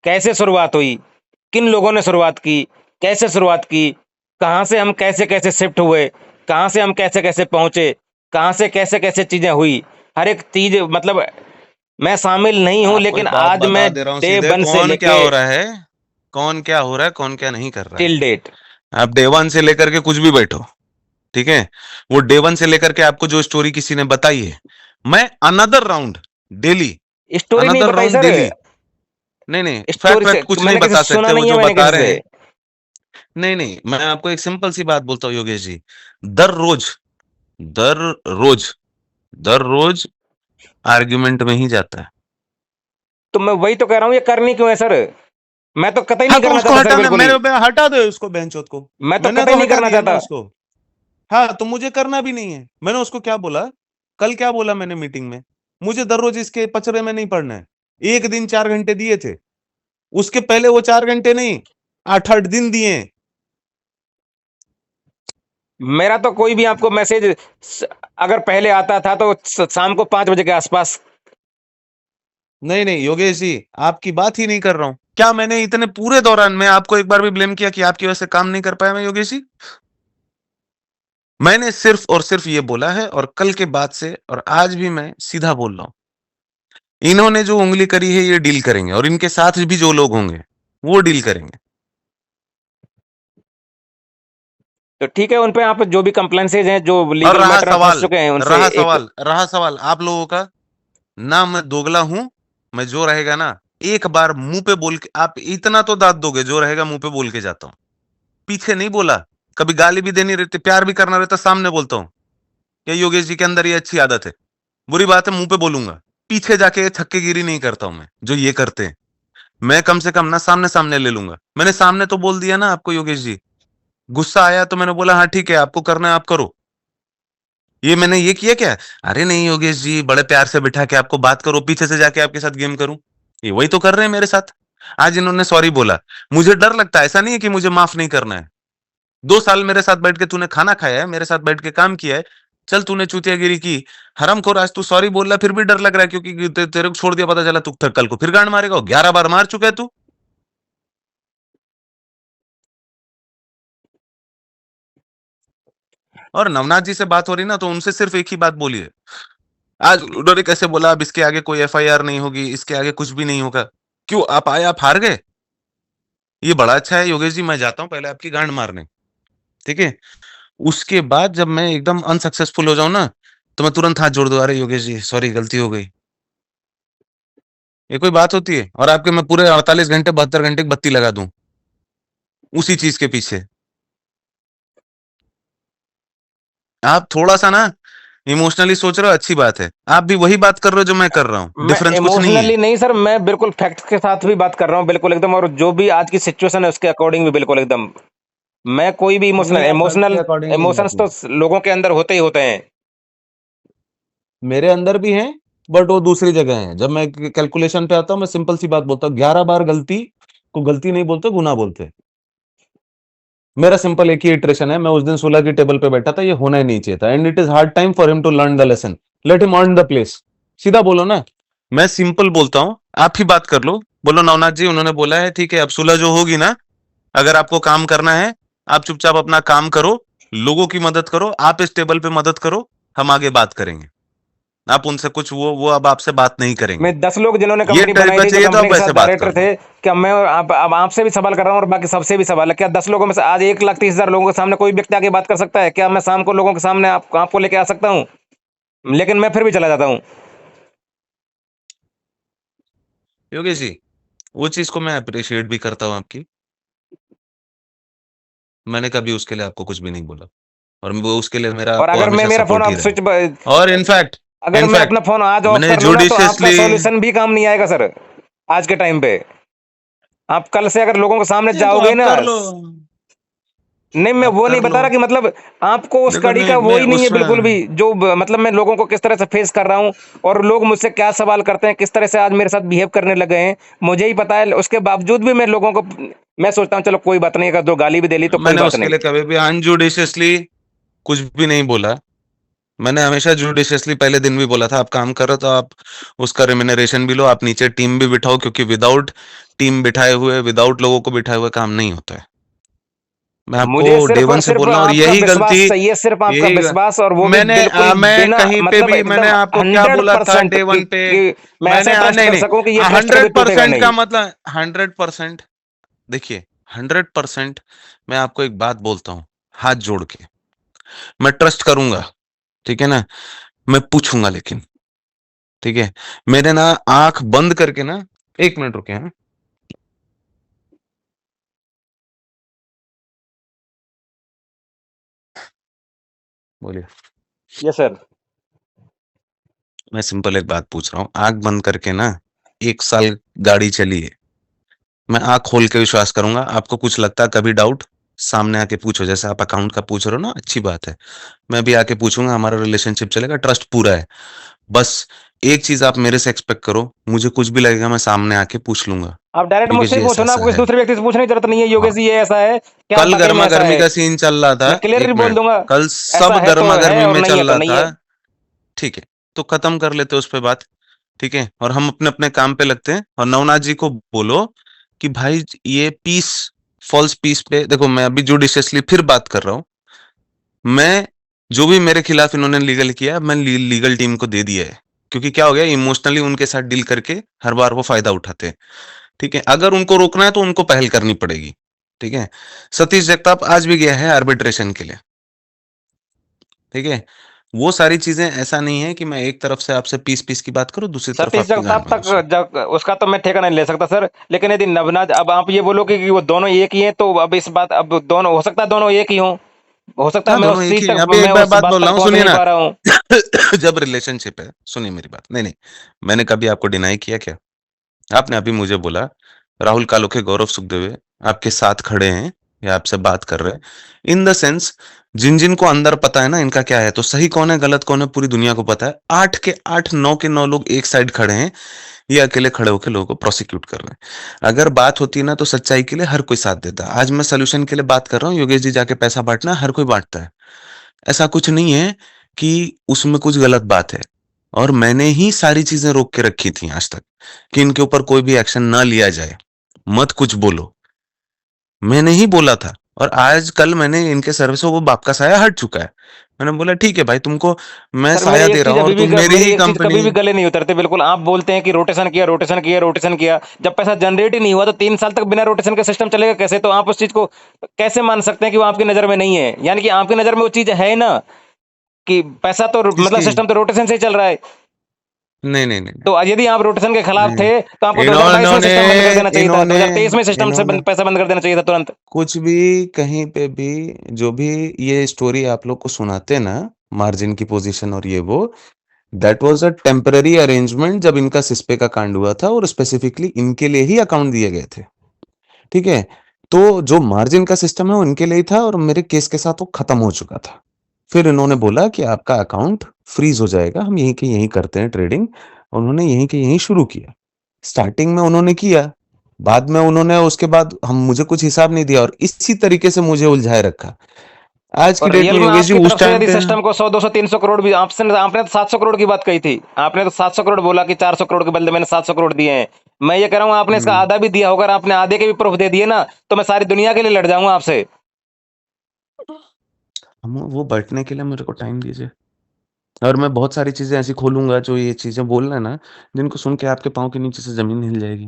कैसे शुरुआत हुई, किन लोगों ने शुरुआत की, कैसे शुरुआत की, कहां से हम कैसे कैसे शिफ्ट हुए, कहां से हम कैसे कैसे पहुंचे, कहां से कैसे कैसे चीजें हुई, हर एक चीज मतलब मैं शामिल नहीं हूं, आपको लेकिन एक बात आज बता मैं दे रहा हूं डे सीधे, वन से कौन क्या लेके हो रहा है, कौन क्या हो रहा है, कौन क्या नहीं कर रहा है। टिल डेट आप डे वन से लेकर के कुछ भी बैठो, ठीक है? वो डे वन से लेकर के आपको जो स्टोरी किसी ने बताई है, मैं अनदर राउंड डेली, स्टोरी नहीं अनदर बताई राउंड सर। डेली, नहीं नहीं, फैक्ट स्टोरी से फैक्ट कुछ नहीं मैंने किसी बता से सुना सकते, वो नहीं है, जो मैंने बता किसी रहे से। हैं। नहीं नहीं, मैं आपको एक सिंपल सी बात बोलता हूँ योगेश जी, दर रोज, दर रोज, दर रोज आर्ग्यूमेंट में ही जाता है। तो मैं वही तो कह रहा हूं, ये करनी क्यों है सर? मैं तो कतई हाँ नहीं तो करना उसको चाहता सर, हटाना, बिल्कुल ही। मेरे पे हटा दो उसको बेंचोत को। मैं तो मैंने कतई तो नहीं हटा करना दिया ना चाहता। उसको। हाँ तो मुझे करना भी नहीं है। मैंने उसको क्या बोला, कल क्या बोला मैंने मीटिंग में, मुझे दररोज इसके पचड़े में नहीं पड़ना है। एक दिन 4 घंटे दिए थे, उसके पहले वो 4 घंटे नहीं, 8-8 दिन दिए। मेरा तो कोई भी आपको मैसेज अगर पहले आता था तो शाम को 5 बजे के आसपास। नहीं नहीं योगेश जी, आपकी बात ही नहीं कर रहा हूं। क्या मैंने इतने पूरे दौरान में आपको एक बार भी ब्लेम किया कि आपकी वजह से काम नहीं कर पाया मैं योगेश जी? मैंने सिर्फ और सिर्फ ये बोला है, और कल के बाद से और आज भी मैं सीधा बोल रहा हूं, इन्होंने जो उंगली करी है ये डील करेंगे, और इनके साथ भी जो लोग होंगे वो डील करेंगे। तो ठीक है, उन पे आप जो भी कंप्लेंसेज हैं, जो और लीगल मैटर में फंस चुके हैं, उनसे एक। रहा सवाल आप लोगों का, ना मैं दोगला हूं, मैं जो रहेगा ना, एक बार मुंह पे बोल के, आप इतना तो दाद दोगे, जो रहेगा मुंह पे बोल के जाता हूं, पीछे नहीं बोला। कभी गाली भी देनी रहती, प्यार भी करना रहता, सामने बोलता हूं। क्या योगेश जी के अंदर ये अच्छी आदत है? बुरी बात है, मुंह पे बोलूंगा, पीछे जाके छक्केगिरी नहीं करता हूं मैं, जो ये करते हैं। मैं कम से कम ना सामने सामने ले लूंगा। मैंने सामने तो बोल दिया ना आपको योगेश जी, गुस्सा आया तो मैंने बोला हाँ ठीक है, आपको करना है आप करो। ये मैंने ये किया क्या? अरे नहीं योगेश जी, बड़े प्यार से बिठा के आपको बात करो, पीछे से जाके आपके साथ गेम करूं, ये वही तो कर रहे हैं मेरे साथ। आज इन्होंने सॉरी बोला, मुझे डर लगता है, ऐसा नहीं है कि मुझे माफ नहीं करना है। 2 साल मेरे साथ बैठ के तूने खाना खाया है, मेरे साथ बैठ के काम किया है, चल तूने चूतियागिरी की, हरामखोर, आज तू सॉरी बोल रहा है, फिर भी डर लग रहा है, क्योंकि तेरे को छोड़ दिया, पता चला तू कल को फिर गांड मारेगा। 11 बार मार चुका है तू। और नवनाथ जी से बात हो रही ना, तो उनसे सिर्फ एक ही बात बोलिए। आज उन्होंने कैसे बोला अब इसके आगे कोई एफआईआर नहीं होगी, इसके आगे कुछ भी नहीं होगा। क्यों आप आए, आप हार गए? ये बड़ा अच्छा है योगेश जी, मैं जाता हूं पहले आपकी गांड मारने, ठीक है? उसके बाद जब मैं एकदम अनसक्सेसफुल हो जाऊं ना, तो मैं तुरंत हाथ जोड़ दूं, अरे योगेश जी सॉरी, गलती हो गई। ये कोई बात होती है? और आपके मैं पूरे 48 घंटे 72 घंटे की बत्ती लगा दूं उसी चीज के पीछे। आप थोड़ा सा ना इमोशनली सोच रहे हो, अच्छी बात है, आप भी वही बात कर रहे हो जो मैं कर रहा हूं, मैं डिफरेंस कुछ नहीं है। इमोशनली नहीं सर, मैं बिल्कुल फैक्ट्स के साथ भी बात कर रहा हूँ, बिल्कुल एकदम, और जो भी आज की सिचुएशन है उसके अकॉर्डिंग भी बिल्कुल एकदम। मैं कोई भी नहीं, इमोशनल आप फैक्ट के इमोशनल अकॉर्डिंग नहीं इमोशंस बात। तो लोगों के अंदर होते ही होते हैं। मेरे अंदर भी हैं, बट वो दूसरी जगह है। जब मैं कैलकुलेशन पे आता हूं, मैं सिंपल सी बात बोलता हूँ, 11 बार गलती को गलती नहीं बोलते, गुना बोलते। मेरा सिंपल एक ही इटरेशन है, मैं उस दिन 16 की टेबल पे बैठा था, ये होना ही नहीं चाहिए था, and it is hard time for him to learn the lesson, let him earn the place. सीधा बोलो ना, मैं सिंपल बोलता हूं, आप ही बात कर लो, बोलो नवनाथ जी उन्होंने बोला है, ठीक है, अब सुलह जो होगी ना, अगर आपको काम करना है, आप चुपचाप अपना काम करो, लोगों की मदद करो, आप इस टेबल पे मदद करो, हम आगे बात करेंगे। आप उनसे कुछ वो अब आपसे बात नहीं करेंगे। मैं 10 लोग जिन्होंने ये कंपनी बनाई तरीका थी, जो चाहिए तो कंपनी आप के साथ वैसे बात डायरेक्टर कर लो। थे, क्या मैं अब आपसे भी सवाल कर रहा हूँ और बाकी सबसे भी सवाल है, क्या 10 लोगों में से आज 1,30,000 लोगों के सामने कोई व्यक्ति आके बात कर सकता है? क्या मैं शाम को लोगों के सामने आपको लेके आ सकता हूँ? लेकिन मैं फिर भी चला जाता हूँ। योगेश जी, वो चीज को मैं अप्रिशिएट भी करता हूं आपकी, मैंने कभी उसके लिए आपको कुछ भी नहीं बोला, और वो उसके लिए मेरा और आपको अगर मैं हमेशा मेरा फोन सपोर्ट ही आप रहा है। स्विच, और इनफैक्ट अगर मैं अपना इनफैक्ट फोन आज ऑफ मैंने कर लूँ ना, तो आपका जुडिशियसली, सॉल्यूशन भी काम नहीं आएगा सर। आज के टाइम पे आप कल से अगर लोगों के सामने ये तो जाओगे आप ना, कर लो, नहीं, मैं आप वो नहीं कर लो। बता रहा कि मतलब आपको उस देखो कड़ी नहीं, का वो मैं ही नहीं है बिल्कुल भी, उसमें, जो मतलब मैं लोगों को किस तरह से फेस कर रहा हूँ, और लोग मुझसे क्या सवाल करते हैं, किस तरह से आज मेरे साथ बिहेव करने लगे हैं, मुझे ही पता है। उसके बावजूद भी मैं लोगों को, मैं सोचता हूँ चलो कोई बात नहीं, अगर 2 गाली भी दे ली तो कोई मैंने बात उसके नहीं। लिए कभी भी अनजुडिशियसली कुछ भी नहीं बोला। मैंने हमेशा जुडिशियसली पहले दिन भी बोला था, आप काम कर रहे हो तो आप उसका रेम्यूनरेशन भी लो, आप नीचे टीम भी बिठाओ, क्योंकि विदाउट टीम बिठाए हुए, विदाउट लोगों को बिठाए हुए काम नहीं होता है। मैं आपको मुझे डे सिर्फ वन और से सिर्फ बोल रहा हूँ, और आपका यही गलती, विश्वास चाहिए, सिर्फ आपका यही ग- विश्वास, और वो भी बिल्कुल मैं बिना कहीं पे मतलब भी मैंने एकदम आपको क्या हंड्रेड बोला था परसेंट डे वन पे? कि मैं ऐसा मैंने ट्रस्ट नहीं कर नहीं, सकूं कि ये ट्रस्ट कभी 100% टूटेगा का नहीं। मतलब 100%, देखिए 100% मैं आपको एक बात बोलता हूँ, हाथ जोड़ के, मैं ट्रस्ट करूंगा, ठीक है ना, मैं पूछूंगा लेकिन, ठीक है, मेरे ना आंख बंद करके ना, 1 मिनट रुके हैं, बोलिए। Yes sir. मैं सिंपल एक बात पूछ रहा हूँ, आंख बंद करके ना, 1 साल गाड़ी चली है, मैं आँख खोल के विश्वास करूँगा। आपको कुछ लगता है कभी डाउट, सामने आके पूछो। जैसे आप अकाउंट का पूछ रहे हो ना, अच्छी बात है। मैं भी आके पूछूँगा, हमारा रिलेशनशिप चलेगा, ट्रस्ट पूरा है। बस एक चीज़ आप मेरे से एक्सपेक्ट करो, मुझे कुछ भी लगेगा मैं सामने आके पूछ लूँगा। आप डायरेक्ट योगेश मुझसे जी ही पूछो ना, आपको ऐसा-ऐसा किसी है। दूसरे व्यक्ति से पूछने की ज़रूरत नहीं है, हाँ, योगेश जी ये ऐसा है, क्या कल वाक़ई में ऐसा गरमा-गर्मी है? का सीन चल रहा था, मैं क्लियरली 1 बोल मिनट, दूँगा, कल ऐसा सब है तो है गरमा-गर्मी और में नहीं चल है तो रहा नहीं था। है। ठीक है, तो खत्म कर लेते हैं उस पे बात, ठीक है? और हम अपने-अपने काम पे लगते हैं और नवनाथ जी को बोलो कि भाई ये पीस, फ़ॉल्स पीस पे देखो, मैं अभी जुडिशियसली फिर बात कर रहा हूँ। मैं जो भी मेरे खिलाफ इन्होंने लीगल किया, मैं लीगल टीम को दे दिया है। क्योंकि क्या हो गया, इमोशनली उनके साथ डील करके हर बार वो फ़ायदा उठाते हैं, ठीक है? अगर उनको रोकना है तो उनको पहल करनी पड़ेगी, ठीक है? सतीश जगताप आज भी गया है आर्बिट्रेशन के लिए, ठीक है? वो सारी चीज़ें, ऐसा नहीं है कि मैं एक तरफ से आपसे पीस-पीस की बात करूँ, दूसरी तरफ सतीश आपकी गांड जगताप में तक घुसूँ। जग उसका तो मैं ठेका नहीं ले सकता सर, लेकिन यदि नवनाथ, अब आप ये बोलोगे कि वो दोनों एक ही हैं, तो अब इस बात, अब दोनों हो सकता है दोनों एक ही हों। हो सकता है हाँ, मैं दोनों उस एक चीज़ ही हैं। तक अभी मैं एक बार उस बात बात बोल रहा तक हूँ, पहुँच सुनिए नहीं ना। पा रहा हूँ। जब रिलेशनशिप है, सुनिए मेरी बात। नहीं, नहीं, मैंने कभी आपको डिनाई किया क्या? आपने अभी मुझे बोला, राहुल कालोखे, गौरव सुखदेवे आपके साथ खड़े हैं या आपसे बात कर रहे हैं। इन द सेंस, जिन-जिन को अंदर पता है ना इनका क्या है, तो सही कौन है, गलत कौन है, पूरी दुनिया को पता है। 8 के 8, 9 के 9 लोग एक साइड खड़े हैं, ये अकेले खड़े होके लोगों को प्रोसिक्यूट कर रहे हैं। अगर बात होती है ना, तो सच्चाई के लिए हर कोई साथ देता है। आज मैं सॉल्यूशन के लिए बात कर रहा हूँ, योगेश जी जाके पैसा बाँटना, हर कोई बाँटता है। ऐसा कुछ नहीं है कि उसमें कुछ गलत बात है। और मैंने ही सारी चीज़ें रोक के रखी थी आज तक, कि इनके ऊपर कोई भी एक्शन ना लिया जाए, मत कुछ बोलो। मैंने ही बोला था, और आज कल मैंने इनके सर से वो बाप का साया हट चुका है। मैंने बोला ठीक है भाई, तुमको मैं सर मेरी साया एक दे रहा चीज़ हूँ और अभी भी तुम मेरी मेरी ही एक चीज़ कभी कंपनी। भी गले नहीं उतरते बिल्कुल। आप बोलते हैं कि रोटेशन किया, रोटेशन किया, रोटेशन किया। जब पैसा जनरेट ही नहीं हुआ, तो 3 साल तक बिना रोटेशन के सिस्टम चलेगा कैसे? तो आप उस चीज़ को कैसे मान सकते हैं कि वो आपकी नज़र में नहीं है? यानी कि आपकी नज़र में वो चीज़ है ना, कि पैसा तो मतलब किसकी? सिस्टम तो रोटेशन से ही चल रहा है। नहीं, नहीं, नहीं, तो यदि आप रोटेशन के खिलाफ नहीं। थे, तो आपको 2022 में इन्होंने सिस्टम बंद कर देना चाहिए था। इन्होंने 2023 में सिस्टम से इन्होंने पैसा बंद कर देना चाहिए था तुरंत। कुछ भी, कहीं पे भी, जो भी ये स्टोरी आप लोग को सुनाते ना, मार्जिन की पोजीशन और ये वो, that was a temporary arrangement जब इनका सिस्पे का कांड हुआ था, और स्पेसिफिकली इनके लिए ही अकाउंट दिए गए थे, ठीक है? तो जो मार्जिन का सिस्टम है वो इनके लिए ही था, और मेरे केस के साथ वो खत्म हो चुका था। फिर इन्होंने बोला कि आपका अकाउंट फ्रीज़ हो जाएगा, हम यहीं के यहीं करते हैं ट्रेडिंग। उन्होंने यहीं के यहीं शुरू किया। स्टार्टिंग में उन्होंने किया, बाद में उन्होंने उसके बाद हम मुझे कुछ हिसाब नहीं दिया और इसी तरीके से मुझे उलझाए रखा। आज की और डेट रियल में में योगेश जी आपकी उस तरफ से टाइम यदि पे, सिस्टम को 100, 200, 300 करोड़ भी आपसे, आपने तो 700 करोड़ की बात कही थी। आपने तो 700 करोड़ बोला कि 400 करोड़ के बदले मैंने 700 करोड़ दिए हैं। मैं ये कह रहा हूँ, आपने इसका हुँ, आधा भी दिया होगा और आपने आधे के भी प्रूफ दे दिए ना, तो मैं सारी दुनिया के लिए लड़ जाऊँगा आपसे। हम वो बैठने के लिए मेरे को टाइम दीजिए, और मैं बहुत सारी चीज़ें ऐसी खोलूँगा जो ये चीज़ें बोल रहे हैं ना, जिनको सुन के आपके पाँव के नीचे से ज़मीन हिल जाएगी।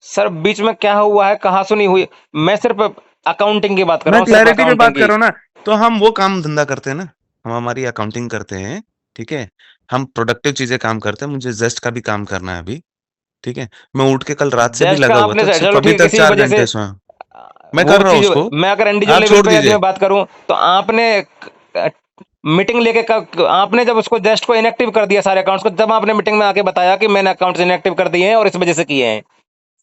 सर बीच में क्या हुआ है, कहाँ सुनी हुई? मैं सिर्फ़ अकाउंटिंग की बात कर रहा मैं हूँ, सिर्फ़ क्लैरिटी पे अकाउंटिंग बात कर की। रहा हूँ ना, तो हम वो काम धंधा करते हैं ना, हम हमारी अकाउंटिंग करते हैं, ठीक है? हम प्रोडक्टिव चीज़ें काम करते हैं, मुझे ज़ेस्ट का भी काम करना है अभी, ठीक है? मैं उठ के कल रात से भी जस्ट का लगा हुआ आपने था, सिर्फ़ चलो अभी ठीक है, तक किसी 4 वजह से घंटे सोया हूँ। मैं कर वो रहा हूँ चीज़, उसको, मैं अगर इंडिविजुअल आप लेवल छोड़ पे यदि दीजिए। मैं बात करूँ, तो आपने मीटिंग लेके आपने जब उसको जस्ट को इनएक्टिव कर दिया सारे अकाउंट्स को, जब आपने मीटिंग में आके बताया कि मैंने अकाउंट्स इनएक्टिव कर दिए हैं और इस वजह से किए हैं।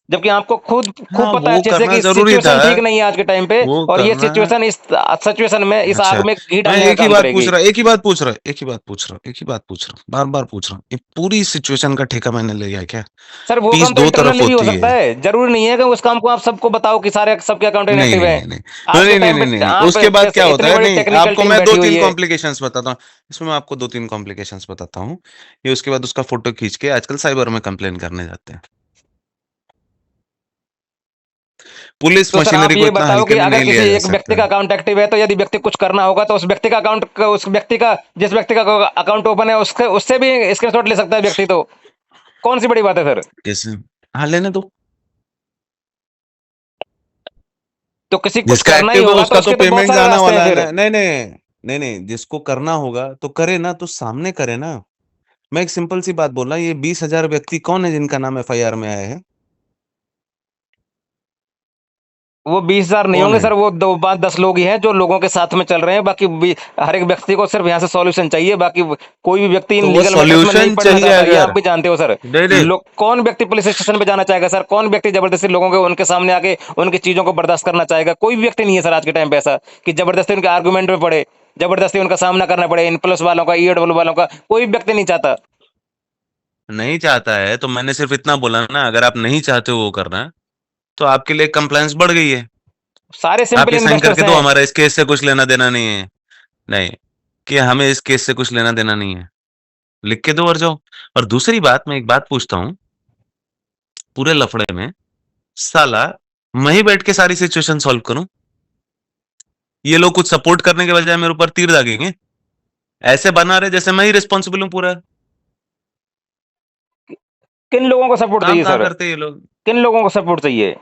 जबकि आपको खुद खूब हाँ, पता है वो अच्छे से करना कि ज़रूरी था, सिचुएशन ठीक नहीं है आज के टाइम पे, वो और ये करना। सिचुएशन, इस सिचुएशन में, इस अच्छा, आग में घी मैं डालने का एक ही काम बात पूछ करेगी। रहा एक ही बात पूछ रहा एक ही बात पूछ रहा एक ही बात पूछ रहा हूँ, बार-बार पूछ रहा हूँ। ये पूरी सिचुएशन का ठेका मैंने ले लिया है क्या? सर वो पीस काम तो 2 तरफ इंटरनली भी हो होती सकता है। है, जरूरी नहीं है कि उस काम को आप सबको बताओ कि सारे सबके अकाउंट नहीं, इनएक्टिव नहीं, हैं। नहीं, नहीं। आज के नहीं, नहीं, टाइम नहीं, पे नहीं, नहीं। आप उसके बाद क्या होता इतनी है, बड़ी नहीं, टेक्निकल आपको टीम मैं बैठी हुई 2-3 है। कॉम्प्लिकेशंस बताता हूँ। इसमें मैं आपको 2-3 कॉम्प्लिकेशंस बताता हूँ। ये उसके बाद उसका फ़ोटो खींच के आजकल साइबर में कंप्लेन करने जाते हैं। पुलिस तो सर आप मशीनरी को ये इतना बताओ हल्के कि में अगर नहीं किसी लिया जा एक व्यक्ति सकता। का अकाउंट एक्टिव है, तो यदि व्यक्ति कुछ करना होगा, तो उस व्यक्ति का, जिस व्यक्ति का अकाउंट ओपन है, उसके उससे भी स्क्रीनशॉट ले सकता है व्यक्ति। तो कौन सी बड़ी बात है सर? कैसे? हाँ, लेने दो। तो किसी कुछ जिसका करना ही एक्टिव है होगा, तो उसका तो उसके तो बहुत पेमेंट सारे जाना रास्ते हैं वाला है फिर। ना। नहीं, नहीं। नहीं, नहीं, जिसको करना होगा तो करे ना, तो सामने करे ना। मैं एक सिंपल सी बात बोल रहा हूँ, ये 20,000 व्यक्ति कौन है जिनका नाम एफआईआर में आया है? वो 20,000 नहीं कौन होंगे है? सर, वो 2 5 10 लोग ही हैं जो लोगों के साथ में चल रहे हैं। बाकी हर एक व्यक्ति को सिर्फ यहाँ से सॉल्यूशन चाहिए। बाकी कोई भी व्यक्ति तो इन वो लीगल मैटर्स में नहीं सॉल्यूशन पड़ना चाहिए चाहता, ये आप अगर, भी जानते हो सर। नहीं नहीं, लोग, कौन व्यक्ति पुलिस स्टेशन पे जाना चाहेगा सर? कौन व्यक्ति जबरदस्ती लोगों के उनके सामने आके उनकी चीजों को बर्दाश्त करना चाहेगा? कोई भी व्यक्ति नहीं है सर आज के टाइम पे ऐसा कि जबरदस्ती उनके आर्गूमेंट में पड़े, जबरदस्ती उनका सामना करना पड़े। इन पुलिस वालों का, ईओडब्ल्यू वालों का कोई व्यक्ति नहीं चाहता। नहीं चाहता है तो मैंने सिर्फ इतना बोला ना, अगर आप नहीं चाहते हो वो करना, तो आपके लिए कंप्लायंस बढ़ गई है। सारे आप सिंपल ये साइन इन्वेस्टर्स करके दो, हैं। हमारा इस केस से कुछ लेना देना नहीं है। नहीं, कि हमें इस केस से कुछ लेना देना नहीं है, लिख के दो और जाओ। और दूसरी बात, मैं एक बात पूछता हूँ, पूरे लफड़े में साला मैं ही बैठ के सारी सिचुएशन सॉल्व करूं? ये लोग कुछ सपोर्ट करने के बजाय मेरे ऊपर तीर दागेंगे। ऐसे बना रहे जैसे मैं ही रिस्पॉन्सिबल हूं पूरा। किन लोगों को सपोर्ट काम चाहिए कहाँ सर? करते हैं ये लोग? किन लोगों को सपोर्ट चाहिए?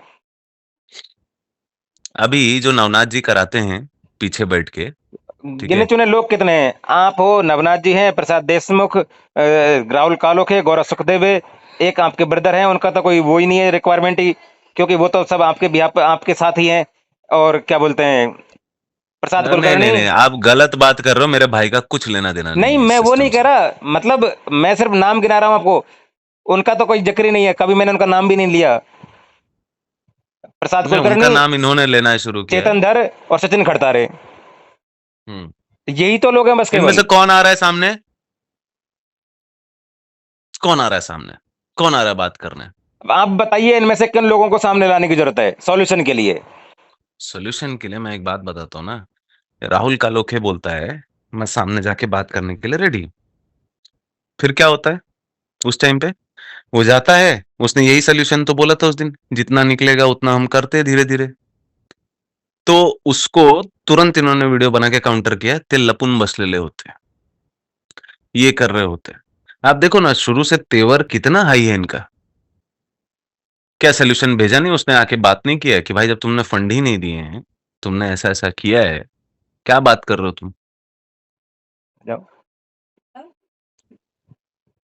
अभी जो नवनाथ जी कराते हैं पीछे बैठ के, ठीक गिने है, चुने लोग कितने हैं? आप हो, नवनाथ जी हैं, प्रसाद देशमुख, राहुल कालोखे, गौरव सुखदेव है, एक आपके ब्रदर हैं, उनका तो कोई वो ही नहीं है रिक्वायरमेंट ही, क्योंकि वो तो सब आपके भी आपके साथ ही हैं। और क्या बोलते हैं, प्रसाद नहीं नहीं कुलकर्णी। नहीं, आप गलत बात कर रहे हो। मेरे भाई का कुछ लेना देना नहीं नहीं, है इस मैं वो सिस्टम नहीं कह से। रहा, मतलब मैं सिर्फ नाम गिना रहा हूं आपको। उनका तो कोई जिक्र ही नहीं है, कभी मैंने उनका नाम भी नहीं लिया। प्रसाद नहीं, उनका कुलकर्णी, नाम इन्होंने लेना शुरू किया है। चेतन धर और सचिन खड़तारे, हम्म। यही तो लोग हैं बस इनमें से केवल। कौन आ रहा है सामने? कौन आ रहा है सामने? कौन आ रहा है बात करने? आप बताइए इनमें से किन लोगों को सामने लाने की जरूरत है सॉल्यूशन के लिए? सोल्यूशन के लिए मैं एक बात बताता हूँ ना, राहुल कालोखे बोलता है मैं सामने जाके बात करने के लिए रेडी। फिर क्या होता है उस टाइम पे? वो जाता है, उसने यही सोल्यूशन तो बोला था उस दिन, जितना निकलेगा उतना हम करते धीरे धीरे। तो उसको तुरंत इन्होंने वीडियो बना के काउंटर किया, ते लपुन बसलेले होते, ये कर रहे होते। आप देखो ना, शुरू से तेवर कितना हाई है इनका। क्या सोल्यूशन भेजा नहीं उसने? आके बात नहीं किया कि भाई जब तुमने फंड ही नहीं दिए हैं, तुमने ऐसा ऐसा किया है, क्या बात कर रहे हो तुम? जाओ।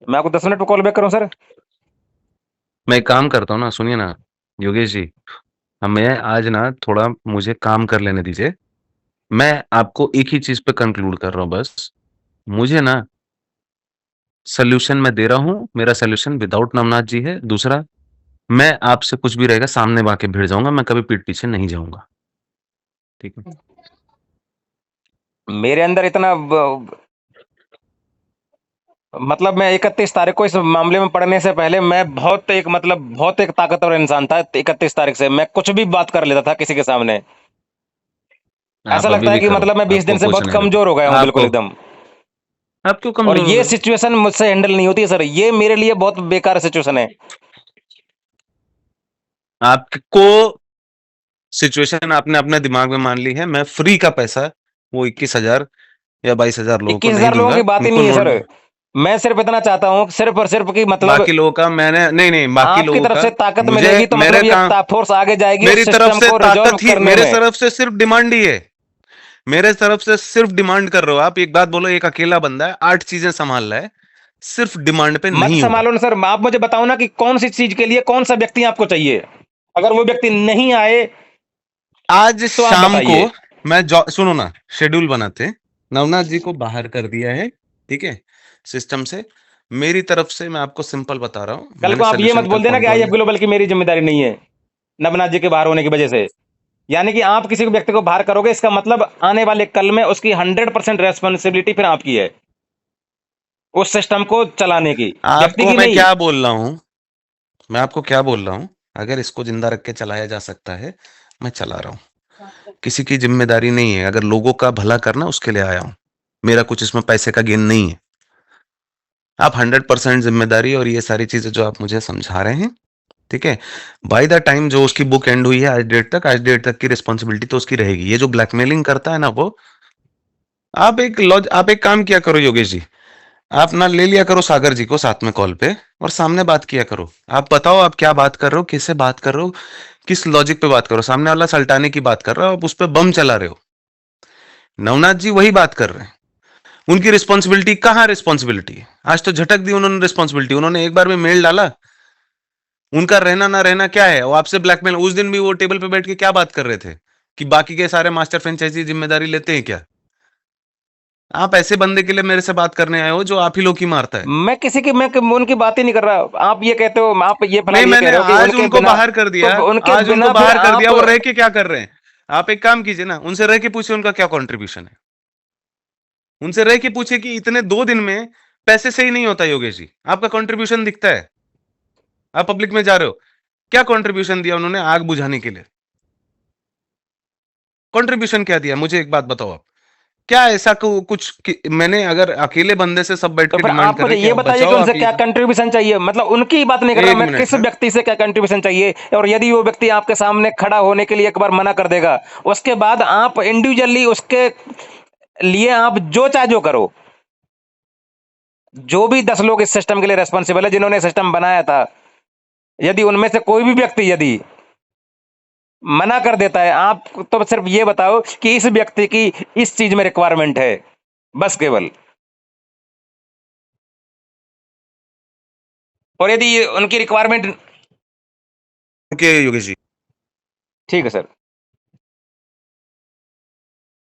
मैं आपको 10 मिनट में कॉल बैक करूं सर? मैं एक काम करता हूँ ना, सुनिए ना योगेश जी, हमें आज ना थोड़ा मुझे काम कर लेने दीजिए। मैं आपको एक ही चीज पे कंक्लूड कर रहा हूँ बस। मुझे ना सोल्यूशन मैं दे रहा हूँ, मेरा सोल्यूशन विदाउट नवनाथ जी है। दूसरा, मैं आपसे कुछ भी रहेगा सामने आके भिड़ जाऊंगा, मैं कभी पीठ पीछे नहीं जाऊंगा, ठीक है? मेरे अंदर इतना मतलब मैं 31 तारीख को इस मामले में पढ़ने से पहले मैं बहुत एक, मतलब बहुत एक ताकतवर इंसान था। 31 तारीख से मैं कुछ भी बात कर लेता था किसी के सामने। ऐसा आप अभी लगता है भी कि करो, मतलब मैं 20 दिन आपको से कुछ बहुत नहीं होगा। कमजोर हो गया हूँ, बिल्कुल आपको, एकदम। आप क्यों और कमजोर हो ये गए? सिचुएशन मुझसे हैंडल नहीं होती है सर, ये मेरे लिए बहुत बेकार सिचुएशन है। आपको सिचुएशन आपने अपने दिमाग में मान ली है। मैं फ्री का पैसा वो 21,000 या 22,000 लोगों को इक्कीस नहीं हजार लोगों दूंगा। की बात ही उनको नहीं है सर। नोट, मैं सिर्फ इतना चाहता हूँ, सिर्फ और सिर्फ कि मतलब बाकी लोगों का मैंने, नहीं नहीं, बाकी आपकी लोगों तरफ का से ताकत मुझे, मिलेगी तो मेरे मतलब ये काम, फोर्स आगे जाएगी मेरी उस तरफ सिस्टम से को रिजॉल्व ताकत ही, करने मेरे में। तरफ से सिर्फ डिमांड ही है। मेरे तरफ से सिर्फ डिमांड कर रहे हो आप। एक बात बोलो, एक अकेला बंदा है, 8 चीजें संभाल रहा है, सिर्फ डिमांड पे मत नहीं होगा। संभालो ना सर, आप मुझे बताओ ना कि कौन सी चीज के लिए कौन सा व्यक्ति आपको चाहिए। अगर वो व्यक्ति नहीं आए आज तो आप शाम को बताइए। मैं सुनो ना, शेड्यूल बनाते हैं, नवनाथ जी को बाहर कर दिया है, ठीक है, सिस्टम से। मेरी तरफ से मैं आपको सिंपल बता रहा हूं, कल मैंने को आप ये मत सोल्यूशन कल बोल देना कि पॉइंट आईएफ आउट। ग्लोबल की मेरी जिम्मेदारी नहीं है नवनाथ जी के बाहर होने की वजह से। यानी कि आप किसी व्यक्ति को बाहर करोगे, इसका मतलब आने वाले कल में उसकी 100% रेस्पॉन्सिबिलिटी फिर आपकी है, उस सिस्टम को चलाने की, व्यक्ति आपको की मैं नहीं। क्या बोल रहा हूं, मैं आपको क्या बोल रहा हूं, अगर इसको जिंदा रख के चलाया जा सकता है, मैं चला रहा हूं। किसी की जिम्मेदारी नहीं है, अगर लोगों का भला करना उसके लिए आया हूं। मेरा कुछ इसमें पैसे का गेन नहीं है। आप 100% जिम्मेदारी और ये सारी चीजें जो आप मुझे समझा रहे हैं, ठीक है, बाय द टाइम जो उसकी बुक एंड हुई है आज डेट तक, आज डेट तक की रिस्पॉन्सिबिलिटी तो उसकी रहेगी। ये जो ब्लैकमेलिंग करता है ना वो, आप एक काम किया करो योगेश जी, आप ना ले लिया करो सागर जी को साथ में कॉल पे, और सामने बात किया करो। आप बताओ आप क्या बात कर रहे हो, किससे बात कर रहे हो, किस लॉजिक पे बात करो। सामने वाला सल्टाने की बात कर रहा हो, आप उस पर बम चला रहे हो। नवनाथ जी वही बात कर रहे हैं। उनकी रिस्पॉन्सिबिलिटी कहाँ? रिस्पॉन्सिबिलिटी आज तो झटक दी उन्होंने रिस्पॉन्सिबिलिटी। उन्होंने एक बार भी मेल डाला उनका रहना ना रहना क्या है, वो आपसे ब्लैकमेल। उस दिन भी वो टेबल पे बैठ के क्या बात कर रहे थे कि बाकी के सारे मास्टर फ्रेंचाइजी जिम्मेदारी लेते हैं क्या? आप ऐसे बंदे के लिए मेरे से बात करने आए हो जो आप ही लोग की मारता है। मैं उनकी बात ही नहीं कर रहा। आप ये कहते हो, आप ये नहीं, फिलहाल ये कह मैंने रहे हो कि आज उनके उनको बिना, बाहर कर तो दिया। उनके आज उनको बिना फिर बाहर कर दिया, आप, वो रह के क्या कर रहे हैं? आप एक काम कीजिए ना, उनसे रह के पूछिए उनका क्या कंट्रीब्यूशन है। उनसे रह के पूछिए कि इतने 2 दिन में पैसे से ही नहीं होता योगेश जी, आपका कंट्रीब्यूशन दिखता है। आप पब्लिक में जा रहे हो, क्या कंट्रीब्यूशन दिया उन्होंने आग बुझाने के लिए? कंट्रीब्यूशन क्या दिया? मुझे एक बात बताओ आप। क्या ऐसा कुछ कि मैंने अगर अकेले बंदे से सब बैठ तो के फिर डिमांड आप कर मुझे रहे कि ये आप बताइए कि बचाओ, उनसे आप ये क्या करो। कंट्रीब्यूशन चाहिए। मतलब उनकी ही बात नहीं कर रहा एक मैं, मिनट किस सर। व्यक्ति से क्या कंट्रीब्यूशन चाहिए। और यदि वो व्यक्ति आपके सामने खड़ा होने के लिए एक बार मना कर देगा, उसके बाद आप इंडिविजुअली उसके लिए आप जो चाहे जो करो। जो भी 10 लोग इस सिस्टम के लिए रेस्पॉन्सिबल है, जिन्होंने सिस्टम बनाया था, यदि उनमें से कोई भी व्यक्ति यदि मना कर देता है, आप तो सिर्फ ये बताओ कि इस व्यक्ति की इस चीज में रिक्वायरमेंट है, बस केवल। और यदि उनकी रिक्वायरमेंट, के योगेश जी, ठीक है सर।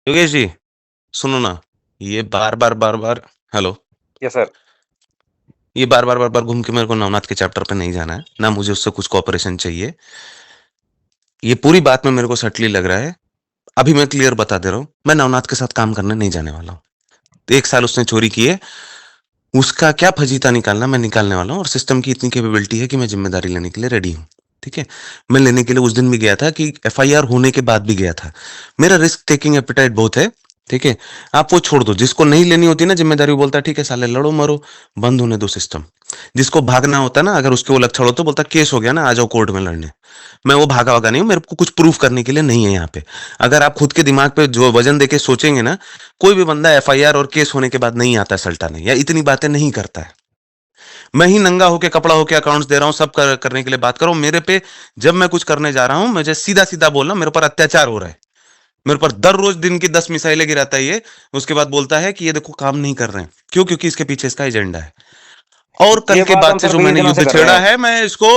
योगेश जी सुनो ना, ये बार बार हेलो, यस सर। ये बार बार घूम के मेरे को नवनाथ के चैप्टर पे नहीं जाना है ना, मुझे उससे कुछ कॉपरेशन चाहिए। ये पूरी बात में मेरे को सटली लग रहा है। अभी मैं क्लियर बता दे रहा हूं, मैं नवनाथ के साथ काम करने नहीं जाने वाला हूं। 1 साल उसने चोरी की है, उसका क्या फजीता निकालना मैं निकालने वाला हूं, और सिस्टम की इतनी कैपेबिलिटी है कि मैं जिम्मेदारी लेने के लिए रेडी हूं। ठीक है, मैं लेने के लिए उस दिन भी गया था, कि एफआईआर होने के बाद भी गया था। मेरा रिस्क टेकिंग एपिटाइट बहुत है। ठीक है, आप वो छोड़ दो, जिसको नहीं लेनी होती ना जिम्मेदारी, वो बोलता है ठीक है साले लड़ो मरो, बंद होने दो सिस्टम। जिसको भागना होता ना, अगर उसके वो लक्षण हो तो बोलता केस हो गया ना, आ जाओ कोर्ट में लड़ने। मैं वो भागा वागा नहीं हूं, मेरे को कुछ प्रूफ करने के लिए नहीं है यहाँ पे। अगर आप खुद के दिमाग पे जो वजन देके सोचेंगे ना, कोई भी बंदा एफआईआर और केस होने के बाद नहीं आता सल्टाने, या इतनी बातें नहीं करता है। मैं ही नंगा होके कपड़ा होके अकाउंट्स दे रहा हूं, सब करने के लिए बात करो मेरे पे। जब मैं कुछ करने जा रहा हूं, मुझे सीधा सीधा बोलना मेरे पर अत्याचार हो रहा है। मेरे पर दर रोज दिन की 10 मिसाइलें गिराता है ये। उसके बाद बोलता है कि ये देखो काम नहीं कर रहे हैं, क्यों? क्योंकि इसके पीछे इसका एजेंडा है। और कल ये के बात हम बाद से सर जो 20 मैंने दिनों से युद्ध कर रहे छेड़ा हैं। है, इन मैं इसको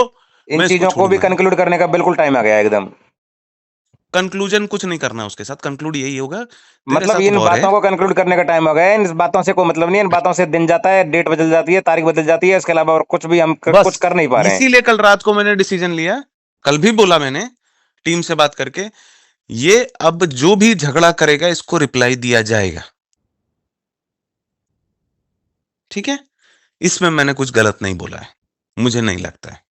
चीजों को भी छोड़ूंगा नहीं। कंक्लूड करने का बिल्कुल टाइम आ गया एकदम। कंक्लूजन कुछ नहीं करना उसके साथ, कंक्लूड यही होगा, तेरे मतलब साथ इन वॉर है। बातों को कंक्लूड करने का टाइम हो गया है। इन बातों से कोई मतलब नहीं है। इन बातों से दिन जाता है, डेट बदल जाती है, तारीख बदल जाती है, इसके अलावा और कुछ भी हम बस कुछ कर नहीं पा रहे हैं। इसीलिए कल रात को मैंने डिसीजन लिया, कल भी बोला मैंने टीम से बात करके, ये अब जो भी झगड़ा करेगा इसको रिप्लाई दिया जाएगा। ठीक है, इसमें मैंने कुछ गलत नहीं बोला है, मुझे नहीं लगता है।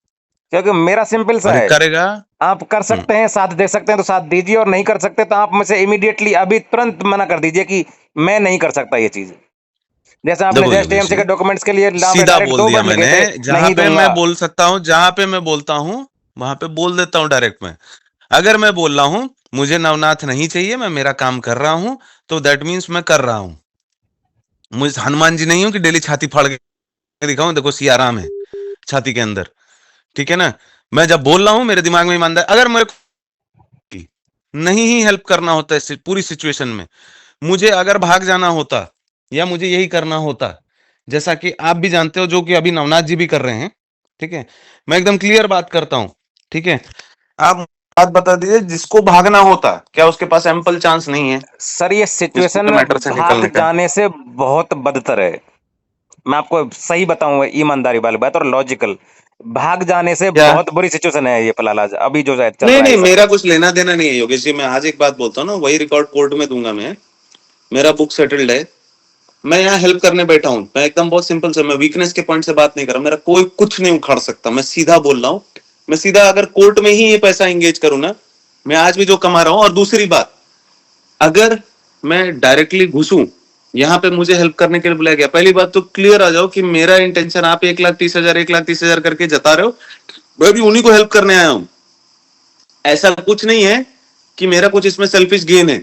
क्योंकि मेरा सिंपल सा और ये है, करेगा। आप कर हम्म, सकते हैं, साथ दे सकते हैं तो साथ दीजिए, और नहीं कर सकते तो आप मुझे इमीडिएटली अभी तुरंत मना कर दीजिए कि मैं नहीं कर सकता ये चीज। जैसे आपने देखो जस्ट योगेश एएमसी जी, के डॉक्यूमेंट्स के लिए नाम पे सीधा डायरेक्ट बोल 2 दिया बार लिखे मैंने। थे, जहां नहीं पे दूंगा। मैं बोल सकता हूं, जहां पे मैं बोलता हूं वहां पे बोल देता हूं डायरेक्ट में। अगर मैं बोल रहा हूं मुझे नवनाथ नहीं चाहिए, मैं मेरा काम कर रहा हूं, तो दैट मीन्स मैं कर रहा हूं। मुझे हनुमान जी नहीं हूं कि डेली छाती फाड़ के दिखाऊं देखो सियाराम है छाती के अंदर। ठीक है ना, मैं जब बोल रहा हूं मेरे दिमाग में ईमानदार, अगर मेरे को नहीं ही हेल्प करना होता है पूरी सिचुएशन में, मुझे अगर भाग जाना होता या मुझे यही करना होता, जैसा कि आप भी जानते हो, जो कि अभी नवनाथ जी भी कर रहे हैं। ठीक है, मैं एकदम क्लियर बात करता हूं। ठीक है, आप बात बता दीजिए, जिसको भागना होता क्या उसके पास एम्पल चांस नहीं है सर ये इस सिचुएशन पूरे मैटर से भाग निकलने का? जाने से बहुत बदतर है। मैं आपको सही बताऊं, ईमानदारी वाली बात और लॉजिकल, भाग जाने से क्या? बहुत बुरी सिचुएशन है ये फिलहाल आज अभी जो चल नहीं रहा है नहीं, सब। मेरा कुछ लेना देना नहीं है योगेश जी। मैं आज एक बात बोलता हूँ ना, वही रिकॉर्ड कोर्ट में दूंगा मैं। मेरा बुक सेटल्ड है। मैं यहाँ हेल्प करने बैठा हूँ। मैं एकदम बहुत सिंपल से, मैं वीकनेस के पॉइंट से बात नहीं कर रहा। मेरा कोई कुछ नहीं उखाड़ सकता, मैं सीधा बोल रहा हूँ। मैं सीधा अगर कोर्ट में ही ये पैसा एंगेज करूँ ना, मैं आज भी जो कमा रहा हूँ। और दूसरी बात, अगर मैं डायरेक्टली घुसूं, यहाँ पे मुझे हेल्प करने के लिए बुलाया गया, पहली बात तो क्लियर आ जाओ कि मेरा इंटेंशन, आप 1,30,000 1,30,000 करके जता रहे हो, मैं भी उन्हीं को हेल्प करने आया हूं। ऐसा कुछ नहीं है कि मेरा कुछ इसमें सेल्फिश गेन है।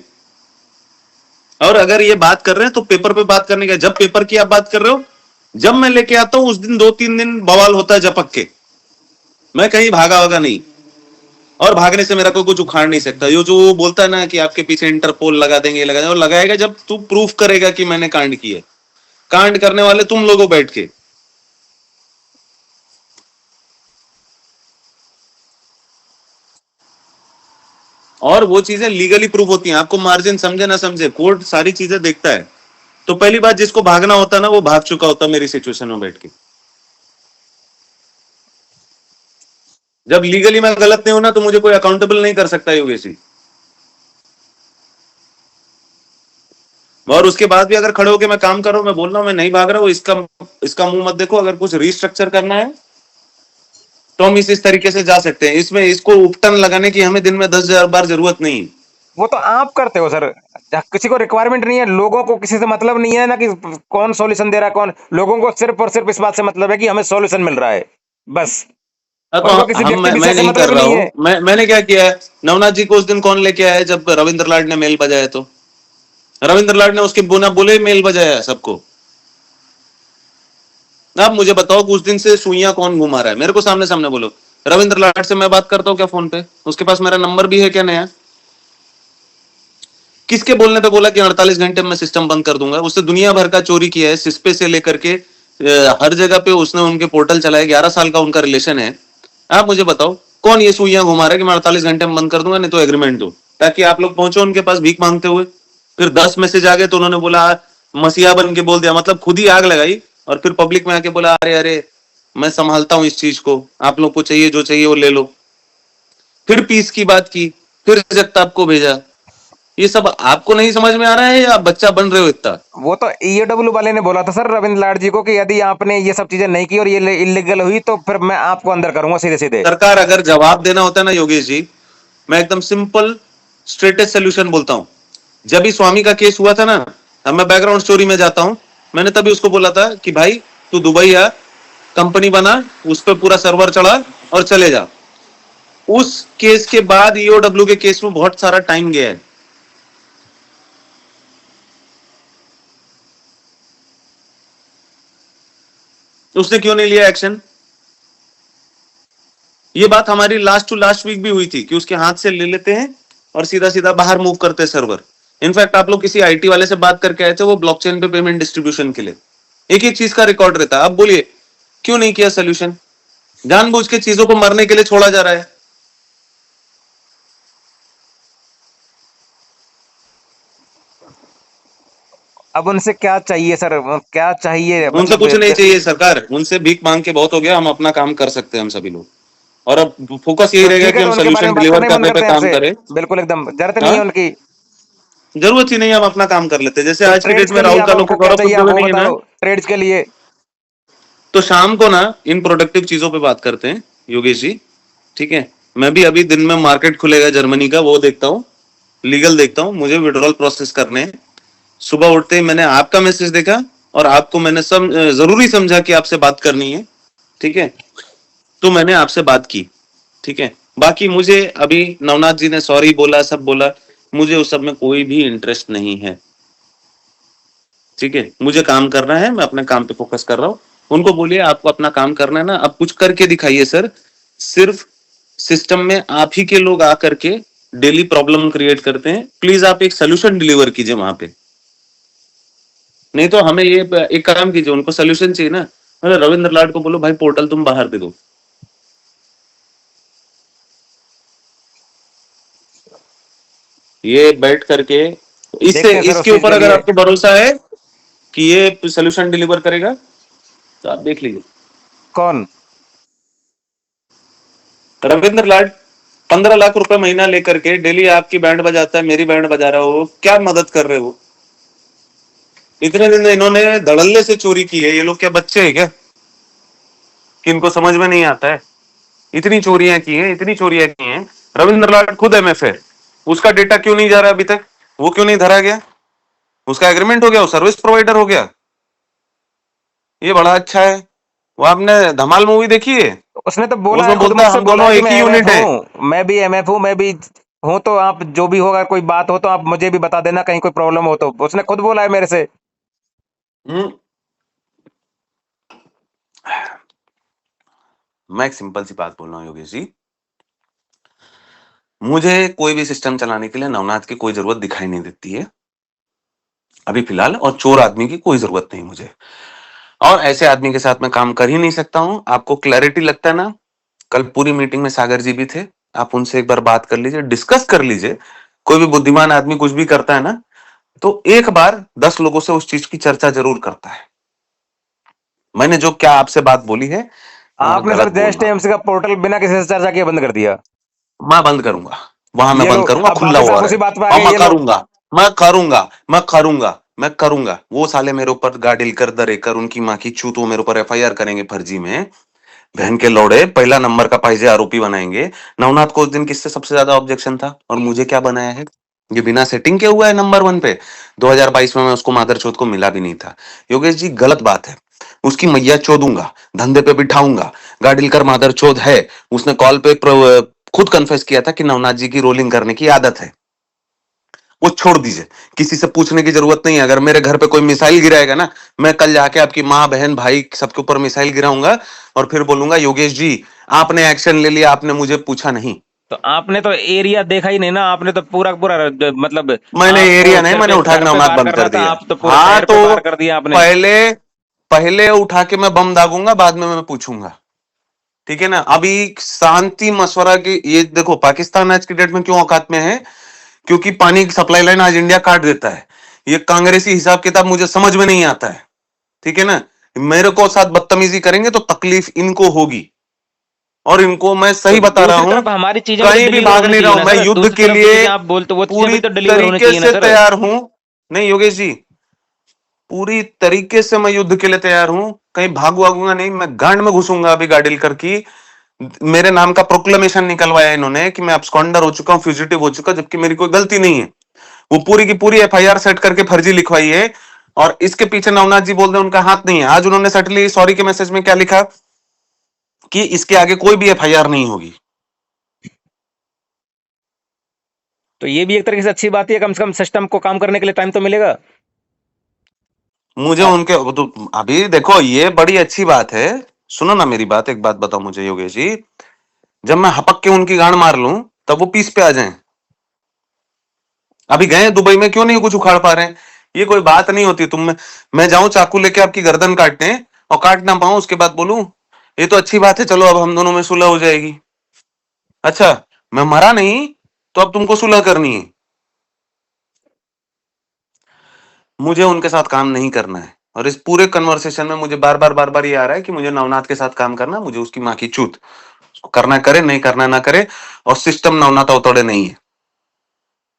और अगर ये बात कर रहे हैं तो पेपर पे बात करने का, जब पेपर की आप बात कर रहे हो, जब मैं लेके आता हूं उस दिन 2-3 दिन बवाल होता है झपक के। मैं कहीं भागा वागा नहीं, और भागने से मेरा कोई कुछ उखाड़ नहीं सकता। ये जो वो बोलता है ना कि आपके पीछे इंटरपोल लगा देंगे, लगा देंगे, और लगाएगा जब तू प्रूफ करेगा कि मैंने कांड किया। कांड करने वाले तुम लोगों बैठ के। और वो चीजें लीगली प्रूव होती हैं। आपको मार्जिन समझे ना समझे, कोर्ट सारी चीजें देखता है। तो पहली बात, जिसको भागना होता ना वो भाग चुका होता मेरी सिचुएशन में बैठ के। जब लीगली मैं गलत नहीं हूं ना तो मुझे कोई अकाउंटेबल नहीं कर सकता योगेश जी। और उसके बाद भी अगर खड़े होकर मैं काम कर रहा हूं, मैं बोल रहा हूं मैं नहीं भाग रहा हूं, इसका मुंह मत देखो। अगर कुछ रिस्ट्रक्चर करना है तो हम इस तरीके से जा सकते हैं। इसमें इसको उपटन लगाने की हमें दिन में 10,000 बार जरूरत नहीं है। वो तो आप करते हो सर, किसी को रिक्वायरमेंट नहीं है, लोगों को किसी से मतलब नहीं है ना कि कौन सॉल्यूशन दे रहा है कौन, लोगों को सिर्फ और सिर्फ इस बात से मतलब है कि हमें सॉल्यूशन मिल रहा है, बस। हाँ, उनको तो किसी व्यक्ति मैं विशेष से नहीं कर मतलब ही रहा नहीं हूं। है। मैंने क्या किया है, नवनाथ जी को उस दिन कौन लेके आया जब रविंद्र लाड ने मेल बजाया? तो रविंद्र लाड ने उसके बिना बोले मेल बजाया सबको। आप मुझे बताओ कि उस दिन से सुइयां कौन घुमा रहा है? मेरे को सामने सामने बोलो। रविंद्र लाड से मैं बात करता हूँ क्या फोन पे? उसके पास मेरा नंबर भी है क्या नया? किसके बोलने पे बोला कि 48 घंटे में सिस्टम बंद कर दूंगा? उससे दुनिया भर का चोरी किया है, सिस्पे से लेकर के हर जगह पे उसने उनके पोर्टल चलाए। 11 साल का उनका रिलेशन है। आप मुझे बताओ कौन ये सुइयां घुमा रहा है कि मैं 48 घंटे में बंद कर दूंगा, नहीं तो एग्रीमेंट दो, ताकि आप लोग पहुंचो उनके पास भीख मांगते हुए। फिर 10 मैसेज आ गए तो उन्होंने बोला, मसीहा बन के बोल दिया, मतलब खुद ही आग लगाई। और फिर पब्लिक में आके बोला, अरे अरे मैं संभालता हूं इस चीज को, आप लोग को चाहिए जो चाहिए वो ले लो। फिर पीस की बात की, फिर जगताप को भेजा। ये सब आपको नहीं समझ में आ रहा है या आप बच्चा बन रहे हो इतना? वो तो ईओडब्ल्यू वाले ने बोला था सर रविंद्र लाड जी को कि यदि आपने ये सब चीजें नहीं की और ये इलीगल हुई तो फिर मैं आपको अंदर करूंगा सीधे सीधे। सरकार अगर जवाब देना होता है ना योगेश जी, मैं एकदम सिंपल स्ट्रेटेस्ट सोल्यूशन बोलता हूं। जब भी स्वामी का केस हुआ था ना, अब मैं बैकग्राउंड स्टोरी में जाता हूं। मैंने तभी उसको बोला था कि भाई तू दुबई आ, कंपनी बना, उस पर पूरा सर्वर चढ़ा और चले जा। उस केस के बाद ईओडब्ल्यू के केस में बहुत सारा टाइम गया है। उसने क्यों नहीं लिया एक्शन? ये बात हमारी लास्ट टू लास्ट वीक भी हुई थी कि उसके हाथ से ले लेते हैं और सीधा सीधा बाहर मूव करते हैं सर्वर। इनफैक्ट आप लोग किसी आईटी वाले से बात करके आए थे, वो ब्लॉकचेन पे पेमेंट डिस्ट्रीब्यूशन के लिए एक एक चीज का रिकॉर्ड रहता है। आप बोलिए क्यों नहीं किया सोल्यूशन? जानबूझ के चीजों को मरने के लिए छोड़ा जा रहा है। अब उनसे क्या चाहिए सर, क्या चाहिए उनसे मतलब कुछ नहीं चाहिए सरकार, उनसे भीख मांग के बहुत हो गया। हम अपना काम कर सकते हैं हम सभी लोग, और अब फोकस यही तो रहेगा ठीक है, कि तो हम उनके बारे सोल्यूशन में बात डिलीवर करना ही बंद करने पे करते हैं काम आपसे, करें। बिल्कुल एकदम जरूरत नहीं है हाँ, उनकी। जरूरत ही नहीं है, हम अपना काम कर लेते हैं। जैसे तो आज की डेट ट्रेड्स में के लिए राहुल आप कालो को आपको क्या गौरव चाहिए, आप चुकते वो नहीं है ना, बताओ ट्रेड्स के लिए। तो शाम को ना इन प्रोडक्टिव चीजों पे बात करते हैं योगेश जी। ठीक है, मैं भी अभी दिन में मार्केट खुलेगा जर्मनी का, वो देखता हूँ, लीगल देखता हूँ, मुझे विड्रॉल प्रोसेस करने हैं। सुबह उठते ही मैंने आपका मैसेज देखा और आपको मैंने जरूरी समझा कि आपसे बात करनी है। ठीक है, तो मैंने आपसे बात की। ठीक है, बाकी मुझे अभी नवनाथ जी ने सॉरी बोला, सब बोला, मुझे उस सब में कोई भी इंटरेस्ट नहीं है। ठीक है, मुझे काम करना है, मैं अपने काम पे फोकस कर रहा हूँ। उनको बोलिए आपको अपना काम करना है ना, अब कुछ करके दिखाइए सर। सिर्फ सिस्टम में आप ही के लोग आकर के डेली प्रॉब्लम क्रिएट करते हैं। प्लीज आप एक सोल्यूशन डिलीवर कीजिए वहां पे। नहीं तो हमें ये एक काम कीजिए, उनको सोल्यूशन चाहिए ना, मतलब रविंद्र लाड को बोलो भाई पोर्टल तुम बाहर दे दो। ये बैठ करके इससे, देखते हैं सर उस इसके चीज ऊपर के अगर लिए। आपको भरोसा है कि ये सोल्यूशन डिलीवर करेगा तो आप देख लीजिए। कौन? रविंद्र लाड 15 लाख रुपए महीना लेकर के डेली आपकी बैंड बजाता है, मेरी बैंड बजा रहा हो, क्या मदद कर रहे हो? इतने दिन इन्होंने धड़ल्ले से चोरी की है। ये लोग क्या बच्चे हैं क्या कि इनको समझ में नहीं आता है? इतनी चोरियां की हैं, इतनी चोरियां की हैं। रविंद्र लाड खुद एमएफ है, उसका डेटा क्यों नहीं जा रहा अभी तक? वो क्यों नहीं धरा गया? उसका एग्रीमेंट हो गया, वो सर्विस प्रोवाइडर हो गया। ये बड़ा अच्छा है। वो आपने धमाल मूवी देखी है? उसने तो बोला है, उसमें खुद बोलता है मुझसे हम बोला दोनों है कि एक मैं ही एमएफ यूनिट है। हूँ, मैं भी एमएफ हूँ, मैं भी हूँ, तो आप जो भी होगा, कोई बात हो तो आप मुझे भी बता देना, कहीं कोई प्रॉब्लम हो तो। उसने खुद बोला है मेरे से। हम्म, मैं एक सिंपल सी बात बोल रहा हूँ योगेश जी, मुझे कोई भी सिस्टम चलाने के लिए नवनाथ की कोई जरूरत दिखाई नहीं देती है अभी फिलहाल, और चोर आदमी की कोई जरूरत नहीं मुझे। और ऐसे आदमी के साथ मैं काम कर ही नहीं सकता हूं। आपको क्लैरिटी लगता है ना? कल पूरी मीटिंग में सागर जी भी थे। आप उनसे एक बार बात कर लीजिए, डिस्कस कर लीजिए। कोई भी बुद्धिमान आदमी कुछ भी करता है ना, तो एक बार 10 लोगों से उस चीज की चर्चा जरूर करता है। मैंने जो क्या आपसे बात बोली है, मैं आपने सर गलत बोल जस्ट रहा हूं। एम्स का पोर्टल बिना किसी से चर्चा किए बंद कर दिया। मैं बंद करूंगा, वहां मैं ये लो, बंद करूंगा, अब खुला वापस हुआ आप रहे। उसी बात पे आ और गए, मैं ये लो। करूंगा, मैं करूंगा, मैं करूंगा, मैं करूंगा। वो साले मेरे ऊपर गाड़ी कर दरेकर, उनकी माँ की चूत, वो मेरे ऊपर एफआईआर करेंगे फर्जी में। बहन के लौड़े, पहला नंबर का पाइजे आरोपी बनाएंगे। नवनाथ को उस दिन किससे सबसे ज्यादा ऑब्जेक्शन था, और मुझे क्या बनाया है? ये बिना सेटिंग के हुआ है नंबर वन पे। 2022 में मैं उसको मादरचोद को मिला भी नहीं था। योगेश जी, गलत बात है। उसकी मैया चोदूंगा, धंधे पे बिठाऊंगा। गाड़िलकर मादरचोद है। उसने कॉल पे खुद कन्फेस किया था कि नवनाथ जी की रोलिंग करने की आदत है। वो छोड़ दीजिए, किसी से पूछने की जरूरत नहीं है। अगर मेरे घर पे कोई मिसाइल गिराएगा ना, मैं कल जाके आपकी माँ, बहन, भाई सबके ऊपर मिसाइल गिराऊंगा, और फिर बोलूंगा योगेश जी आपने एक्शन ले लिया, आपने मुझे पूछा नहीं। तो आपने तो एरिया देखा ही नहीं ना, आपने तो पूरा पूरा मतलब मैंने आपको एरिया नहीं, सिर्फ मैंने एक उठा के घर पे नवनाथ वार बंद करना कर था, दिया। आप तो पूरे हाँ शहर पे तो वार कर दिया आपने। पहले पहले उठा के मैं बम दागूंगा, बाद में मैं पूछूंगा। ठीक है ना? अभी शांति मशवरा की ये देखो, पाकिस्तान आज की डेट में क्यों औकात में है? क्योंकि पानी की सप्लाई लाइन आज इंडिया काट देता है। ये कांग्रेसी हिसाब किताब मुझे समझ में नहीं आता है। ठीक है ना? मेरे को साथ बदतमीजी करेंगे तो तकलीफ इनको होगी, और इनको मैं तो सही बता रहा दूसरी हूं। तरफ हमारी चीजें भी तो कहीं भी डिलीवर भाग होनी नहीं रहा चाहिए हूं, ना मैं सर, युद्ध दूसरी के तरफ जो लिए चीजें आप बोलते हो वो चीजें पूरी भी तो डिलीवर होनी तरीके चाहिए ना से सर। तैयार हूं। नहीं योगेश जी, पूरी तरीके से मैं युद्ध के लिए तैयार हूं। कहीं भाग भागूंगा नहीं, मैं गांड में घुसूंगा अभी गाड़िलकर की। मेरे नाम का प्रोक्लेमेशन निकलवाया इन्होंने कि मैं अब्सकॉन्डर हो चुका हूं, फ्यूजिटिव हो चुका, जबकि मेरी कोई गलती नहीं है। वो पूरी की पूरी एफआईआर सेट करके फर्जी लिखवाई है, और इसके पीछे नवनाथ जी बोल रहे उनका हाथ नहीं है। आज उन्होंने सटली सॉरी के मैसेज में क्या लिखा कि इसके आगे कोई भी एफआईआर नहीं होगी। तो ये भी एक तरीके से अच्छी बात है, कम से कम सिस्टम को काम करने के लिए टाइम तो मिलेगा। मुझे उनके तो अभी देखो, ये बड़ी अच्छी बात है। सुनो ना मेरी बात, एक बात बताओ मुझे योगेश जी, जब मैं हपक के उनकी गांड मार लूं, तब वो पीस पे आ जाएं। अभी गए दुबई में, क्यों नहीं कुछ उखाड़ पा रहे हैं? ये कोई बात नहीं होती। मैं जाऊं चाकू लेके आपकी गर्दन काटने, और काट ना पाऊं, उसके बाद बोलूं ये तो अच्छी बात है, चलो अब हम दोनों में सुलह हो जाएगी। अच्छा, मैं मरा नहीं, तो अब तुमको सुलह करनी है। मुझे उनके साथ काम नहीं करना है। और इस पूरे कन्वर्सेशन में मुझे बार बार ये आ रहा है कि मुझे नवनाथ के साथ काम करना, मुझे उसकी माँ की चूत। उसको करना करे, नहीं करना ना करे, और सिस्टम नवनाथ अवतड़े नहीं है।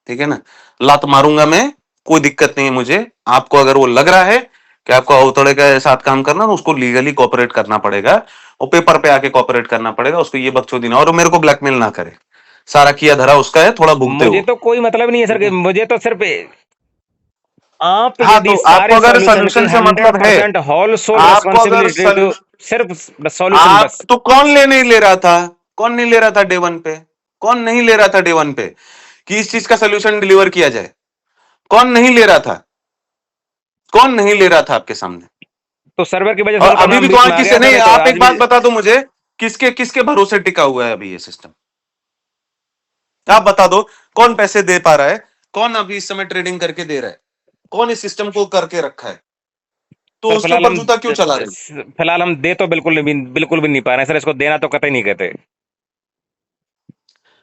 ठीक है ना? लात मारूंगा मैं, कोई दिक्कत नहीं है मुझे। आपको अगर वो लग रहा है कि आपको अवतड़े के साथ काम करना, तो उसको लीगली कॉपरेट करना पड़ेगा, और पेपर पे आके कॉपरेट करना पड़ेगा। उसको ये बकचोदी ना, और मेरे को ब्लैकमेल ना करे। सारा किया धरा उसका है, थोड़ा भुगते मुझे हो। तो कोई मतलब नहीं है सर, ठीक है? मुझे तो सिर्फ आप हाँ, यदि तो आपको सारे अगर सॉल्यूशन की सोल्यूशन से हंड्रेड मतलब है, परसेंट होल सोल आपको अगर रेस्पॉन्सिबिलिटी टू सिर्फ सॉल्यूशन आप बस। तो कौन ले नहीं ले रहा था? कौन नहीं ले रहा था डे वन पे? कौन नहीं ले रहा था डे वन पे कि इस चीज का सोल्यूशन डिलीवर किया जाए? कौन नहीं ले रहा था? कौन नहीं ले रहा था आपके सामने? तो सर्वर की वजह से और उनका अभी भी नाम बीच कौन में आ किसे गया नहीं, सर, तो आप आज एक भी। बात बता दो मुझे, किसके किसके भरोसे टिका हुआ है अभी ये सिस्टम? आप बता दो, कौन पैसे दे पा रहा है? कौन अभी इस समय ट्रेडिंग करके दे रहा है? कौन इस सिस्टम को करके रखा है? तो सर उसके ऊपर जूता क्यों चला रहे? फिलहाल हम दे तो बिल्कुल भी नहीं पा रहे हैं सर, इसको देना तो कतई नहीं कहते।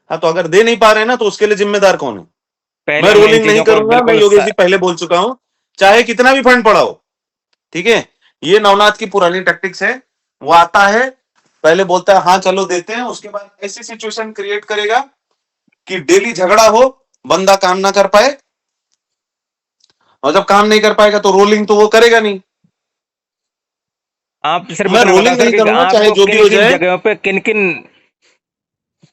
हाँ, तो अगर दे नहीं पा रहे हैं ना, तो उसके लिए जिम्मेदार कौन है? पहले मैं हम इन रोलिंग नहीं चीजों को करूंगा, मैं बिल्कुल योगेश जी पहले बोल चुका हूं, चाहे कितना भी फंड पड़ा हो। ठीक है? ये नवनाथ की पुरानी टैक्टिक्स है। वो आता है, पहले बोलता है हाँ चलो देते हैं, उसके बाद ऐसी सिचुएशन क्रिएट करेगा कि डेली झगड़ा हो, बंदा काम ना कर पाए, और जब काम नहीं कर पाएगा तो रोलिंग तो वो करेगा नहीं। आप सिर्फ मैं इतना बताओ रोलिंग सर नहीं कि करूंगा, चाहे आपको जो भी किन हो किन जाए। जगहों पे किन किन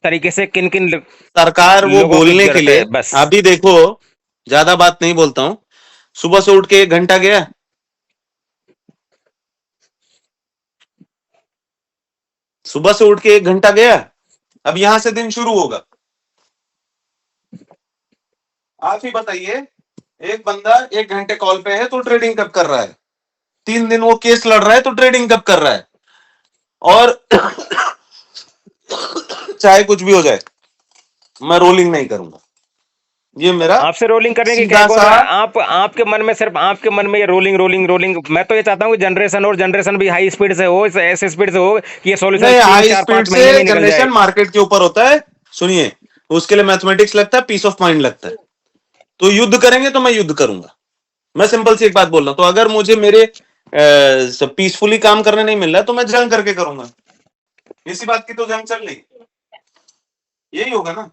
तरीके से किन किन सरकार वो लोगों की बोलने के जरूरत लिए, है बस। अभी देखो, ज्यादा बात नहीं बोलता हूं। सुबह से उठ के 1 घंटा गया, सुबह से उठ के 1 घंटा गया, अब यहां से दिन शुरू होगा। आप ही बताइए, एक बंदा 1 घंटे कॉल पे है तो ट्रेडिंग कब कर रहा है? 3 दिन वो केस लड़ रहा है तो ट्रेडिंग कब कर रहा है? और चाहे कुछ भी हो जाए, मैं रोलिंग नहीं करूंगा। ये मेरा आपसे रोलिंग करने की क्या सीधा कौन सा। सा आप आपके मन में, सिर्फ आपके मन में ये रोलिंग रोलिंग रोलिंग, मैं तो ये चाहता हूँ कि जनरेशन और जनरेशन भी हाई स्पीड से हो, ऐसे स्पीड से हो कि ये सॉल्यूशन नहीं, तीन हाई चार स्पीड पांच से महीने में ही निकल जाए। जनरेशन मार्केट के ऊपर होता है। सुनिए, उसके लिए मैथमेटिक्स लगता है, पीस ऑफ माइंड लगता है। तो युद्ध करेंगे तो मैं युद्ध करूंगा। मैं सिंपल सी एक बात बोल रहा हूं, तो अगर मुझे मेरे पीसफुली काम करने नहीं मिल रहा है तो मैं जंग करके करूंगा। इसी बात की तो जंग चल रही, यही होगा ना।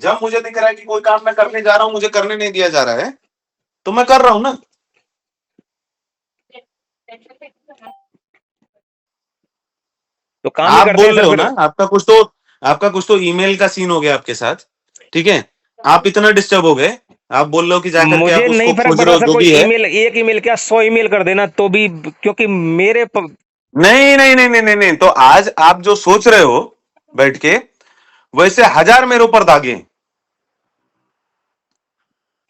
जब मुझे दिख रहा है कि कोई काम मैं करने जा रहा हूं, मुझे करने नहीं दिया जा रहा है, तो मैं कर रहा हूं ना। तो काम ही आप करते हैं बोल सर रहे हो फिर। ना, आपका कुछ तो ईमेल का सीन हो गया आपके साथ, ठीक है। आप इतना डिस्टर्ब हो गए, आप बोल रहे हो कि जाकर के मुझे आप नहीं उसको फर्क खोज पड़ रहे रहा हो सर, जो कोई भी है। ईमेल, एक ईमेल क्या 100 ईमेल कर देना तो भी, क्योंकि मेरे नहीं नहीं नहीं नहीं नहीं नहीं, तो आज आप जो सोच रहे हो बैठ के, वैसे 1000 मेरे ऊपर दागे हैं।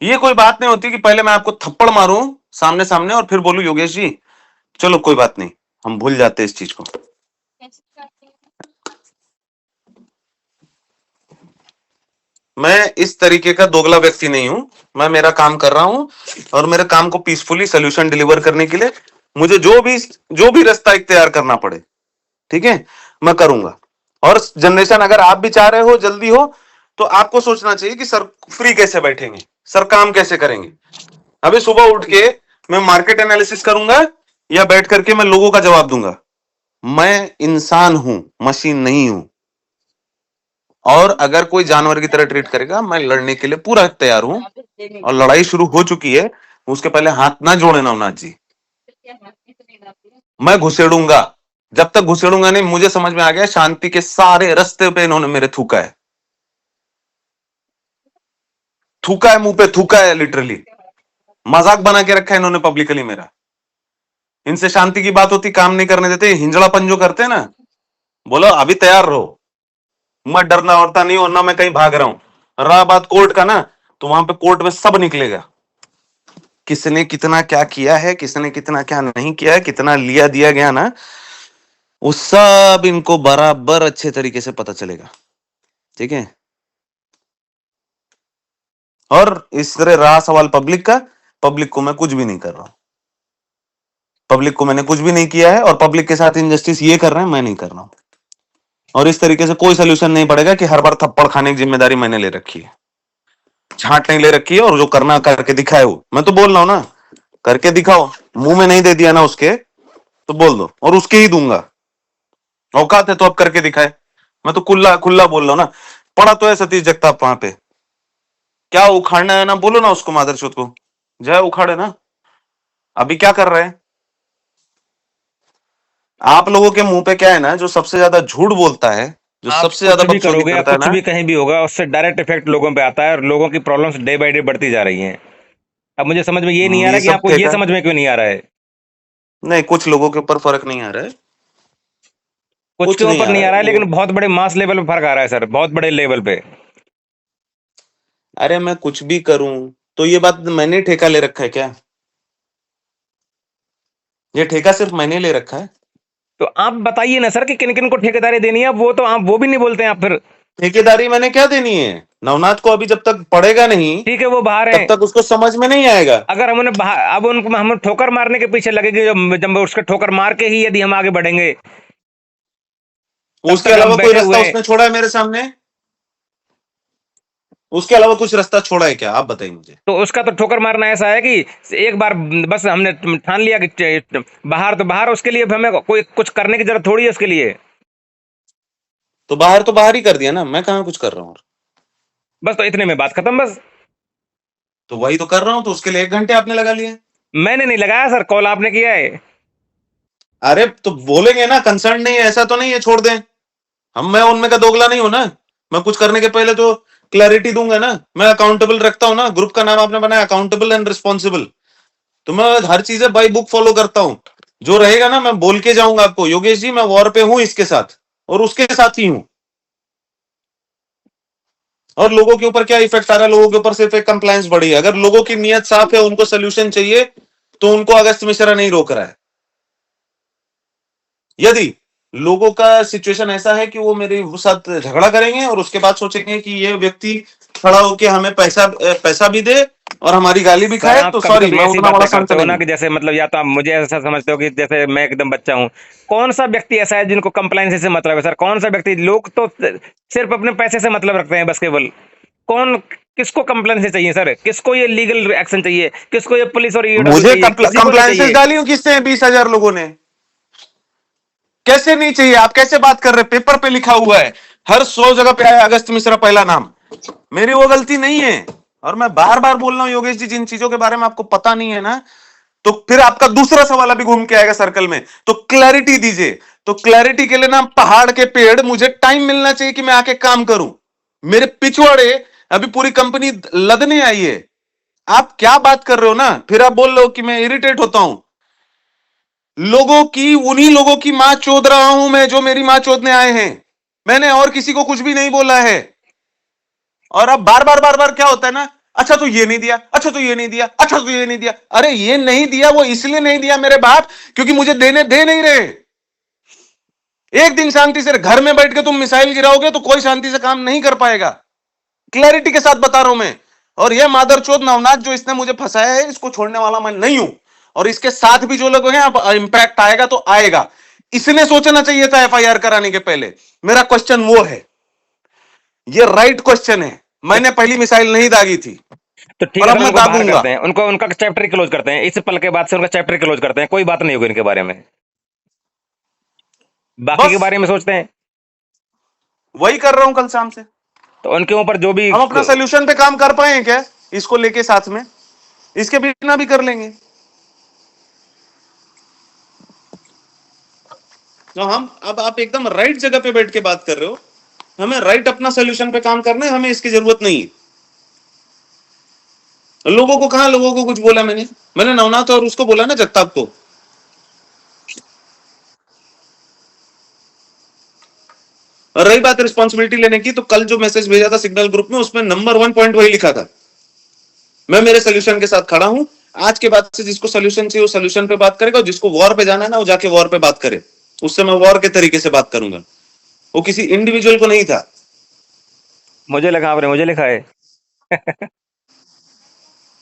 ये कोई बात नहीं होती कि पहले मैं आपको थप्पड़ मारूं सामने सामने और फिर बोलूं योगेश जी चलो कोई बात नहीं, हम भूल जाते हैं इस चीज को। मैं इस तरीके का दोगला व्यक्ति नहीं हूं। मैं मेरा काम कर रहा हूं और मेरे काम को पीसफुली सोल्यूशन डिलीवर करने के लिए मुझे जो भी रास्ता इख्तियार करना पड़े, ठीक है, मैं करूंगा। और जनरेशन अगर आप भी चाह रहे हो जल्दी हो, तो आपको सोचना चाहिए कि सर फ्री कैसे बैठेंगे, सर काम कैसे करेंगे। अभी सुबह उठ के मैं मार्केट एनालिसिस करूंगा या बैठ करके मैं लोगों का जवाब दूंगा। मैं इंसान हूं, मशीन नहीं हूं। और अगर कोई जानवर की तरह ट्रीट करेगा, मैं लड़ने के लिए पूरा तैयार हूं। और लड़ाई शुरू हो चुकी है, उसके पहले हाथ ना जोड़े नवनाथ जी। मैं घुसेड़ूंगा, जब तक घुसेड़ूंगा नहीं, मुझे समझ में आ गया शांति के सारे रास्ते पे इन्होंने मेरे थूका है, थूका है, मुंह पे थूका है, लिटरली मजाक बना के रखा है इन्होंने पब्लिकली मेरा। इनसे शांति की बात होती, काम नहीं करने देते, हिंजड़ापन जो करते हैं ना, बोलो अभी तैयार रहो, मैं डरना वरता नहीं और ना मैं कहीं भाग रहा हूं। रहा बात कोर्ट का ना, तो वहां पे कोर्ट में सब निकलेगा, किसने कितना क्या किया है, किसने कितना क्या नहीं किया है, कितना लिया दिया गया ना, वो सब इनको बराबर अच्छे तरीके से पता चलेगा, ठीक है। और इस तरह रहा सवाल पब्लिक का, पब्लिक को मैं कुछ भी नहीं कर रहा हूं, पब्लिक को मैंने कुछ भी नहीं किया है, और पब्लिक के साथ इनजस्टिस ये कर रहे हैं, मैं नहीं कर रहा हूं। और इस तरीके से कोई सोल्यूशन नहीं पड़ेगा कि हर बार थप्पड़ खाने की जिम्मेदारी मैंने ले रखी है, छांट नहीं ले रखी है, और जो करना करके दिखाए वो मैं तो बोल रहा हूं ना, करके दिखाओ। मुंह में नहीं दे दिया ना उसके, तो बोल दो और उसके ही दूंगा। औकात है तो अब करके दिखाए। मैं तो खुला खुला बोल रहा हूं ना, पड़ा तो है सतीश जगताप वहां पे, क्या उखाड़ना है ना, बोलो ना उसको मादरचोद को, जय उखाड़े ना। अभी क्या कर रहे हैं आप लोगों के मुंह पे, क्या है ना, जो सबसे ज्यादा झूठ बोलता है, जो आप सबसे ज्यादा कुछ भी बकचोदी करोगे या करता है कुछ ना, भी कहीं भी होगा, उससे डायरेक्ट इफेक्ट लोगों पे आता है और लोगों की प्रॉब्लम्स डे बाय डे बढ़ती जा रही हैं। अब मुझे समझ में ये नहीं आ रहा ये कि सब आपको ये ठेका, समझ में क्यों नहीं आ रहा है। नहीं कुछ लोगों के ऊपर फर्क नहीं आ रहा है, कुछ के कुछ नहीं ऊपर आ नहीं रहा आ है रहा है, वो। लेकिन बहुत बड़े मास लेवल पे फर्क आ रहा है सर, बहुत बड़े लेवल पे। अरे मैं कुछ भी करूं, तो ये बात मैंने ठेका ले रखा है क्या? ये ठेका सिर्फ मैंने ले रखा है। तो आप बताइए ना सर कि किन किन को ठेकेदारी देनी है, वो तो आप वो भी नहीं बोलते हैं आप फिर। ठेकेदारी मैंने क्या देनी है नवनाथ को, अभी जब तक पढ़ेगा नहीं ठीक है वो बाहर तब हैं, तक उसको समझ में नहीं आएगा। अगर हम उन्हें अब उनको हम ठोकर मारने के पीछे लगेंगे, जब जब उसके ठोकर मार के ही यदि हम आगे बढ़ेंगे, तब उसके तक अलावा हम कोई बैठे रास्ता हुए हैं। उसने छोड़ा है मेरे सामने? उसके अलावा कुछ रास्ता छोड़ा है क्या, आप बताइए मुझे। तो उसका तो ठोकर मारना ऐसा है कि एक बार बस हमने ठान लिया कि बाहर तो बाहर, उसके लिए हमें कोई कुछ करने की जरूरत थोड़ी है उसके लिए। तो बाहर ही कर दिया ना, मैं कहां कुछ कर रहा हूं। बस तो इतने में बात खत्म बस। तो वही तो कर रहा हूं, तो उसके लिए 1 घंटे आपने लगा लिए। मैंने नहीं लगाया सर, कॉल आपने किया है। अरे तो बोलेंगे ना, कंसर्न नहीं है, ऐसा तो नहीं है छोड़ दें। मैं उनमें का दोगला नहीं हूं ना। मैं कुछ करने के पहले तो क्लैरिटी दूंगा ना, मैं अकाउंटेबल रखता हूं ना, ग्रुप का नाम आपने बनाया अकाउंटेबल एंड रिस्पॉन्सिबल। तो मैं हर चीजें बाई बुक फॉलो करता हूं। जो रहेगा ना मैं बोल के जाऊंगा आपको, योगेश जी मैं वॉर पे हूं इसके साथ, और उसके साथ ही हूं। और लोगों के ऊपर क्या इफेक्ट आ रहा है, लोगों के ऊपर सिर्फ एक कंप्लायंस बढ़ी है। अगर लोगों की नीयत साफ है, उनको सोल्यूशन चाहिए, तो उनको अगस्त मिश्रा नहीं रोक रहा है। यदि लोगों का सिचुएशन ऐसा है कि वो मेरे साथ झगड़ा करेंगे और उसके बाद सोचेंगे कि ये व्यक्ति खड़ा होकर हमें पैसा पैसा भी दे और हमारी गाली भी सर खाए, आप तो कभी सॉरी, कभी मैं ऐसी उतना बड़ा बातें संत करते हो नहीं ना हूं। कि जैसे मतलब या तो आप मुझे ऐसा समझते हो कि जैसे मैं एकदम बच्चा हूँ। कौन सा व्यक्ति ऐसा है जिनको कंप्लायंस से मतलब है सर? कौन सा व्यक्ति? लोग तो सिर्फ अपने पैसे से मतलब रखते हैं बस केवल। कौन? किसको कंप्लायंस चाहिए सर? किसको ये लीगल एक्शन चाहिए? किसको ये पुलिस और ईओडब्ल्यू मुझे चाहिए? किसी को नहीं कंप्लायंसेस चाहिए। डाली हूं किससे? 20,000 लोगों ने। कैसे नहीं चाहिए? आप कैसे बात कर रहे हैं? पेपर पे लिखा हुआ है, हर 100 जगह पे आया अगस्त मिश्रा पहला नाम। मेरी वो गलती नहीं है। और मैं बार बार बोल रहा हूं योगेश जी, जिन चीजों के बारे में आपको पता नहीं है ना, तो फिर आपका दूसरा सवाल अभी घूम के आएगा सर्कल में, तो क्लैरिटी दीजिए। तो क्लैरिटी के लिए ना, पहाड़ के पेड़, मुझे टाइम मिलना चाहिए कि मैं आके काम करूं। मेरे पिछवाड़े अभी पूरी कंपनी लदने आई है। आप क्या बात कर रहे हो ना? फिर आप बोल रहे हो कि मैं इरिटेट होता हूं। लोगों की, उन्हीं लोगों की मां चोद रहा हूं मैं जो मेरी मां चोदने आए हैं। मैंने और किसी को कुछ भी नहीं बोला है। और अब बार बार क्या होता है ना, अच्छा तो ये नहीं दिया, अच्छा तो ये नहीं दिया, अच्छा तो ये नहीं दिया। अरे ये नहीं दिया, वो इसलिए नहीं दिया मेरे बाप, क्योंकि मुझे देने दे नहीं रहे। एक दिन शांति से घर में बैठ के तुम मिसाइल गिराओगे तो कोई शांति से काम नहीं कर पाएगा। क्लैरिटी के साथ बता रहा हूं मैं। और ये मादरचोद नवनाथ जो इसने मुझे फंसाया है, इसको छोड़ने वाला मैं नहीं हूं। और इसके साथ भी जो लोग हैं, अब इंपैक्ट आएगा तो आएगा। इसने सोचना चाहिए था एफआईआर कराने के पहले। मेरा क्वेश्चन वो है, ये राइट क्वेश्चन है। तो मैंने पहली मिसाइल नहीं दागी थी, तो ठीक और है अब सर, मैं उनको बाहर दागूंगा। करते हैं, उनको उनका चैप्टर क्लोज करते हैं। इस पल के बाद से उनका चैप्टर क्लोज करते हैं। कोई बात नहीं होगी इनके बारे में। बाकी के बस बारे में सोचते हैं। वही कर रहा हूं कल शाम से। तो उनके ऊपर जो भी हम अपना सोल्यूशन पे काम कर पाए क्या इसको लेके साथ में? इसके बिना भी कर लेंगे। तो हम, अब आप एकदम राइट जगह पे बैठ के बात कर रहे हो। हमें राइट अपना सोल्यूशन पे काम करना है, हमें इसकी जरूरत नहीं है। लोगों को कहा, लोगों को कुछ बोला मैंने नवनाथ और उसको बोला ना, जगताप को। और रही बात रिस्पॉन्सिबिलिटी लेने की, तो कल जो मैसेज भेजा था सिग्नल ग्रुप में, उसमें नंबर 1 पॉइंट वही लिखा था, मैं मेरे सोल्यूशन के साथ खड़ा हूं। आज के बाद से जिसको सोल्यूशन चाहिए वो सोल्यूशन पे बात करेगा, और जिसको वॉर पे जाना है ना, वो जाके वॉर पे बात करे। उससे मैं वॉर के तरीके से बात करूंगा। वो किसी इंडिविजुअल को नहीं था। मुझे लगा आपने मुझे लिखा है।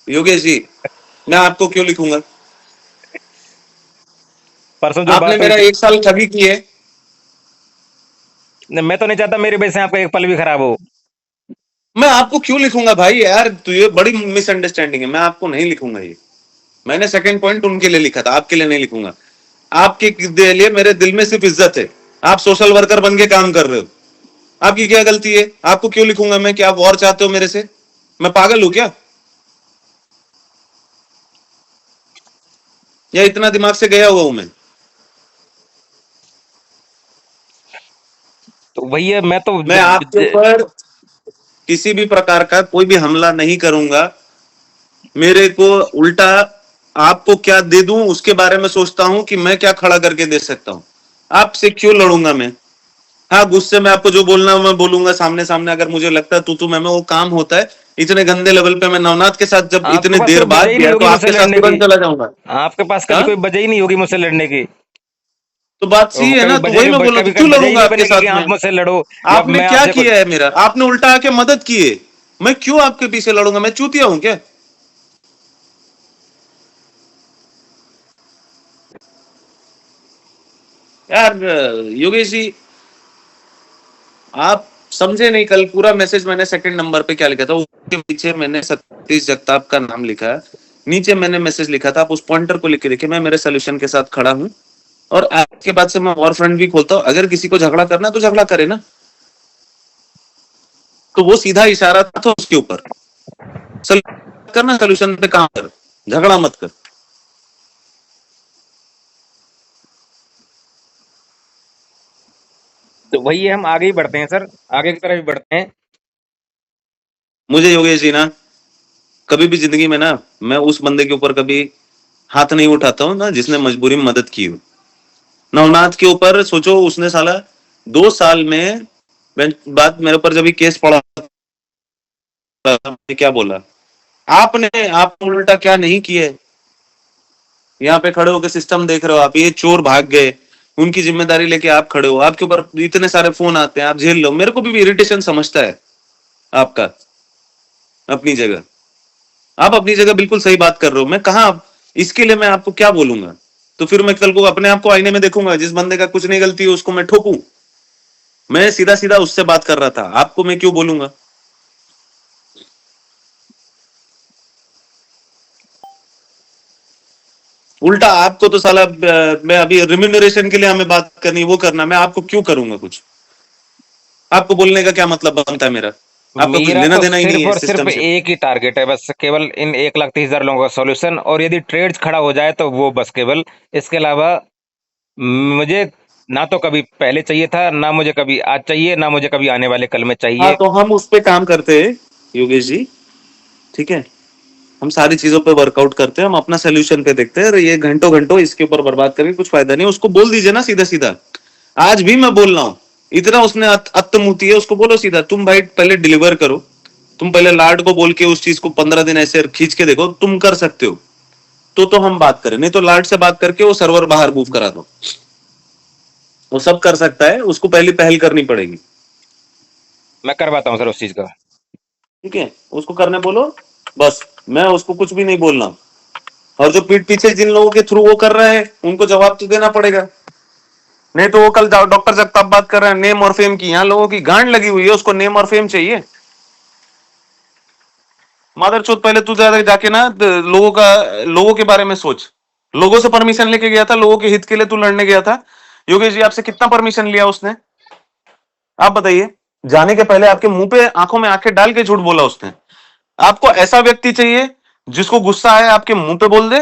योगेश जी, मैं आपको क्यों लिखूंगा? परसों जो आपने बात हुई मेरा थी। 1 साल ठगी की है। मैं तो नहीं चाहता मेरी वजह से आपका एक पल भी खराब हो। मैं आपको क्यों लिखूंगा भाई यार? तो ये बड़ी मिसअंडरस्टैंडिंग है। मैं आपको नहीं लिखूंगा ये। मैंने सेकंड पॉइंट उनके लिए लिखा था, आपके लिए नहीं लिखूंगा। आपके लिए मेरे दिल में सिर्फ इज्जत है। आप सोशल वर्कर बन के काम कर रहे हो। आपकी क्या गलती है? आपको क्यों लिखूंगा मैं? क्या आप वॉर चाहते हो मेरे से? मैं पागल हूं क्या? या इतना दिमाग से गया हुआ हूं मैं? तो वही है, मैं तो मैं आपके ऊपर किसी भी प्रकार का कोई भी हमला नहीं करूंगा। मेरे को उल्टा आपको क्या दे दूं उसके बारे में सोचता हूं कि मैं क्या खड़ा करके दे सकता हूं। आपसे क्यों लड़ूंगा मैं? हाँ, गुस्से में आपको जो बोलना है मैं बोलूंगा सामने सामने, अगर मुझे लगता है तू मैं वो काम होता है। इतने गंदे लेवल पे मैं नवनाथ के साथ जब आपके इतने पास देर कोई वजह बाद ही नहीं गया, तो होगी मुझसे आपके साथ लड़ने की। तुरंत चला जाऊंगा। आपके पास कभी हाँ, कोई वजह ही नहीं होगी मुझसे लड़ने की। तो बात और सही है कभी ना, तो वजह वही मैं भी बोल रहा हूँ, कभी तो क्यों कभी वजह ही लड़ूंगा नहीं आपके बनेगी कि साथ आप में? मुझसे लड़ो या आपने मैं क्या आपसे कुछ। किया है मेरा? आपने उल्टा आके मदद की है। मैं क्यों आपके पीछे लड़ूंगा? मैं चूतिया हूं क्या? यार योगेश जी, आप समझे नहीं। कल पूरा मैसेज मैंने सेकंड नंबर पे क्या लिखा था, उसके पीछे मैंने सतीश जगताप का नाम लिखा है। नीचे मैंने मैसेज लिखा था, आप उस पॉइंटर को लिख के देखिए, मैं मेरे सोल्यूशन के साथ खड़ा हूं। और आज के बाद से मैं वॉर फ्रंट भी खोलता हूं। अगर किसी को झगड़ा करना है तो झगड़ा करे ना। तो वो सीधा इशारा था उसके ऊपर, करना, सोल्यूशन पे काम कर, झगड़ा मत कर। तो वही है, हम आगे ही बढ़ते हैं सर। आगे की तरफ ही बढ़ते हैं। मुझे योगेश जी ना, कभी भी जिंदगी में ना, मैं उस बंदे के ऊपर कभी हाथ नहीं उठाता हूँ ना जिसने मजबूरी में मदद की हो। नवनाथ के ऊपर सोचो, उसने साला 2 साल में बाद मेरे ऊपर जब केस पड़ा, क्या बोला आपने? आप उल्टा क्या नहीं किए? यहाँ पे खड़े होकर सिस्टम देख रहे हो आप, ये चोर भाग गए, उनकी जिम्मेदारी लेके आप खड़े हो, आपके ऊपर इतने सारे फोन आते हैं, आप झेल लो। मेरे को भी इरिटेशन समझता है आपका, अपनी जगह। आप अपनी जगह बिल्कुल सही बात कर रहे हो, मैं कहा इसके लिए मैं आपको क्या बोलूंगा? तो फिर मैं कल को अपने आप को आईने में देखूंगा, जिस बंदे का कुछ नहीं गलती है उसको मैं ठोकूं? मैं सीधा सीधा उससे बात कर रहा था, आपको मैं क्यों बोलूंगा? उल्टा आपको तो साला मैं अभी रिम्यूनरेशन के लिए हमें बात करनी वो करना, मैं आपको क्यों करूंगा कुछ? आपको बोलने का क्या मतलब बनता है मेरा? आपका कुछ मेरा लेना तो देना ही नहीं सिर्फ है और इस सिर्फ सिस्टम से। एक ही टारगेट है, बस केवल इन 1,30,000 लोगों का सॉल्यूशन, और यदि ट्रेड्स खड़ा हो जाए तो वो बस केवल, इसके अलावा मुझे ना तो कभी पहले चाहिए था, ना मुझे कभी आज चाहिए, ना मुझे कभी आने वाले कल में हाँ, चाहिए। तो हम उस पे काम करते हैं योगेश जी, ठीक है? हम सारी चीजों पे वर्कआउट करते हैं, हम अपना सोल्यूशन पे देखते हैं। ये घंटों घंटों इसके ऊपर बर्बाद करके कुछ फायदा नहीं। उसको बोल दीजिए ना सीधा सीधा। आज भी मैं बोल रहा हूँ, इतना उसने अत्तमुती है, उसको बोलो सीधा, तुम भाई पहले डिलीवर करो। तुम पहले लाड को बोल के उस चीज को 15 दिन ऐसे खींच के देखो, तुम कर सकते हो तो हम बात करें, नहीं तो लाड से बात करके वो सर्वर बाहर मूव करा दो। वो सब कर सकता है, उसको पहली पहल करनी पड़ेगी। मैं करवाता हूँ सर उस चीज का। ठीक है, उसको करने बोलो बस। मैं उसको कुछ भी नहीं बोल रहा हूं। और जो पीठ पीछे जिन लोगों के थ्रू वो कर रहे हैं, उनको जवाब तो देना पड़ेगा। नहीं तो वो कल डॉक्टर जगताप बात कर रहे हैं नेम और फेम की, यहां लोगों की गांड लगी हुई है, उसको नेम और फेम चाहिए। मादरचोद, पहले तू जाके ना लोगों के बारे में सोच। लोगों से परमिशन लेके गया था, लोगों के हित के लिए तू लड़ने गया था। योगेश जी, आपसे कितना परमिशन लिया उसने? आप बताइए। जाने के पहले आपके मुंह पे आंखों में आंखें डाल के झूठ बोला उसने। आपको ऐसा व्यक्ति चाहिए जिसको गुस्सा आए आपके मुंह पे बोल दे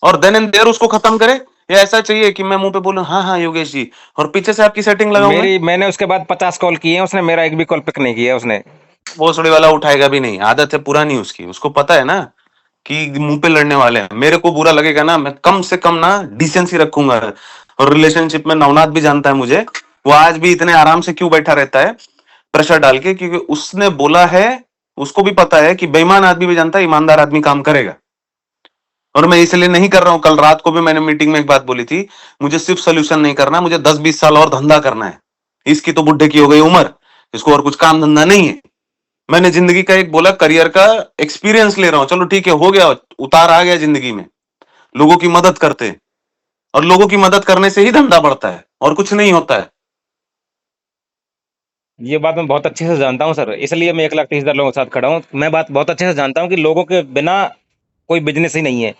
और देन एंड देयर उसको खत्म करे, या ऐसा चाहिए कि मैं मुंह पे बोलूं हाँ हाँ योगेश जी और पीछे से आपकी सेटिंग लगाऊंगा? मैंने उसके बाद 50 कॉल किए हैं, उसने मेरा एक भी कॉल पिक नहीं किया उसने। भोसड़ी वाला उठाएगा भी नहीं, आदत है पुरानी उसकी, उसको पता है ना कि मुंह पे लड़ने वाले हैं। मेरे को बुरा लगेगा ना, मैं कम से कम ना डिसेंसी रखूंगा। और रिलेशनशिप में नवनाथ भी जानता है मुझे, वो आज भी इतने आराम से क्यों बैठा रहता है प्रेशर डाल के, क्योंकि उसने बोला है। उसको भी पता है कि बेईमान आदमी भी जानता है ईमानदार आदमी काम करेगा। और मैं इसलिए नहीं कर रहा हूं। कल रात को भी मैंने मीटिंग में एक बात बोली थी, मुझे सिर्फ सोल्यूशन नहीं करना, मुझे 10-20 साल और धंधा करना है। इसकी तो बुढ़े की हो गई उम्र, इसको और कुछ काम धंधा नहीं है। मैंने जिंदगी का एक बोला करियर का एक्सपीरियंस ले रहा हूं, चलो ठीक है, हो गया, उतार आ गया जिंदगी में। लोगों की मदद करते हैं, और लोगों की मदद करने से ही धंधा बढ़ता है, और कुछ नहीं होता है। ये बात मैं बहुत अच्छे से जानता हूँ सर, इसलिए मैं 1,30,000 लोगों के साथ खड़ा हूँ। मैं बात बहुत अच्छे से जानता हूँ कि लोगों के बिना कोई बिजनेस ही नहीं है,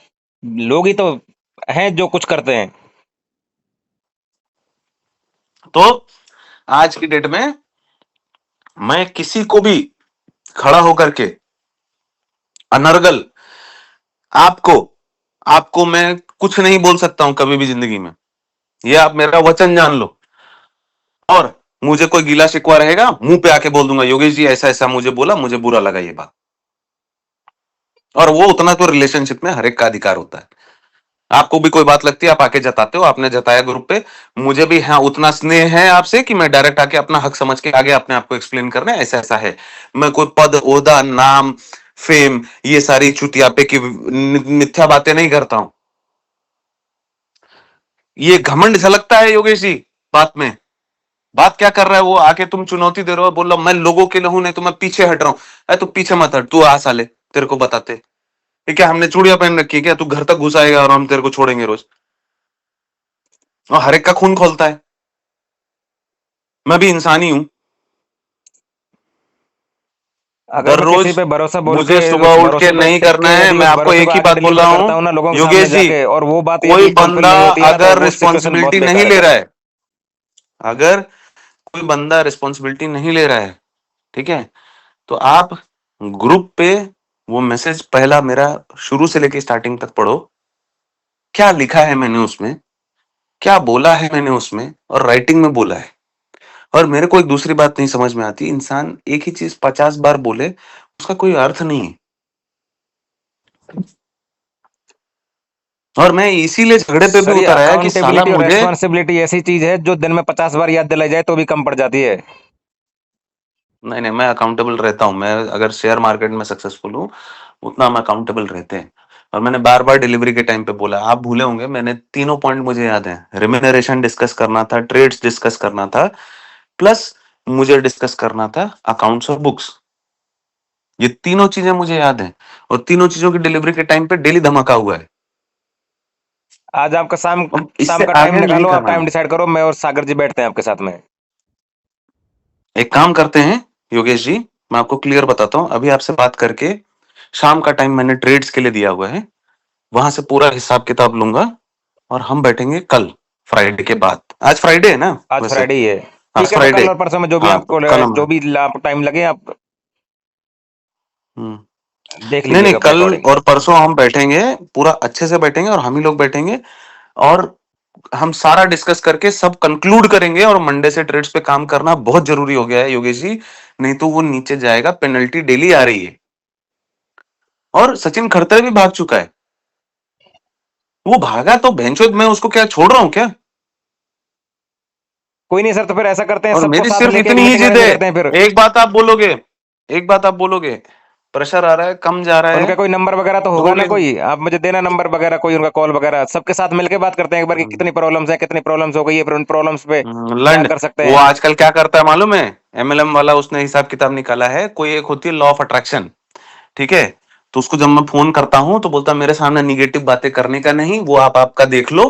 लोग ही तो हैं जो कुछ करते हैं। तो आज की डेट में मैं किसी को भी खड़ा होकर के अनर्गल आपको आपको मैं कुछ नहीं बोल सकता हूं कभी भी जिंदगी में। ये आप मेरा वचन जान लो। और मुझे कोई गिला शिकवा रहेगा, मुंह पे आके बोल दूंगा योगेश जी ऐसा ऐसा मुझे बोला, मुझे बुरा लगा ये बात। और वो उतना तो रिलेशनशिप में हर एक का अधिकार होता है। आपको भी कोई बात लगती है आप आके जताते हो, आपने जताया ग्रुप पे। मुझे भी हाँ उतना स्नेह है आपसे कि मैं डायरेक्ट आके अपना हक समझ के आगे अपने आप को एक्सप्लेन करना है, ऐसा ऐसा है। मैं कोई पद ओहदा नाम फेम ये सारी चुतियापे की मिथ्या बातें नहीं करता हूं। ये घमंड झलकता है योगेश जी बात में। बात क्या कर रहा है वो, आके तुम चुनौती दे रहे हो, बोल रहा मैं लोगों के लिए हूं, नहीं तो मैं पीछे हट रहा हूं। अरे तू पीछे मत हट, तू आ साले, तेरे को बताते। ये क्या हमने चूड़ियां पहन रखी है क्या? तू घर तक घुस आएगा और हम तेरे को छोड़ेंगे रोज? और हर एक का खून खोलता है। मैं भी इंसान ही हूं। अगर मैं किसी दररोज पे भरोसा बोल के, मुझे सुबह उठ के भरोसे पे नहीं टिक करना के है। यदि मैं उस आपको भरोसे एक को ही आगे बात बोल डिलीवर रहा करता हूँ ना हूं लोगों के सामने योगेश जी, जाके, और वो बात कोई यदि फुलफिल बंदा नहीं होती है ना, तो अगर वो सिचुएशन बहुत रिस्पॉन्सिबिलिटी नहीं बेकार है ले सर। रहा है, अगर कोई बंदा रिस्पॉन्सिबिलिटी नहीं ले रहा है, ठीक है, तो आप ग्रुप पे वो मैसेज पहला मेरा शुरू से लेके स्टार्टिंग तक पढ़ो। क्या लिखा है मैंने उसमें, क्या बोला है मैंने उसमें, और राइटिंग में बोला है। और मेरे को एक दूसरी बात नहीं समझ में आती, इंसान एक ही चीज 50 बार बोले उसका कोई अर्थ नहीं है। और मैं इसीलिए झगड़े पे भी सर ये उतर आया कि साला अकाउंटेबिलिटी और मुझे। रेस्पॉन्सिबिलिटी ऐसी चीज है जो दिन में 50 बार याद दिलाई जाए तो भी कम पड़ जाती है। नहीं नहीं, मैं अकाउंटेबल रहता हूं। मैं अगर शेयर मार्केट में सक्सेसफुल हूं उतना हम अकाउंटेबल रहते हैं। और मैंने बार बार डिलीवरी के टाइम पे बोला, आप भूले होंगे, मैंने तीनों पॉइंट मुझे याद है। रिम्यूनरेशन डिस्कस करना था, ट्रेड्स डिस्कस करना था, प्लस मुझे डिस्कस करना था अकाउंट्स और बुक्स। ये तीनों चीजें मुझे याद है और तीनों चीजों की डिलीवरी के टाइम पे डेली धमाका हुआ है। आज आपका शाम अब शाम इससे का टाइम आगे नहीं निकालो, आप करना टाइम है। डिसाइड करो, मैं और सागर जी बैठते हैं आपके साथ में। एक काम करते हैं योगेश जी, मैं आपको क्लियर बताता हूँ, अभी आपसे बात करके शाम का टाइम मैंने ट्रेड्स के लिए दिया हुआ है, वहां से पूरा हिसाब किताब लूंगा और हम बैठेंगे कल, फ्राइडे के बाद। आज फ्राइडे है ना आज वैसे? फ्राइडे ही है। आज ठीक है, तो फ्राइडे। कल और परसों में जो भी हाँ तो आपको कल हम, जो भी टाइम लगे आप हम्म, देख नहीं नहीं, लीजिएगा अपने कल अकॉर्डिंग। और परसों हम बैठेंगे, पूरा अच्छे से बैठेंगे और हम ही लोग बैठेंगे और हम सारा डिस्कस करके सब कंक्लूड करेंगे। और मंडे से ट्रेड्स पे काम करना बहुत जरूरी हो गया है योगेश जी, नहीं तो वो नीचे जाएगा, पेनल्टी डेली आ रही है। और सचिन खड़तरे भी भाग चुका है, वो भागा तो भैंचोद मैं उसको क्या छोड़ रहा हूं क्या? कोई नहीं सर, तो फिर ऐसा करते हैं, और सबको मेरी साथ में सिर्फ लेके एक इतनी ही मीटिंग जिद अरेंज है, करते हैं फिर। एक बात आप बोलोगे, एक बात आप बोलोगे, प्रेशर आ रहा है, कम जा रहा है, उनका कोई नंबर वगैरह तो तो होगा वो ना, कोई आप मुझे देना नंबर वगैरह, कोई उनका कॉल वगैरह, सबके साथ मिलके बात करते हैं एक बार कि कितनी प्रॉब्लम्स है, कितनी प्रॉब्लम्स हो गई है, फिर उन प्रॉब्लम्स पे क्या लंड। कर सकते वो हैं। आजकल क्या करता है मालूम है? एमएलएम वाला उसने हिसाब किताब निकाला है, कोई एक होती है लॉ ऑफ अट्रैक्शन, ठीक है? तो उसको जब मैं फोन करता हूं तो बोलता है मेरे सामने निगेटिव बातें करने का नहीं, वो आप आपका देख लो,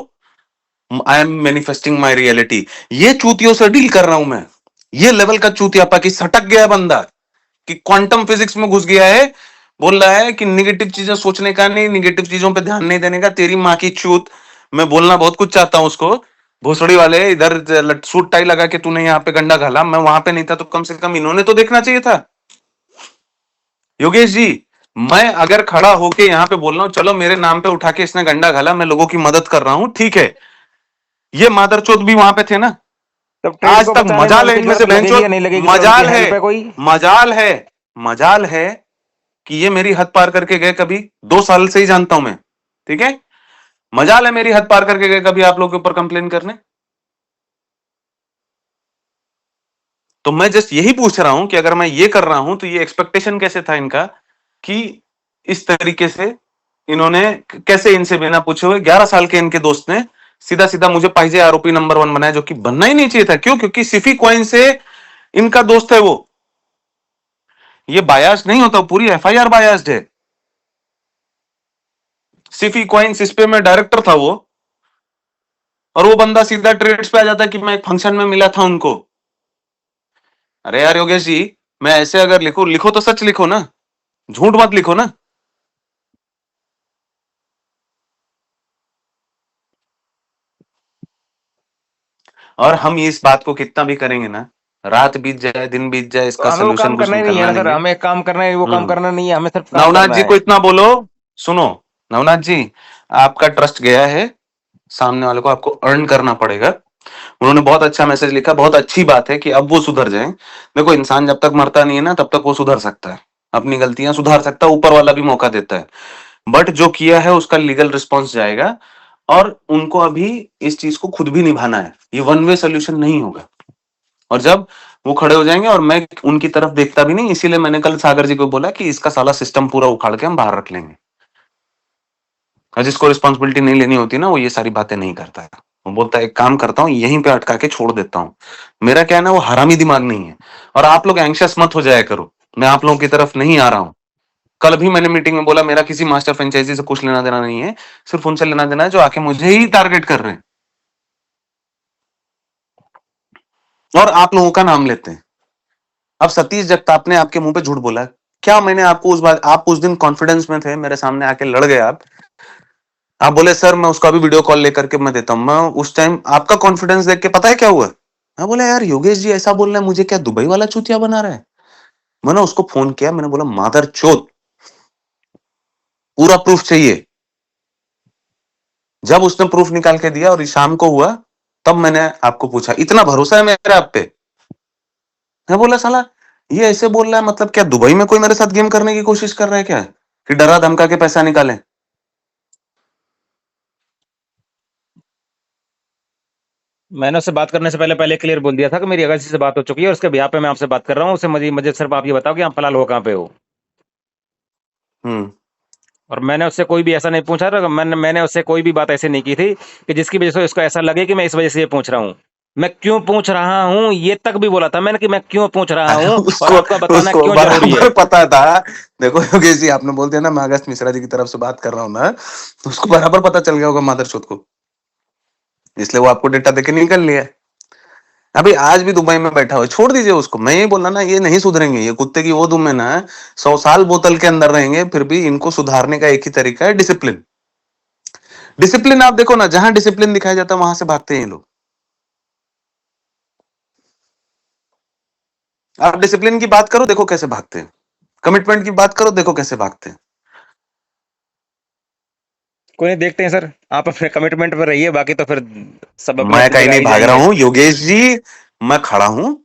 I am manifesting my reality. ये चूतियों से डील कर रहा हूं मैं, ये लेवल का चूतियापा कि सटक गया बंदा, कि क्वांटम फिजिक्स में घुस गया है, बोल रहा है कि निगेटिव चीजें सोचने का नहीं, निगेटिव चीजों पे ध्यान नहीं देने का, तेरी माँ की चूत। मैं बोलना बहुत कुछ चाहता हूं उसको, भोसड़ी वाले इधर सूट टाई लगा के तूने यहाँ पे गंडा घाला, मैं वहां पे नहीं था तो कम से कम इन्होंने तो देखना चाहिए था। योगेश जी, मैं अगर खड़ा होके यहाँ पे बोल रहा हूँ चलो मेरे नाम पे उठा के इसने गंडा घाला, मैं लोगों की मदद कर रहा हूं, ठीक है, ये मादरचोद भी वहां पे थे ना। तब ट्रेड आज को तक बचाने में मजाल है उनकी इनमें से जरूरत लगेगी या बहनचोद, नहीं लगेगी सर, उनकी मजाल है, हेल्प है कोई। मजाल है, मजाल है कि ये मेरी हद पार करके गए कभी, 2 साल से ही जानता हूं मैं, ठीक है? मजाल है मेरी हद पार करके गए कभी आप लोगों के ऊपर कंप्लेन करने। तो मैं जस्ट यही पूछ रहा हूं कि अगर मैं ये कर रहा हूं तो ये एक्सपेक्टेशन कैसे था इनका कि इस तरीके से इन्होंने, कैसे इनसे बिना पूछे हुए 11 साल के इनके दोस्त ने सीधा सीधा मुझे पाइजे आरोपी नंबर 1 बनाया, जो कि बनना ही नहीं चाहिए था। क्यों? क्योंकि सिफी क्वाइन से इनका दोस्त है वो, ये बायास नहीं होता, पूरी एफआईआर बायास्ड है। सिफी क्वाइंस इस पे मैं डायरेक्टर था वो, और वो बंदा सीधा ट्रेड्स पे आ जाता है कि मैं एक फंक्शन में मिला था उनको। अरे यार योगेश जी, मैं ऐसे अगर लिखो, लिखो तो सच लिखो ना, झूठ मत लिखो ना। और हम इस बात को कितना भी करेंगे ना, रात बीत जाए दिन बीत जाए, तो इसका हमें वो सोल्यूशन काम कुछ करना ही नहीं है निकलना ना सर, नहीं है। हमें एक काम करना है, वो काम हम्म। करना नहीं है, हमें सिर्फ काम नवनाथ करना जी है। को इतना बोलो, सुनो, नवनाथ जी, आपका ट्रस्ट गया है, सामने वाले को आपको अर्न करना पड़ेगा। उन्होंने बहुत अच्छा मैसेज लिखा, बहुत अच्छी बात है कि अब वो सुधर जाए। देखो, इंसान जब तक मरता नहीं है ना तब तक वो सुधर सकता है, अपनी गलतियां सुधार सकता है, ऊपर वाला भी मौका देता है। बट जो किया है उसका लीगल रिस्पॉन्स जाएगा, और उनको अभी इस चीज को खुद भी निभाना है, ये वन वे सोल्यूशन नहीं होगा। और जब वो खड़े हो जाएंगे, और मैं उनकी तरफ देखता भी नहीं, इसीलिए मैंने कल सागर जी को बोला कि इसका साला सिस्टम पूरा उखाड़ के हम बाहर रख लेंगे। और जिसको रिस्पॉन्सिबिलिटी नहीं लेनी होती ना, वो ये सारी बातें नहीं करता है, वो बोलता है एक काम करता हूँ, यहीं पे अटका के छोड़ देता हूँ। मेरा क्या है ना, वो हरामी दिमाग नहीं है। और आप लोग एंग्शियस मत हो जाया करो, मैं आप लोगों की तरफ नहीं आ रहा हूँ। कल भी मैंने मीटिंग में बोला मेरा किसी मास्टर फ्रेंचाइजी से कुछ लेना देना नहीं है, सिर्फ उनसे लेना देना है जो आके मुझे ही टारगेट कर रहे हैं और आप लोगों का नाम लेते हैं। अब सतीश जगताप ने आपके मुंह पे झूठ बोला, क्या मैंने आपको उस बात, आप उस दिन कॉन्फिडेंस में थे, मेरे सामने आके लड़ गए आप बोले सर मैं उसका भी वीडियो कॉल लेकर के मैं देता हूं। मैं उस टाइम आपका कॉन्फिडेंस देख के पता है क्या हुआ, मैं बोला यार योगेश जी ऐसा बोल रहा है, मुझे क्या दुबई वाला चूतिया बना रहा है। मैंने उसको फोन किया, मैंने बोला मादर चोद, पूरा प्रूफ चाहिए। जब उसने प्रूफ निकाल के दिया और शाम को हुआ, तब मैंने आपको पूछा, इतना भरोसा है मेरा आप पे? मैं बोला साला ये ऐसे बोल रहा है, मतलब क्या दुबई में कोई मेरे साथ गेम करने की कोशिश कर रहा है क्या, कि डरा धमका के पैसा निकाले? मैंने उससे बात करने से पहले पहले क्लियर बोल दिया था कि मेरी अगस्त से बात हो चुकी है और उसके ब्याह पे मैं आपसे बात कर रहा हूँ, उसे मुझे मुझे सिर्फ आप ये बताओ कि आप फिलहाल हो कहाँ पे हो। हम्म। और मैंने उससे कोई भी ऐसा नहीं पूछा था, मैंने उससे कोई भी बात ऐसे नहीं की थी कि जिसकी वजह से उसको ऐसा लगे कि मैं इस वजह से ये पूछ रहा हूँ। मैं क्यों पूछ रहा हूँ ये तक भी बोला था मैंने कि मैं क्यों पूछ रहा अरे हूँ और उसको आपका बताना उसको क्यों जरूरी है। बराबर पता था। देखो योगेश जी, आपने बोल दिया ना मैं अगस्त मिश्रा जी की तरफ से बात कर रहा हूँ ना, तो उसको बराबर पता चल गया होगा मादरचोद को, इसलिए वो आपको डेटा देके निकल लिया। अभी आज भी दुबई में बैठा हुआ है, छोड़ दीजिए उसको। मैं ये बोला ना, ये नहीं सुधरेंगे, ये कुत्ते की वो दुम है ना, 100 साल बोतल के अंदर रहेंगे फिर भी इनको सुधारने का एक ही तरीका है, डिसिप्लिन। डिसिप्लिन आप देखो ना, जहां डिसिप्लिन दिखाया जाता है वहां से भागते हैं ये लोग। आप डिसिप्लिन की बात करो, देखो कैसे भागते हैं। कमिटमेंट की बात करो, देखो कैसे भागते हैं। कोई नहीं, देखते हैं सर, आप अपने कमिटमेंट पर रहिए, बाकी तो फिर सब अपनी मैं अपनी कहीं जगह आ नहीं ही भाग रहा जाएंगे। हूं योगेश जी, मैं खड़ा हूं।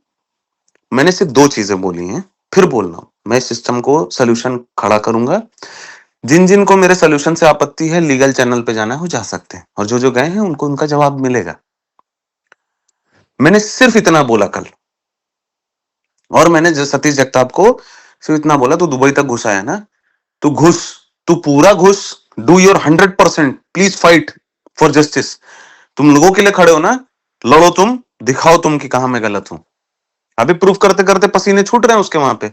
मैंने सिर्फ दो चीजें बोली हैं, फिर बोल रहा हूं, मैं सिस्टम को सोल्यूशन खड़ा करूंगा। जिन जिन को मेरे सोल्यूशन से आपत्ति है, लीगल चैनल पे जाना है वो जा सकते हैं, और जो जो गए हैं उनको उनका जवाब मिलेगा। मैंने सिर्फ इतना बोला कल। और मैंने सतीश जगताप को सिर्फ इतना बोला, तू दुबई तक घुस आया ना, तू घुस, तू पूरा घुस, do your 100%, please fight for justice. तुम लोगों के लिए खड़े हो ना, लड़ो, तुम दिखाओ तुम कि कहां मैं गलत हूं। अभी प्रूफ करते करते पसीने छूट रहे हैं उसके वहां पे।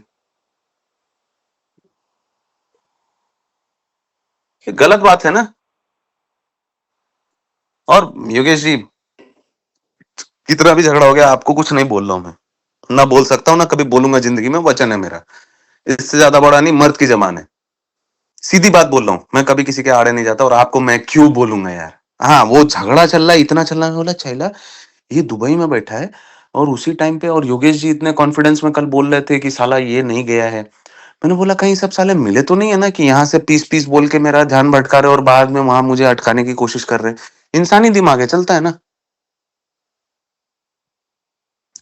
ये गलत बात है ना। और योगेश जी, कितना भी झगड़ा हो गया, आपको कुछ नहीं बोल रहा हूं मैं, ना बोल सकता हूं, ना कभी बोलूंगा जिंदगी में, वचन है मेरा। इससे ज्यादा बड़ा नहीं, मर्द की जबान है। सीधी बात बोल रहा हूं, मैं कभी किसी के आड़े नहीं जाता, और आपको मैं क्यों बोलूंगा यार। हाँ, वो झगड़ा चल रहा है, इतना चल रहा है, बोला चैला ये दुबई में बैठा है, और उसी टाइम पे, और योगेश जी इतने कॉन्फिडेंस में कल बोल रहे थे कि साला ये नहीं गया है। मैंने बोला कहीं सब साले मिले तो नहीं है ना, कि यहाँ से पीस पीस बोल के मेरा ध्यान भटका रहे और बाद में वहां मुझे अटकाने की कोशिश कर रहे। इंसानी दिमाग है, चलता है ना।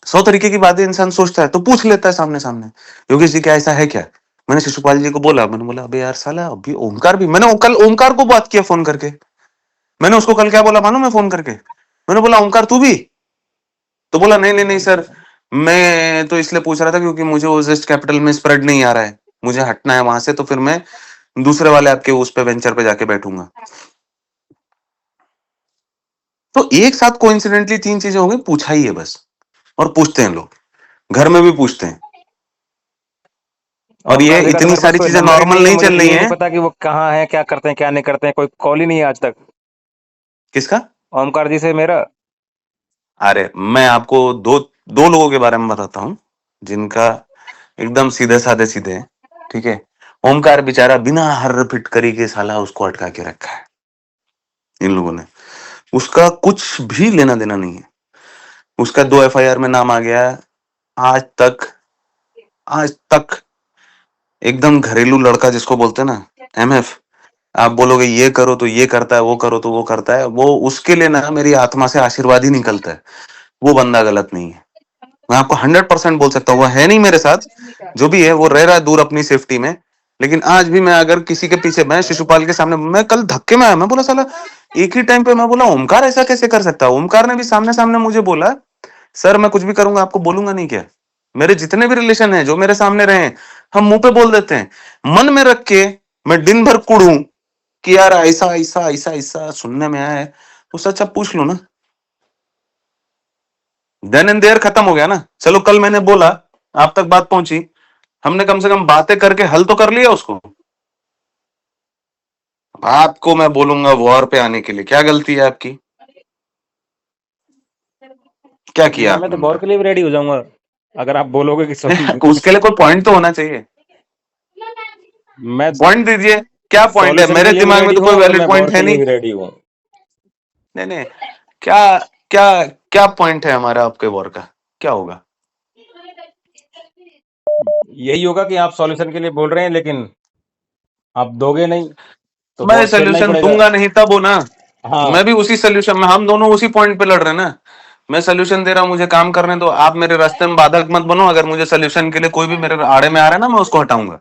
100 तरीके की बातें इंसान सोचता है तो पूछ लेता है सामने सामने, योगेश जी क्या ऐसा है क्या। मैंने शिशुपाल जी को बोला, मैंने बोला अबे यार साला, अभी ओमकार भी, मैंने कल ओमकार को बात किया फोन करके। मैंने उसको कल क्या बोला मानो, मैं फोन करके मैंने बोला ओमकार तू भी। तो बोला नहीं नहीं नहीं सर, मैं तो इसलिए पूछ रहा था क्योंकि मुझे ओजेस्ट कैपिटल में स्प्रेड नहीं आ रहा है, मुझे हटना है वहां से, तो फिर मैं दूसरे वाले आपके उस पे वेंचर पे जाके बैठूंगा। तो एक साथ कोइंसिडेंटली तीन चीजें हो गई, पूछा ही है बस। और पूछते हैं लोग, घर में भी पूछते हैं। और ये ओमकार जी का तो इतनी मेरे पास सारी कोई चीजें नंबर ही नॉर्मल नहीं है, नहीं मुझे चल तो रही यही नहीं हैं। पता कि वो कहाँ है, क्या करते हैं क्या नहीं करते हैं, कोई कॉल ही नहीं है आज तक किसका। ओमकार जी से मेरा। अरे मैं आपको दो दो लोगों के बारे में बताता हूं, जिनका एकदम सीधे साधे सीधे हैं, ठीक है। ओमकार बेचारा बिना हर फिटकरी के साला उसको अटका के रखा है इन लोगों ने, उसका कुछ भी लेना देना नहीं है। उसका 2 FIR में नाम आ गया। आज तक, आज तक एकदम घरेलू लड़का जिसको बोलते हैं ना, MF। आप बोलोगे ये करो तो ये करता है, वो करो तो वो करता है, वो उसके लिए ना मेरी आत्मा से आशीर्वाद ही निकलता है। वो बंदा गलत नहीं है, मैं आपको 100% बोल सकता हूँ। वो है नहीं मेरे साथ, जो भी है वो रह रहा है दूर अपनी सेफ्टी में। लेकिन आज भी मैं अगर किसी के पीछे, मैं शिशुपाल के सामने, मैं कल धक्के में आया, मैं बोला साला एक ही टाइम पे, मैं बोला ओमकार ऐसा कैसे कर सकता है। ओमकार ने भी सामने सामने मुझे बोला, सर मैं कुछ भी करूंगा आपको बोलूंगा नहीं क्या। मेरे जितने भी रिलेशन है जो मेरे सामने रहे, हम मुंह पे बोल देते हैं, मन में रख के मैं दिन भर कुड़ूं कि यार ऐसा ऐसा ऐसा ऐसा सुनने में आया है, उससे अच्छा पूछ लो ना। देन एंड देयर खत्म हो गया ना। चलो कल मैंने बोला, आप तक बात पहुंची, हमने कम से कम बातें करके हल तो कर लिया उसको। आपको मैं बोलूंगा वॉर पे आने के लिए, क्या गलती है आपकी, क्या किया मैं आपने तो वॉर उनका। के लिए भी रेडी हो जाऊंगा अगर आप बोलोगे कि उसके लिए कोई पॉइंट तो होना चाहिए, मैं पॉइंट दीजिए। क्या पॉइंट है, सॉल्यूशन के मेरे लिए भी दिमाग में रेडी तो हूँ कोई और वैलिड मैं पॉइंट वॉर है के लिए नहीं। भी रेडी हूँ। नहीं नहीं, क्या क्या क्या पॉइंट है हमारा आपके वॉर का, क्या होगा। यही होगा कि आप सॉल्यूशन के लिए बोल रहे हैं लेकिन आप दोगे नहीं, तो मैं वॉर छेड़ना ही सोल्यूशन पड़ेगा। दूंगा नहीं तब हो ना। हाँ, मैं भी उसी सोल्यूशन में, हम दोनों उसी पॉइंट पे लड़ रहे हैं ना। मैं सोल्यूशन दे रहा हूं, मुझे काम करने दो, आप मेरे रास्ते में बाधक मत बनो। अगर मुझे सोल्यूशन के लिए कोई भी मेरे आड़े में आ रहा है ना, मैं उसको हटाऊंगा,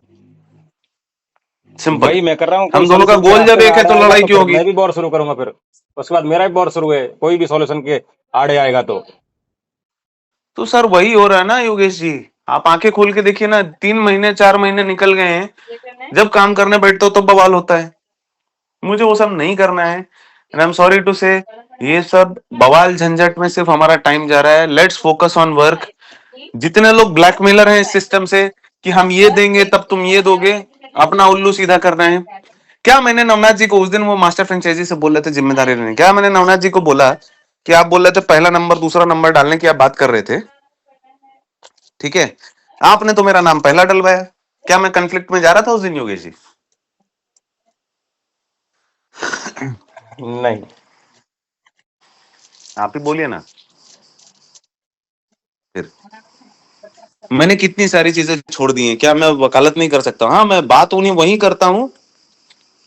सिंपल। वही मैं कर रहा हूँ, कोई हम दोनों का सॉल्यूशन के गोल जब रास्ते में एक है आड़े तो आएगा लड़ाई तो क्यों फिर होगी। मैं भी वॉर शुरू करूंगा, फिर उसके बाद मेरा भी वॉर शुरू है, कोई भी सॉल्यूशन के आड़े आएगा तो। तो सर वही हो रहा है ना योगेश जी। आप आंखें खोल के देखिए ना, 3 महीने 4 महीने निकल गए हैं, जब काम करने बैठते हो तो बवाल होता है। मुझे वो सब नहीं करना है, and I am sorry to say, ये सब बवाल झंझट में सिर्फ हमारा टाइम जा रहा है। Let's focus on work. जितने लोग ब्लैकमेलर हैं इस सिस्टम से कि हम ये देंगे तब तुम ये दोगे, अपना उल्लू सीधा कर रहे हैं। क्या मैंने नवनाथ जी को उस दिन वो मास्टर फ्रेंचाइजी से बोल रहे थे जिम्मेदारी लेने, क्या मैंने नवनाथ जी को बोला कि आप बोल रहे थे पहला नंबर दूसरा नंबर डालने की आप बात कर रहे थे, ठीक है, आपने तो मेरा नाम पहला डलवाया। क्या मैं कंफ्लिक्ट में जा रहा था उस दिन योगेश जी? नहीं। आप ही बोलिए ना। फिर मैंने कितनी सारी चीजें छोड़ दी हैं, क्या मैं वकालत नहीं कर सकता? हाँ, मैं बात उन्हीं वही करता हूं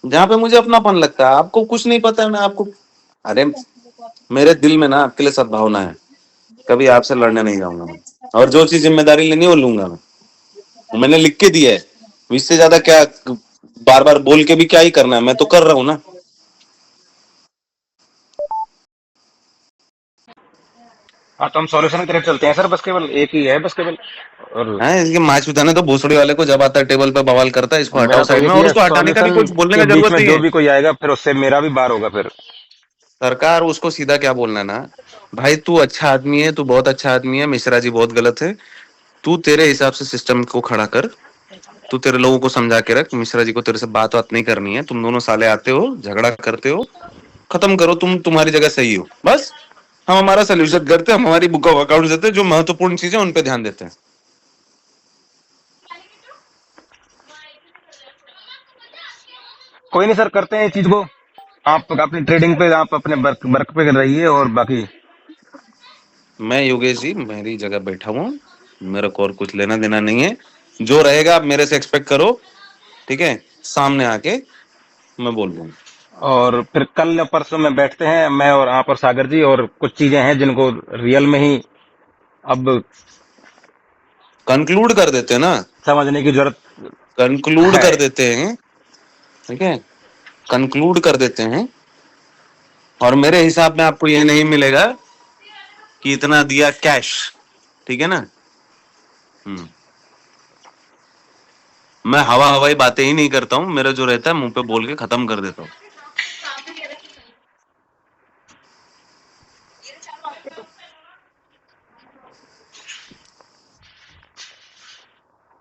जहां पे मुझे अपनापन लगता है। आपको कुछ नहीं पता है, मैं आपको, अरे मेरे दिल में ना आपके लिए सद्भावना है, कभी आपसे लड़ने नहीं जाऊंगा मैं। और जो चीज जिम्मेदारी लेनी है वो लूंगा मैं, मैंने लिख के दिया है। इससे ज्यादा क्या बार बार बोल के भी क्या ही करना है, मैं तो कर रहा हूं ना। हाँ, तो हम सॉल्यूशन की तरफ चलते हैं सर, बस केवल एक ही है, बस केवल। और है इसके माच पिताने तो भोसड़ी वाले को जब आता है टेबल पे बवाल करता है, इसको हटाओ मेरा तो साइड एक में, ही और है उसको हटाने का भी सॉल्यूशन, कुछ बोलने के का बीच जरूरत में नहीं जो है। भी कोई आएगा फिर उससे मेरा भी बार होगा फिर। सरकार उसको सीधा क्या बोलना है ना, भाई तू अच्छा आदमी है, तू बहुत अच्छा आदमी है, मिश्रा जी बहुत गलत है, तू तेरे हिसाब से सिस्टम को खड़ा कर, तू तेरे लोगों को समझा के रख, मिश्रा जी को तेरे से बात बात नहीं करनी है, तुम दोनों साले आते हो झगड़ा करते हो, खत्म करो, तुम तुम्हारी जगह सही हो, बस हम हमारा सोल्यूशन करते हैं, हम हमारी बुक ऑफ अकाउंट देते हैं, जो महत्वपूर्ण चीजें उन पे ध्यान देते हैं। कोई नहीं सर, करते हैं इस चीज को। आप अपनी ट्रेडिंग पे, आप अपने वर्क वर्क पे रहिए, और बाकी। मैं योगेश जी मेरी जगह बैठा हूँ, मेरे को और कुछ लेना देना नहीं है, जो रहेगा आप मेरे से एक्सपेक्ट करो, ठीक है, सामने आके मैं बोल दूंगा। और फिर कल या परसों में बैठते हैं, मैं और आप और सागर जी, और कुछ चीजें हैं जिनको रियल में ही अब कंक्लूड कर देते हैं ना, समझने की जरूरत कंक्लूड है। कर देते हैं, ठीक है, कंक्लूड कर देते हैं। और मेरे हिसाब में आपको ये नहीं मिलेगा कि इतना दिया कैश, ठीक है ना। हम्म। मैं हवा हवाई बातें ही नहीं करता हूं, मेरा जो रहता है मुंह पे बोल के खत्म कर देता हूं।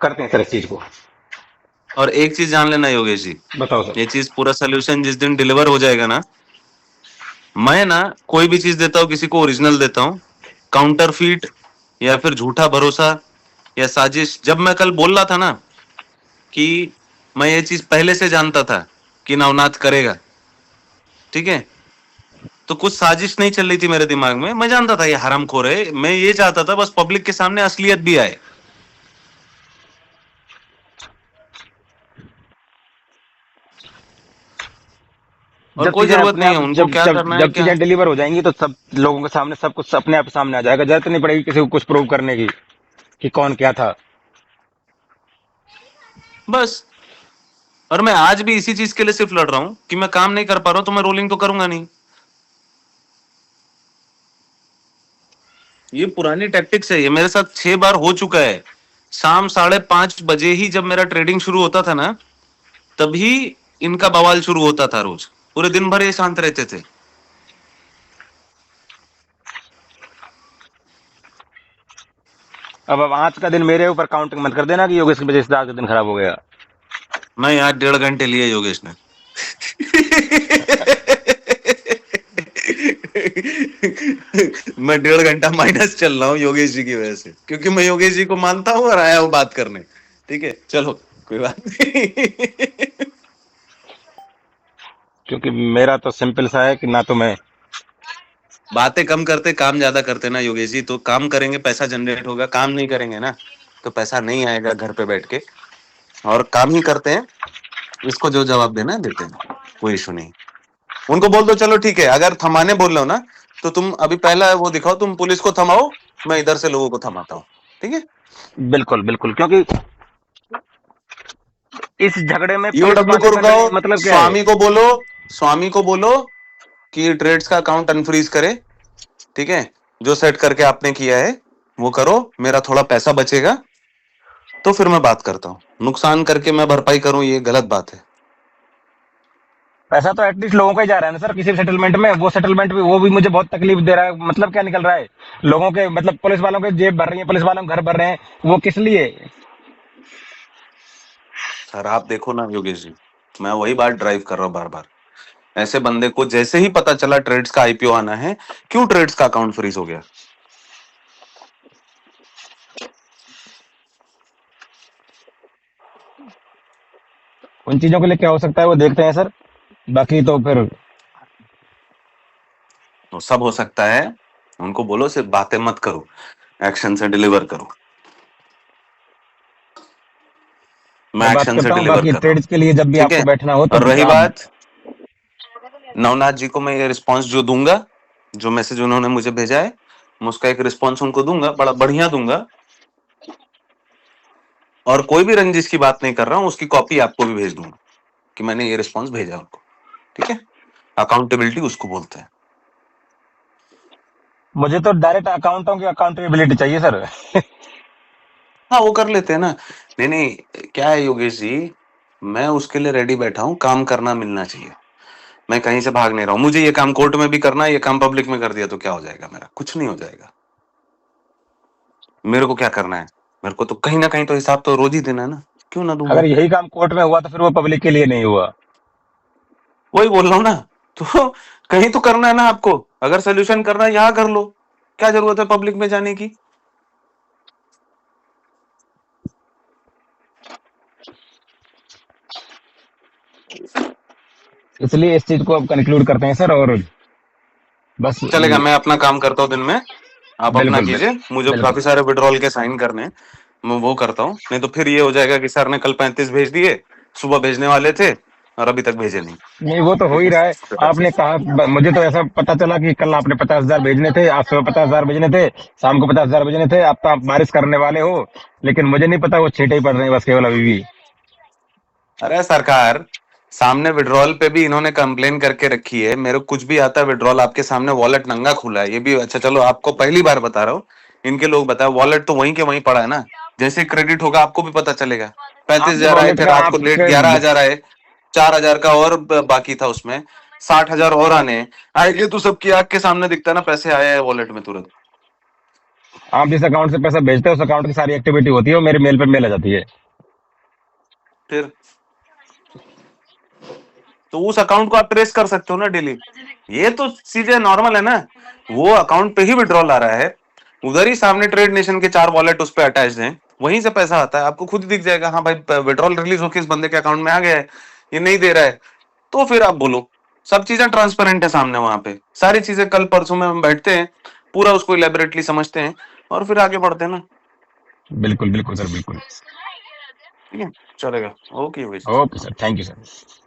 करते हैं सर इस चीज को। और एक चीज जान लेना योगेश जी, बताओ सर। ये चीज पूरा सोल्यूशन जिस दिन डिलीवर हो जाएगा ना, मैं ना कोई भी चीज देता हूं किसी को ओरिजिनल देता हूं, काउंटरफीट या फिर झूठा भरोसा या साजिश, जब मैं कल बोल रहा था ना कि मैं ये चीज पहले से जानता था कि नवनाथ करेगा, ठीक है, तो कुछ साजिश नहीं चल रही थी मेरे दिमाग में, मैं जानता था ये हरामखोर है, मैं ये चाहता था बस पब्लिक के सामने असलियत भी आए। और जब कोई चीजें जरूरत अपने नहीं है आप, उनको जब क्या जब करना है जब क्या। चीजें डिलीवर हो जाएंगी तो सब लोगों के सामने सब कुछ अपने आप सामने आ जाएगा, जरूरत नहीं पड़ेगी किसी को कुछ प्रूव करने की कि कौन क्या था। बस। और मैं आज भी इसी चीज के लिए सिर्फ लड़ रहा हूं कि मैं काम नहीं कर पा रहा हूं तो मैं रोलिंग तो करूंगा नहीं। ये पुरानी टैक्टिक्स है, ये मेरे साथ 6 बार हो चुका है। शाम 5:30 बजे ही जब मेरा ट्रेडिंग शुरू होता था ना, तभी इनका बवाल शुरू होता था रोज, पूरे दिन भर ये शांत रहते थे। अब आज का दिन मेरे ऊपर काउंटिंग मत कर देना कि योगेश की वजह से आज का दिन खराब हो गया। मैं यहाँ 1.5 घंटे लिए योगेश ने। मैं 1.5 घंटा माइनस चल रहा हूँ योगेश जी की वजह से, क्योंकि मैं योगेश जी को मानता हूँ और आया हूँ बात करने, ठीक है, चलो कोई बात नहीं। क्योंकि मेरा तो सिंपल सा है कि ना तो मैं। बातें कम करते काम ज्यादा करते ना योगेश जी, तो काम करेंगे पैसा जनरेट होगा, काम नहीं करेंगे ना तो पैसा नहीं आएगा घर पे बैठ के। और काम ही करते हैं, इसको जो जवाब देना है देते हैं, कोई इशू नहीं। उनको बोल दो चलो ठीक है, अगर थमाने बोल रहे हो ना तो तुम अभी पहला वो दिखाओ, तुम पुलिस को थमाओ, मैं इधर से लोगों को थमाता हूँ, ठीक है। बिल्कुल बिल्कुल, क्योंकि इस झगड़े में ईओडब्ल्यू को पुलिसबाजी करने रुकाओ, का मतलब क्या है। स्वामी को बोलो, स्वामी को बोलो कि ट्रेड्स का अकाउंट अनफ्रीज करे, ठीक है, जो सेट करके आपने किया है वो करो, मेरा थोड़ा पैसा बचेगा तो फिर मैं बात करता हूँ, नुकसान करके मैं भरपाई करूं ये गलत बात है। पैसा तो एटलीस्ट लोगों का ही जा रहा है ना सर, किसी भी सेटलमेंट में। वो सेटलमेंट भी, वो भी मुझे बहुत तकलीफ दे रहा है। मतलब क्या निकल रहा है लोगों के, मतलब पुलिस वालों के जेब भर रही है, पुलिस वालों के घर भर रहे हैं, वो किस लिए? सर आप देखो ना योगेश जी, मैं वही बात ड्राइव कर रहा हूँ बार बार। ऐसे बंदे को जैसे ही पता चला ट्रेड्स का आईपीओ आना है, क्यों ट्रेड्स का अकाउंट फ्रीज हो गया? उन चीजों के लिए क्या हो सकता है वो देखते हैं सर, बाकी तो फिर। तो सब हो सकता है, उनको बोलो सिर्फ बातें मत करो, एक्शन से डिलीवर करो। मैं मैं बात एक्शन से करता हूँ, डिलीवर बाकी कर रहा हूँ, ट्रेड्स के लिए जब भी ठीक आपको है। बैठना हो और तब रही आप। बात नवनाथ जी को, मैं ये रिस्पॉन्स जो दूंगा, जो मैसेज उन्होंने मुझे भेजा है, मैं उसका एक रिस्पॉन्स उनको दूंगा, बड़ा बढ़िया दूंगा। और कोई भी रंजिश की बात नहीं कर रहा हूं, उसकी कॉपी आपको भी भेज दूंगा कि मैंने ये रिस्पॉन्स भेजा उनको, ठीक है। अकाउंटेबिलिटी उसको बोलते हैं। मुझे तो डायरेक्ट अकाउंटों की अकाउंटेबिलिटी चाहिए सर। हाँ वो कर लेते हैं ना। नहीं नहीं, क्या है योगेश जी, मैं उसके लिए रेडी बैठा हूं, काम करना मिलना चाहिए। मैं कहीं से भाग नहीं रहा हूं। मुझे ये काम कोर्ट में भी करना है, ये काम पब्लिक में कर दिया तो क्या हो जाएगा? मेरा कुछ नहीं हो जाएगा। मेरे को क्या करना है? मेरे को तो कहीं ना कहीं तो हिसाब तो रोज ही देना है ना, क्यों ना दूं अगर मैं? यही काम कोर्ट में हुआ तो फिर वो पब्लिक के लिए नहीं हुआ। वही बोल रहा हूं ना। तो कहीं तो करना है ना आपको। अगर सोल्यूशन करना है यहां कर लो, क्या जरूरत है पब्लिक में जाने की? इसलिए इस चीज को अब कंक्लूड करते हैं सर, और बस। चलेगा, मैं अपना काम करता हूँ दिन में, आप अपना बिल्कुल कीजिए। मुझे बिल्कुल। काफी सारे विड्रॉल के साइन करने हैं, मैं वो करता हूँ। नहीं तो फिर ये हो जाएगा कि सर ने कल 35 भेज दिए, सुबह भेजने वाले थे और अभी तक भेजे नहीं। नहीं, वो तो हो ठीक ही है। रहा है। आपने कहा, मुझे तो ऐसा पता चला कि कल आपने 50,000 भेजने थे, आज सुबह 50,000 भेजने थे, शाम को 50,000 भेजने थे, अब तो आप बारिश करने वाले हो। लेकिन मुझे नहीं पता वो छींटे ही पड़ रहे हैं बस केवल अभी भी। अरे सरकार, सामने विड्रॉल पे भी इन्होंने कंप्लेन करके रखी है। मेरे को कुछ भी आता है विड्रॉल, आपके सामने वॉलेट नंगा खुला है, ये भी अच्छा चलो आपको पहली बार बता रहा हूँ। इनके लोग बताओ, वॉलेट तो वहीं के वहीं पड़ा है ना। जैसे क्रेडिट होगा आपको भी पता चलेगा। पैंतीस आपके हजार आए वॉलेट थे में रात को लेट, आपके 11,000 आए, 4,000 का और बाकी था उसमें, 60,000 और आने हैं। आएंगे तो सबकी आंख के सामने दिखता है ना, पैसे आए हैं वॉलेट में तुरंत। आप जिस अकाउंट से पैसा भेजते हैं उस अकाउंट की सारी एक्टिविटी होती है, वो मेरे मेल पे मेल आ जाती है। फिर तो उस अकाउंट को आप ट्रेस कर सकते हो ना डेली। ये तो चीजें नॉर्मल है ना। वो अकाउंट पे ही विड्रॉल आ रहा है, उधर ही सामने ट्रेड नेशन के 4 वॉलेट उस पर अटैच हैं, वहीं से पैसा आता है, आपको खुद ही दिख जाएगा। हाँ भाई विड्रॉल रिलीज होकर इस बंदे के अकाउंट में आ गया है, ये नहीं दे रहा है, तो फिर आप बोलो। सब चीजें ट्रांसपेरेंट है सामने, वहां पे सारी चीजें। कल परसों में हम बैठते हैं, पूरा उसको इलेबोरेटली समझते हैं और फिर आगे बढ़ते हैं ना। बिल्कुल बिल्कुल सर, बिल्कुल। ठीक है, चलेगा। ओके भाई। Okay sir, thank you sir.